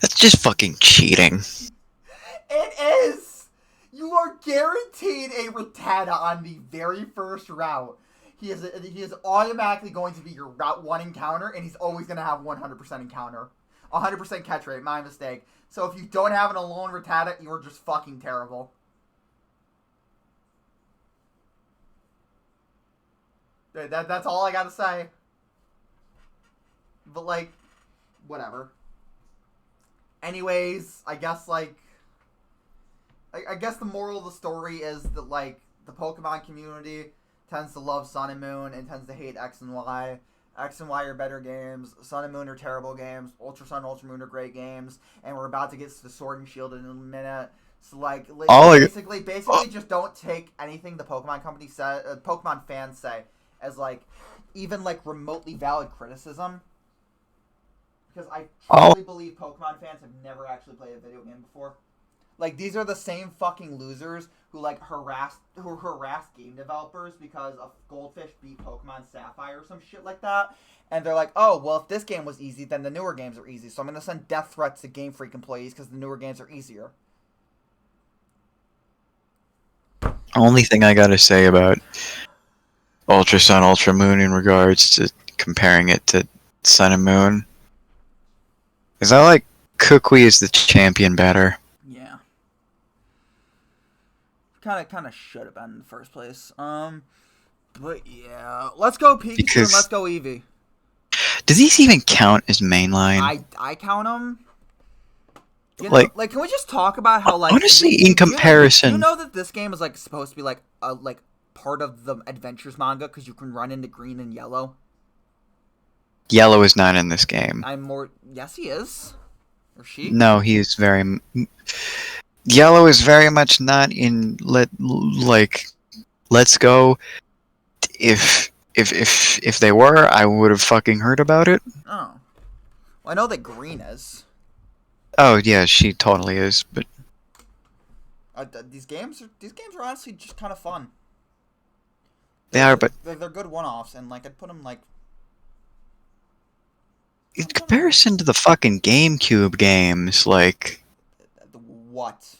That's just fucking cheating. It is! You are guaranteed a Rattata on the very first route. He is automatically going to be your Route 1 encounter, and he's always going to have 100% encounter. 100% catch rate, my mistake. So if you don't have an Alolan Rattata, you're just fucking terrible. That's all I gotta say. But, like, whatever. Anyways, I guess, like, I guess the moral of the story is that, like, the Pokemon community tends to love Sun and Moon and tends to hate X and Y. X and Y are better games. Sun and Moon are terrible games. Ultra Sun, Ultra Moon are great games. And we're about to get to the Sword and Shield in a minute. So, like basically, just don't take anything the Pokemon company said, Pokemon fans say, as, like, even, like, remotely valid criticism. Because I truly believe Pokemon fans have never actually played a video game before. Like, these are the same fucking losers who, like, harassed game developers because a Goldfish beat Pokemon Sapphire or some shit like that. And they're like, oh, well, if this game was easy, then the newer games are easy. So I'm going to send death threats to Game Freak employees because the newer games are easier. Only thing I gotta say about Ultra Sun, Ultra Moon in regards to comparing it to Sun and Moon is I like Kukui as the champion better. Yeah. Kind of should have been in the first place. But yeah, let's go Pikachu and let's go Eevee. Do these even count as mainline? I count them. Like, can we just talk about how, like, honestly, in comparison, you know that this game is, like, supposed to be like a part of the Adventures manga because you can run into Green and Yellow. Yellow is not in this game. Yes, he is. Or she? No, he is Yellow is very much not in. Let's go. If they were, I would have fucking heard about it. Oh, well, I know that Green is. Oh yeah, she totally is. But these games are honestly just kind of fun. They are, but they're good one-offs, and, like, I'd put them, like, in comparison to the fucking GameCube games, like, what?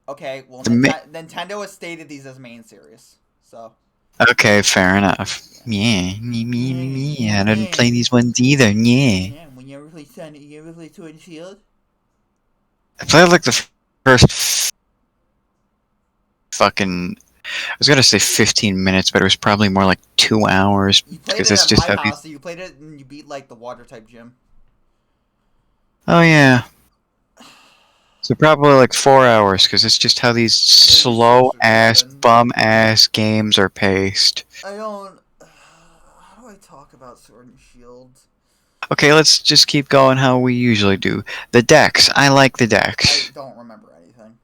Okay, well, The Nintendo has stated these as main series, so. Okay, fair enough. Yeah, me. I didn't play these ones either. Yeah. Yeah, when you ever play Sonic, you ever play Sword and Shield? I played like the first fucking. I was gonna say 15 minutes, but it was probably more like 2 hours You played because it it's at just my how house, so you played it and you beat like the water type gym. Oh yeah. So probably like 4 hours because it's just how these Maybe slow 6 or ass, 7. bum ass games are paced. I don't. How do I talk about Sword and Shield? Okay, let's just keep going how we usually do. The decks. I like the I decks. don't remember anything.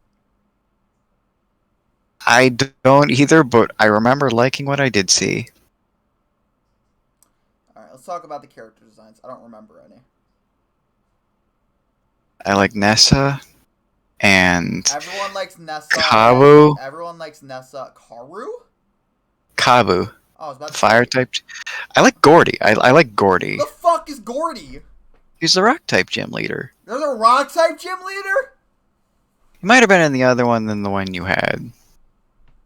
I don't either, but I remember liking what I did see. Alright, let's talk about the character designs. I don't remember any. I like Nessa and Everyone likes Nessa. Kabu. Everyone likes Nessa. Karu? Kabu. Oh, I was about to Fire say. type. I like Gordy. I like Who Gordy. the fuck is Gordy? He's the rock type gym leader. There's a rock type gym leader? He might have been in the other one than the one you had.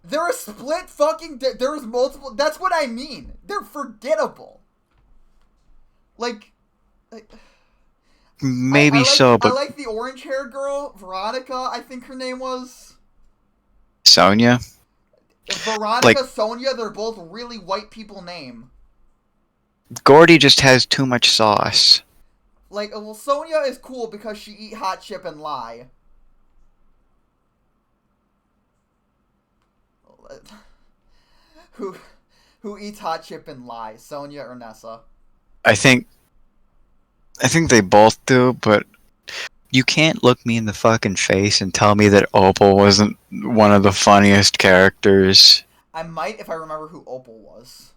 There are split fucking. There was multiple. That's what I mean. They're forgettable. Like Maybe I like, so, I but like the orange haired girl, Veronica. I think her name was Sonya. Veronica. Like Sonya. They're both really white people name. Gordy just has too much sauce. Like, well, Sonya is cool because she eat hot chip and lie. Who eats hot chip and lie? Sonya or Nessa? I think they both do, but you can't look me in the fucking face and tell me that Opal wasn't one of the funniest characters. I might if I remember who Opal was.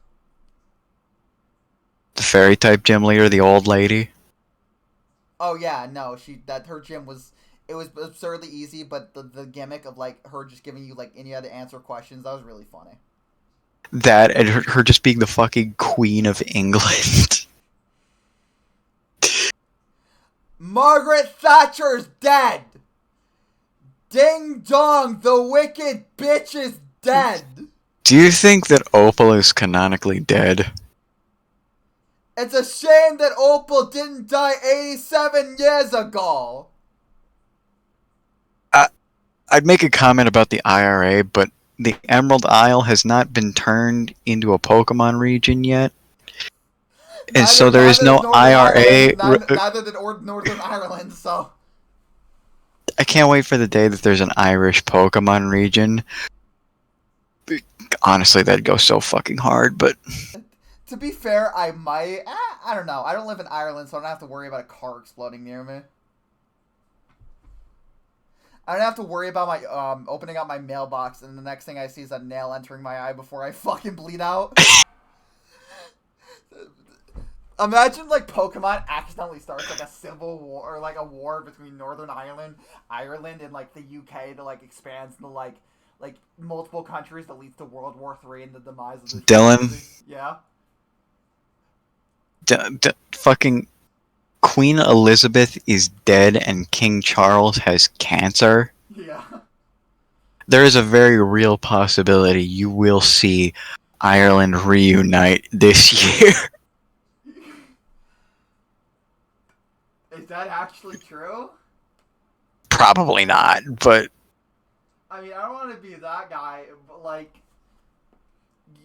The fairy type gym leader, the old lady. Oh yeah, no, her gym was absurdly easy, but the gimmick of like her just giving you like and you had to answer questions, that was really funny. That and her just being the fucking queen of England. Margaret Thatcher's dead. Ding dong, the wicked bitch is dead. Do you think that Opal is canonically dead? It's a shame that Opal didn't die 87 years ago. I'd make a comment about the IRA, but the Emerald Isle has not been turned into a Pokemon region yet. And so there is no IRA. Neither did Northern Ireland, so. I can't wait for the day that there's an Irish Pokemon region. Honestly, that'd go so fucking hard, but... To be fair, I might... I don't know. I don't live in Ireland, so I don't have to worry about a car exploding near me. I don't have to worry about my opening up my mailbox and the next thing I see is a nail entering my eye before I fucking bleed out. Imagine like Pokemon accidentally starts like a civil war or like a war between Northern Ireland, and like the UK that like expands into like multiple countries that leads to World War III and the demise of the Dylan. Yeah. Fucking Queen Elizabeth is dead and King Charles has cancer. Yeah. There is a very real possibility you will see Ireland reunite this year. Is that actually true? Probably not, but... I mean, I don't want to be that guy, but like...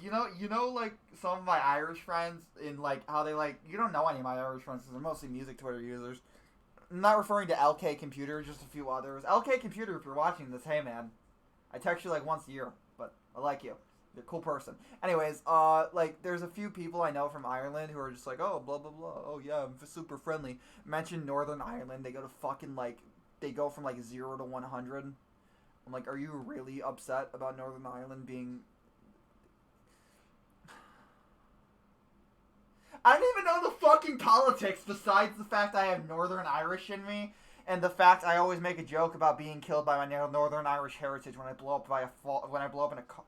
You know, like, some of my Irish friends, in, like, how they, like... You don't know any of my Irish friends, because they're mostly music Twitter users. I'm not referring to LK Computer, just a few others. LK Computer, if you're watching this, hey, man. I text you, like, once a year, but I like you. You're a cool person. Anyways, like, there's a few people I know from Ireland who are just like, oh, blah, blah, blah. Oh, yeah, I'm super friendly. Mention Northern Ireland, they go to fucking, like... They go from, like, 0 to 100. I'm like, are you really upset about Northern Ireland being... I don't even know the fucking politics besides the fact I have Northern Irish in me and the fact I always make a joke about being killed by my Northern Irish heritage when I blow up in a car.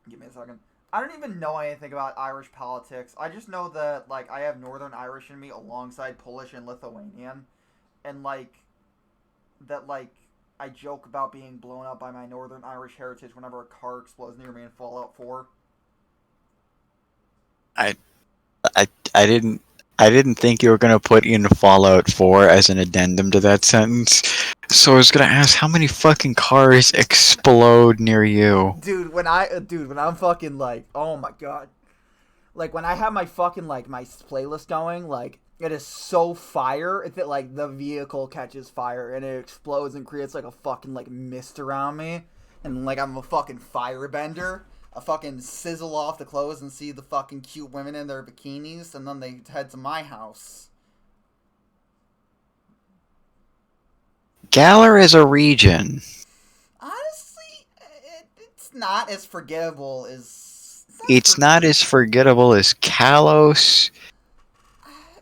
Give me a second. I don't even know anything about Irish politics. I just know that like I have Northern Irish in me alongside Polish and Lithuanian, and like that like I joke about being blown up by my Northern Irish heritage whenever a car explodes near me in Fallout 4. I I I didn't think you were gonna put in Fallout 4 as an addendum to that sentence. So I was gonna ask how many fucking cars explode near you. Dude, when I'm fucking like, oh my god. Like when I have my fucking like my playlist going, like it is so fire that like the vehicle catches fire and it explodes and creates like a fucking like mist around me, and like I'm a fucking firebender. I fucking sizzle off the clothes and see the fucking cute women in their bikinis, and then they head to my house. Galar is a region. Honestly, it's not as forgettable as. It's not as forgettable as Kalos.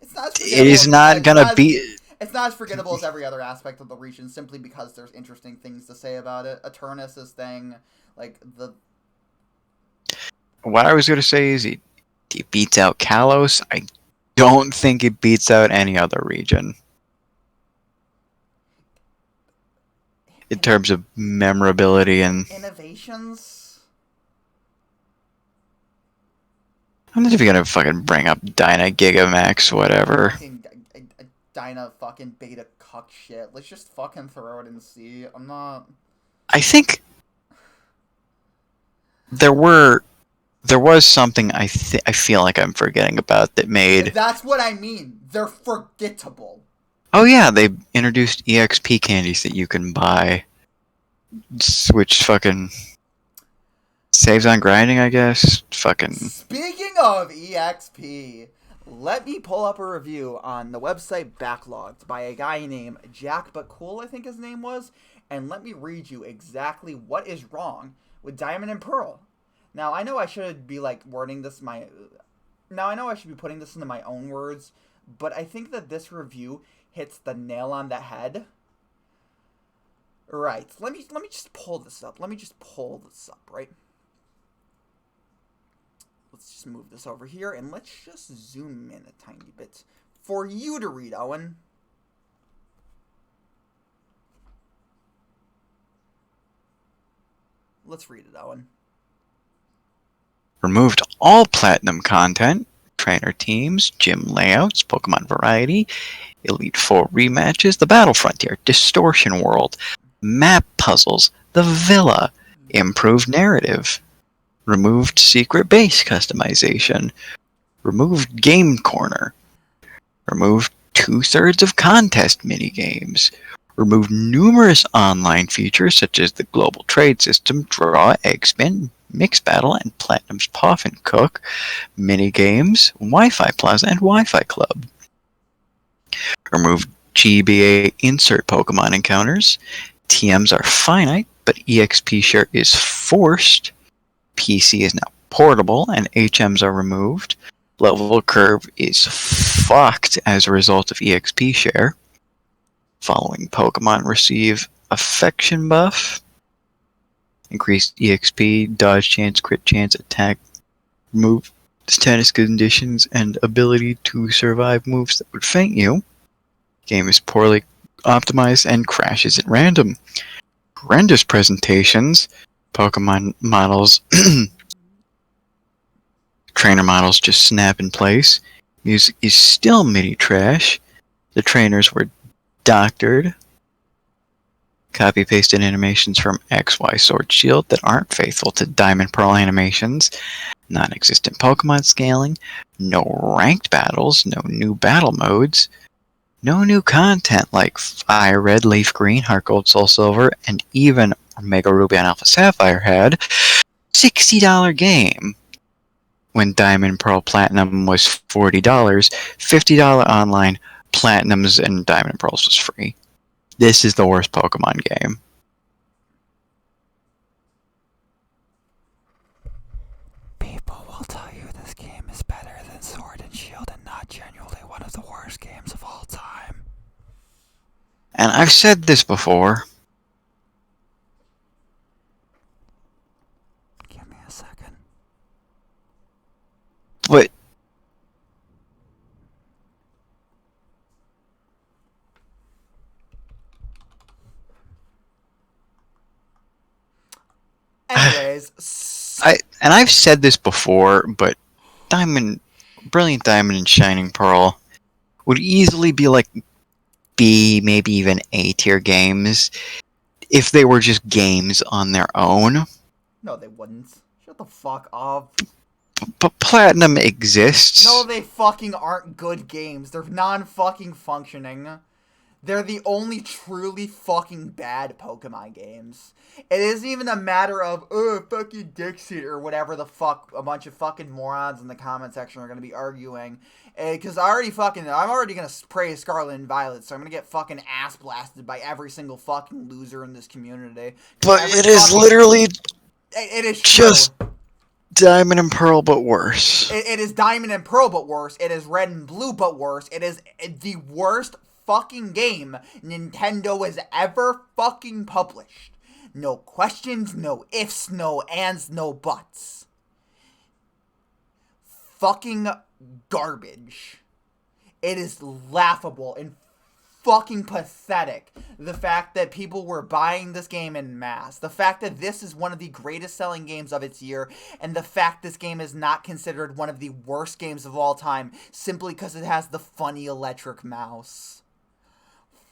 It's not as It is not gonna be. It's not as forgettable as every other aspect of the region, simply because there's interesting things to say about it. Eternus' thing, like the. What I was gonna say is it beats out Kalos. I don't think it beats out any other region in terms of memorability and Innovations. I'm not even gonna fucking bring up Dyna Gigamax, whatever. Fucking Dyna fucking beta cuck shit. Let's just fucking throw it and see. I'm not. I think there was something I feel like I'm forgetting about that made. That's what I mean. They're forgettable. Oh yeah, they introduced EXP candies that you can buy, which fucking saves on grinding, I guess. Fucking. Speaking of EXP, let me pull up a review on the website Backlogged by a guy named Jack But Cool, I think his name was, and let me read you exactly what is wrong with Diamond and Pearl. Now, I know I should be like wording this I know I should be putting this into my own words, but I think that this review hits the nail on the head. Right. Let me just pull this up. Right? Let's just move this over here and let's just zoom in a tiny bit for you to read, Owen. Let's read it, Owen. Removed all platinum content, trainer teams, gym layouts, Pokemon variety, Elite Four rematches, the Battle Frontier, Distortion World, map puzzles, the Villa, improved narrative, removed secret base customization, removed game corner, removed 2/3 of contest minigames, removed numerous online features such as the global trade system, draw, egg spin, mix battle, and Platinum's Puff and Cook, minigames, Wi-Fi Plaza, and Wi-Fi Club. Removed GBA insert Pokemon encounters. TMs are finite, but EXP share is forced. PC is now portable, and HMs are removed. Level curve is fucked as a result of EXP share. Following Pokemon receive affection buff. Increased EXP, dodge chance, crit chance, attack, move, status conditions, and ability to survive moves that would faint you. Game is poorly optimized and crashes at random. Horrendous presentations. Pokemon models, trainer models just snap in place. Music is still mini trash. The trainers were doctored. Copy pasted animations from XY Sword Shield that aren't faithful to Diamond Pearl animations. Non existent Pokemon scaling. No ranked battles. No new battle modes. No new content like Fire Red, Leaf Green, Heart Gold, Soul Silver, and even Omega Ruby and Alpha Sapphire had. $60 game. When Diamond Pearl Platinum was $40, $50 online, Platinums and Diamond Pearls was free. This is the worst Pokemon game. People will tell you this game is better than Sword and Shield and not genuinely one of the worst games of all time. And I've said this before. Give me a second. But Anyways, I've said this before, but Brilliant Diamond and Shining Pearl would easily be like B, maybe even A tier games if they were just games on their own. no, they wouldn't. Shut the fuck up. But Platinum exists. No, they fucking aren't good games. They're non-fucking functioning. They're the only truly fucking bad Pokemon games. It isn't even a matter of, fucking Dixit or whatever the fuck a bunch of fucking morons in the comment section are going to be arguing. Because I'm already going to praise Scarlet and Violet, so I'm going to get fucking ass blasted by every single fucking loser in this community. But it is literally It is just true. Diamond and Pearl, but worse. It is Diamond and Pearl, but worse. It is Red and Blue, but worse. It is the worst fucking game Nintendo has ever fucking published. No questions, no ifs, no ands, no buts. Fucking garbage. It is laughable and fucking pathetic. The fact that people were buying this game en masse. The fact that this is one of the greatest selling games of its year. And the fact this game is not considered one of the worst games of all time simply because it has the funny electric mouse.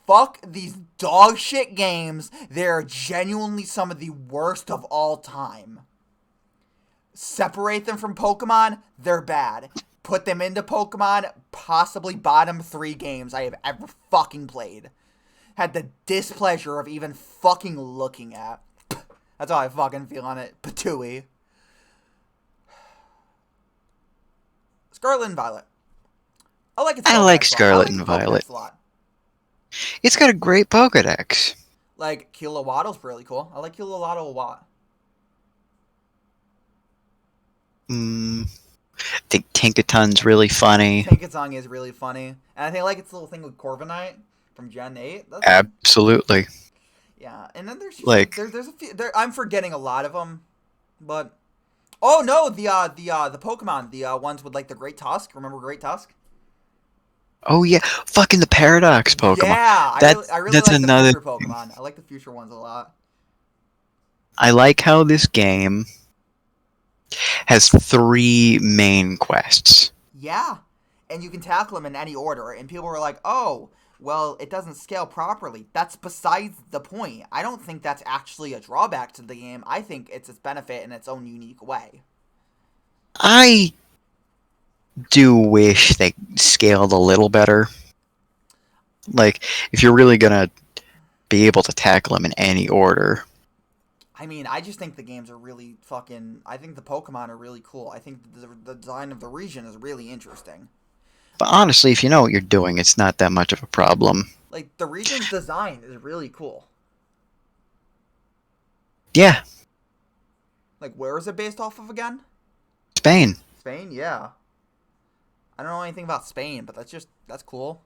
Fuck these dog shit games. They're genuinely some of the worst of all time. Separate them from Pokemon, they're bad. Put them into Pokemon, possibly bottom 3 games I have ever fucking played. Had the displeasure of even fucking looking at. That's how I fucking feel on it. Patooey. Scarlet and Violet. I like Scarlet and Violet. A lot. It's got a great Pokedex. Like, Kilowattle's really cool. I like Kilowattle a lot. I think Tinkaton's really funny. Tinkaton is really funny. And I think I like its little thing with Corviknight from Gen 8. Absolutely. Yeah, and then there's like there's a few. I'm forgetting a lot of them, but oh no, the Pokemon, the ones with like the Great Tusk. Remember Great Tusk? Oh yeah, fucking the Paradox Pokemon. Yeah, I really that's like another the future Pokemon. I like the future ones a lot. I like how this game has 3 main quests. Yeah, and you can tackle them in any order. And people were like, "Oh, well, it doesn't scale properly." That's besides the point. I don't think that's actually a drawback to the game. I think it's its benefit in its own unique way. I do wish they scaled a little better. Like, if you're really gonna be able to tackle them in any order. I mean, I just think the games are really fucking... I think the Pokemon are really cool. I think the design of the region is really interesting. But honestly, if you know what you're doing, it's not that much of a problem. Like, the region's design is really cool. Yeah. Like, where is it based off of again? Spain. Spain? Yeah. I don't know anything about Spain, but that's cool.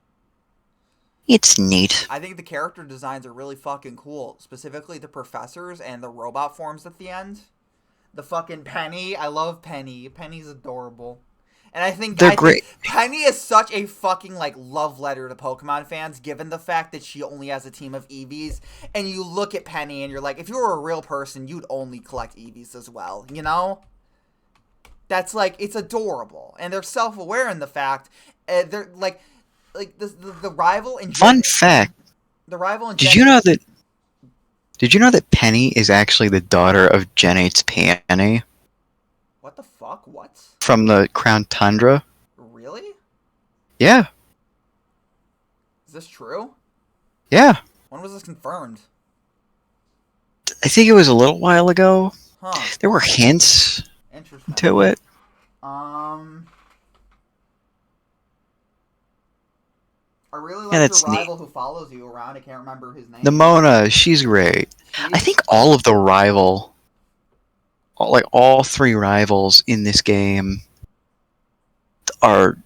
It's neat. I think the character designs are really fucking cool. Specifically the professors and the robot forms at the end. The fucking Penny. I love Penny. Penny's adorable. And I think great. Penny is such a fucking like love letter to Pokemon fans, given the fact that she only has a team of Eevees. And you look at Penny and you're like, if you were a real person, you'd only collect Eevees as well, you know? That's like, it's adorable. And they're self-aware in the fact, they're like the rival in Fun fact. The rival in Did you know that Penny is actually the daughter of Gen 8's Peony? What the fuck? What? From the Crown Tundra? Really? Yeah. Is this true? Yeah. When was this confirmed? I think it was a little while ago. Huh. There were hints to it. I really like the rival who follows you around. I can't remember his name. Nimona, she's great. I think all of the all 3 rivals in this game are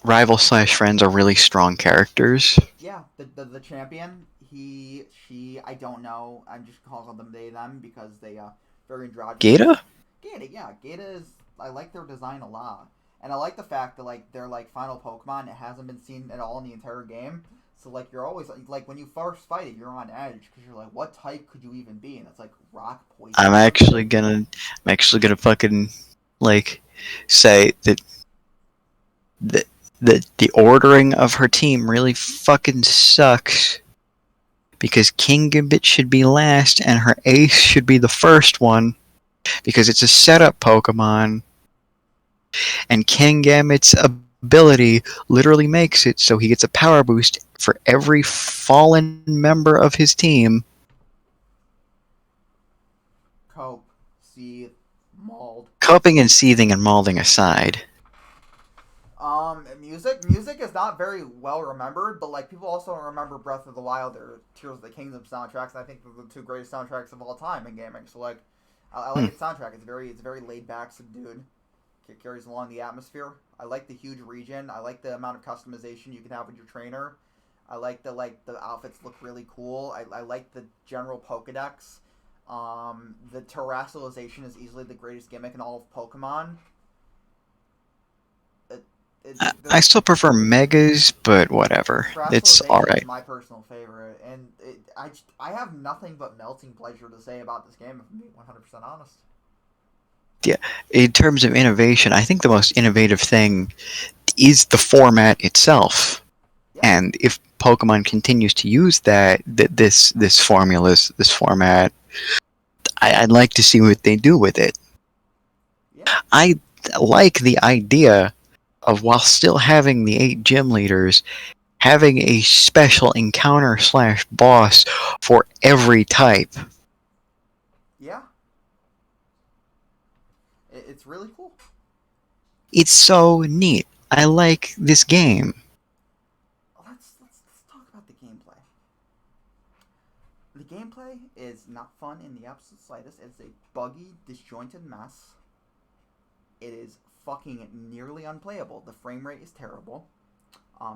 rival/friends are really strong characters. Yeah, the champion, he, she, I don't know. I'm just calling them they, them because they very androgynous. Gaeta? Gaeta, yeah. Gaeta is, I like their design a lot. And I like the fact that, like, their, like, final Pokemon, it hasn't been seen at all in the entire game. So like you're always like when you first fight it, you're on edge because you're like, what type could you even be? And it's like rock, poison. I'm actually gonna fucking like say that the ordering of her team really fucking sucks. Because King Gambit should be last and her ace should be the first one. Because it's a setup Pokemon. And King Gambit's ability literally makes it so he gets a power boost for every fallen member of his team. Cope, seethe, mauled. Coping and seething and malding aside. Music is not very well remembered, but like people also remember Breath of the Wild or Tears of the Kingdom soundtracks, and I think they're the two greatest soundtracks of all time in gaming. So like, I like its soundtrack. It's very laid back, subdued. It carries along the atmosphere. I like the huge region. I like the amount of customization you can have with your trainer. I like the outfits look really cool. I like the general Pokedex. The terrestrialization is easily the greatest gimmick in all of Pokemon. I still prefer Megas, but whatever. It's alright. Is my personal favorite, and I have nothing but melting pleasure to say about this game, if I'm being 100% honest. Yeah, in terms of innovation, I think the most innovative thing is the format itself. Yeah. And if Pokemon continues to use this format, I'd like to see what they do with it. Yeah. I like the idea of, while still having the 8 gym leaders, having a special encounter / boss for every type. Yeah. It's really cool. It's so neat. I like this game. Let's talk about the gameplay. The gameplay is not fun in the absolute slightest. It's a buggy, disjointed mess. It is fucking nearly unplayable. The frame rate is terrible.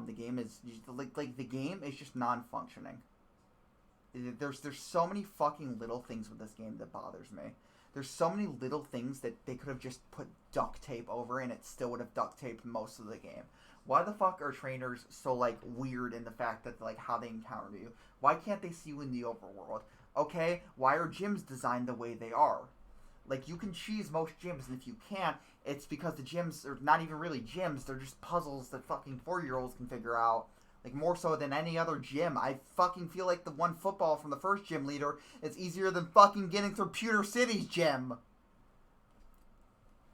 The game is the game is just non-functioning. There's so many fucking little things with this game that bothers me. There's so many little things that they could have just put duct tape over and it still would have duct taped most of the game. Why the fuck are trainers so like weird in the fact that like how they encounter you? Why can't they see you in the overworld? Okay, why are gyms designed the way they are? Like, you can cheese most gyms, and if you can't, it's because the gyms are not even really gyms. They're just puzzles that fucking 4-year-olds can figure out. Like, more so than any other gym. I fucking feel like the one football from the first gym leader is easier than fucking getting through Pewter City's gym.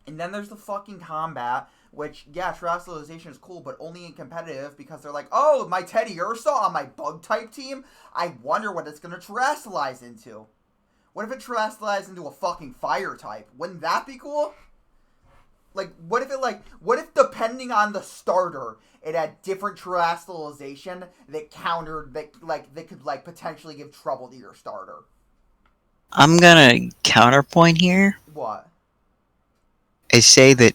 And then there's the fucking combat, which, yeah, terrestrialization is cool, but only in competitive because they're like, oh, my Teddy Ursa on my bug-type team? I wonder what it's going to terrestrialize into. What if it terrestrialized into a fucking fire type? Wouldn't that be cool? Like, what if depending on the starter, it had different terrestrialization that countered, that could potentially give trouble to your starter? I'm gonna counterpoint here. What? I say that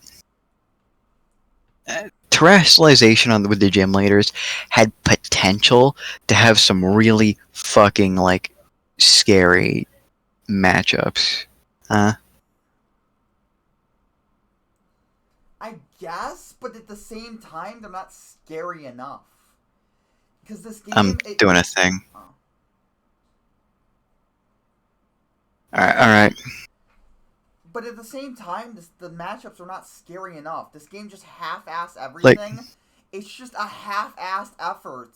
terrestrialization with the gym leaders had potential to have some really fucking, scary matchups. I guess, but at the same time, they're not scary enough. Because this game... I'm doing a thing. Oh. Alright. But at the same time, the matchups are not scary enough. This game just half-assed everything. It's just a half-assed effort.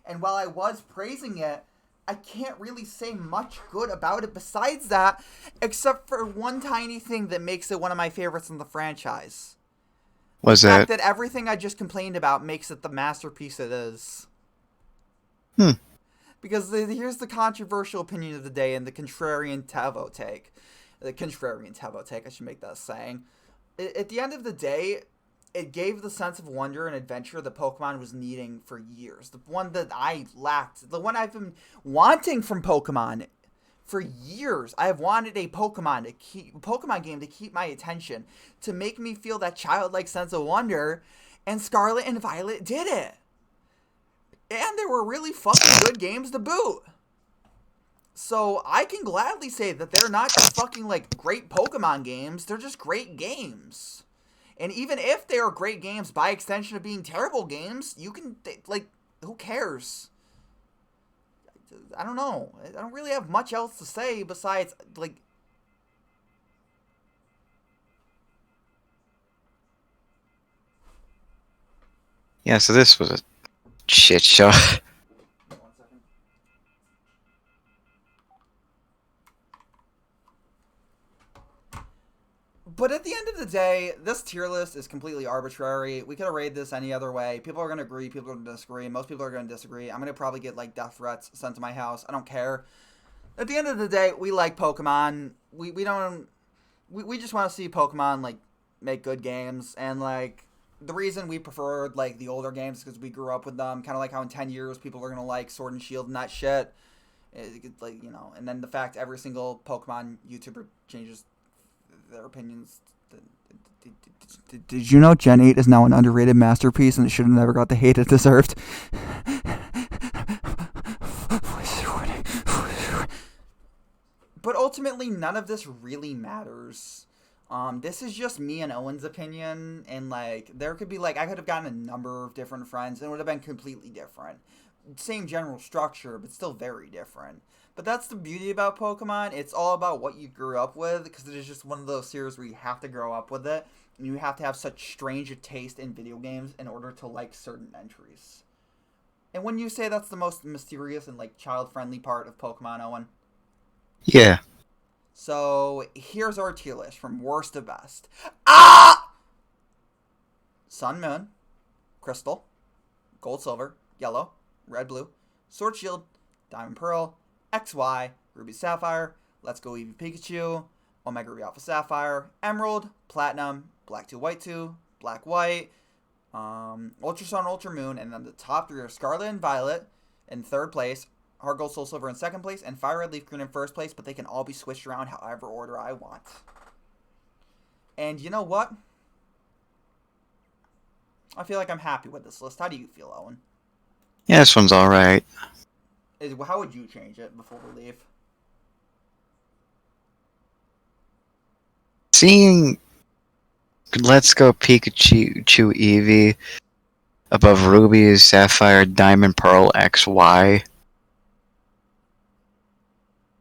And while I was praising it, I can't really say much good about it besides that, except for one tiny thing that makes it one of my favorites in the franchise. What's that? The fact that everything I just complained about makes it the masterpiece it is. Because here's the controversial opinion of the day and the contrarian Tevo take. The contrarian Tevo take, I should make that a saying. At the end of the day, it gave the sense of wonder and adventure that Pokemon was needing for years. The one that I lacked. The one I've been wanting from Pokemon for years. I have wanted a Pokemon game to keep my attention, to make me feel that childlike sense of wonder, and Scarlet and Violet did it. And they were really fucking good games to boot. So I can gladly say that they're not just fucking great Pokemon games, they're just great games. And even if they are great games by extension of being terrible games, you can, who cares? I don't know. I don't really have much else to say besides, like... Yeah, so this was a shit show. 1 second. But at the end of the day, this tier list is completely arbitrary. We could have rated this any other way. People are going to agree. People are going to disagree. Most people are going to disagree. I'm going to probably get, like, death threats sent to my house. I don't care. At the end of the day, we like Pokemon. We just want to see Pokemon, like, make good games. And, like, the reason we preferred, like, the older games is because we grew up with them. Kind of like how in 10 years people are going to like Sword and Shield and that shit. Like, you know, and then the fact every single Pokemon YouTuber changes their opinions. Did you know Gen 8 is now an underrated masterpiece and it should have never got the hate it deserved? But ultimately, none of this really matters. This is just me and Owen's opinion, and, like, there could be, like, I could have gotten a number of different friends, and it would have been completely different. Same general structure, but still very different. But that's the beauty about Pokemon. It's all about what you grew up with, because it is just one of those series where you have to grow up with it, and you have to have such strange a taste in video games in order to like certain entries. And when you say that's the most mysterious and, like, child-friendly part of Pokemon, Owen? Yeah. So, here's our tier list from worst to best. Ah! Sun, Moon, Crystal, Gold, Silver, Yellow, Red, Blue, Sword, Shield, Diamond, Pearl, XY, Ruby, Sapphire, Let's Go Eevee, Pikachu, Omega Ruby, Alpha, Sapphire, Emerald, Platinum, Black 2, White 2, Black, White, Ultra Sun, Ultra Moon, and then the top three are Scarlet and Violet in third place, Heart Gold, Soul Silver in second place, and Fire Red, Leaf Green in first place, but they can all be switched around however order I want. And you know what? I feel like I'm happy with this list. How do you feel, Owen? Yeah, this one's alright. How would you change it before we leave? Seeing Let's Go Pikachu Eevee above Ruby, Sapphire, Diamond, Pearl, XY.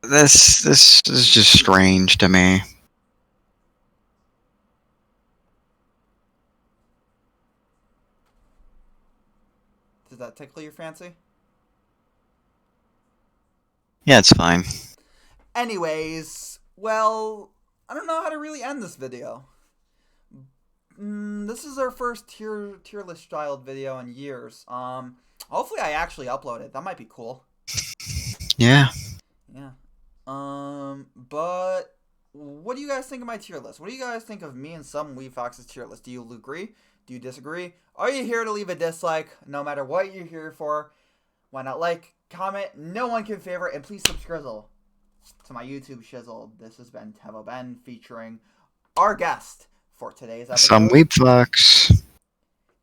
This is just strange to me. Does that tickle your fancy? Yeah, it's fine. Anyways, well, I don't know how to really end this video. This is our first tier list styled video in years. Hopefully I actually upload it. That might be cool. Yeah. Yeah. But what do you guys think of my tier list? What do you guys think of me and some Wee Fox's tier list? Do you agree? Do you disagree? Are you here to leave a dislike? No matter what you're here for, why not like, comment, no one can favorite, and please subscrizzle to my YouTube shizzle. This has been TevhoBend featuring our guest for today's episode. Some Weep Fox.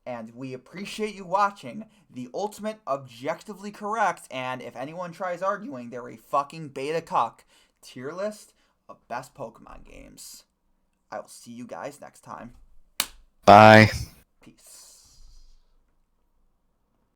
And we appreciate you watching the ultimate objectively correct, and if anyone tries arguing, they're a fucking beta cuck tier list of best Pokemon games. I will see you guys next time. Bye. Peace.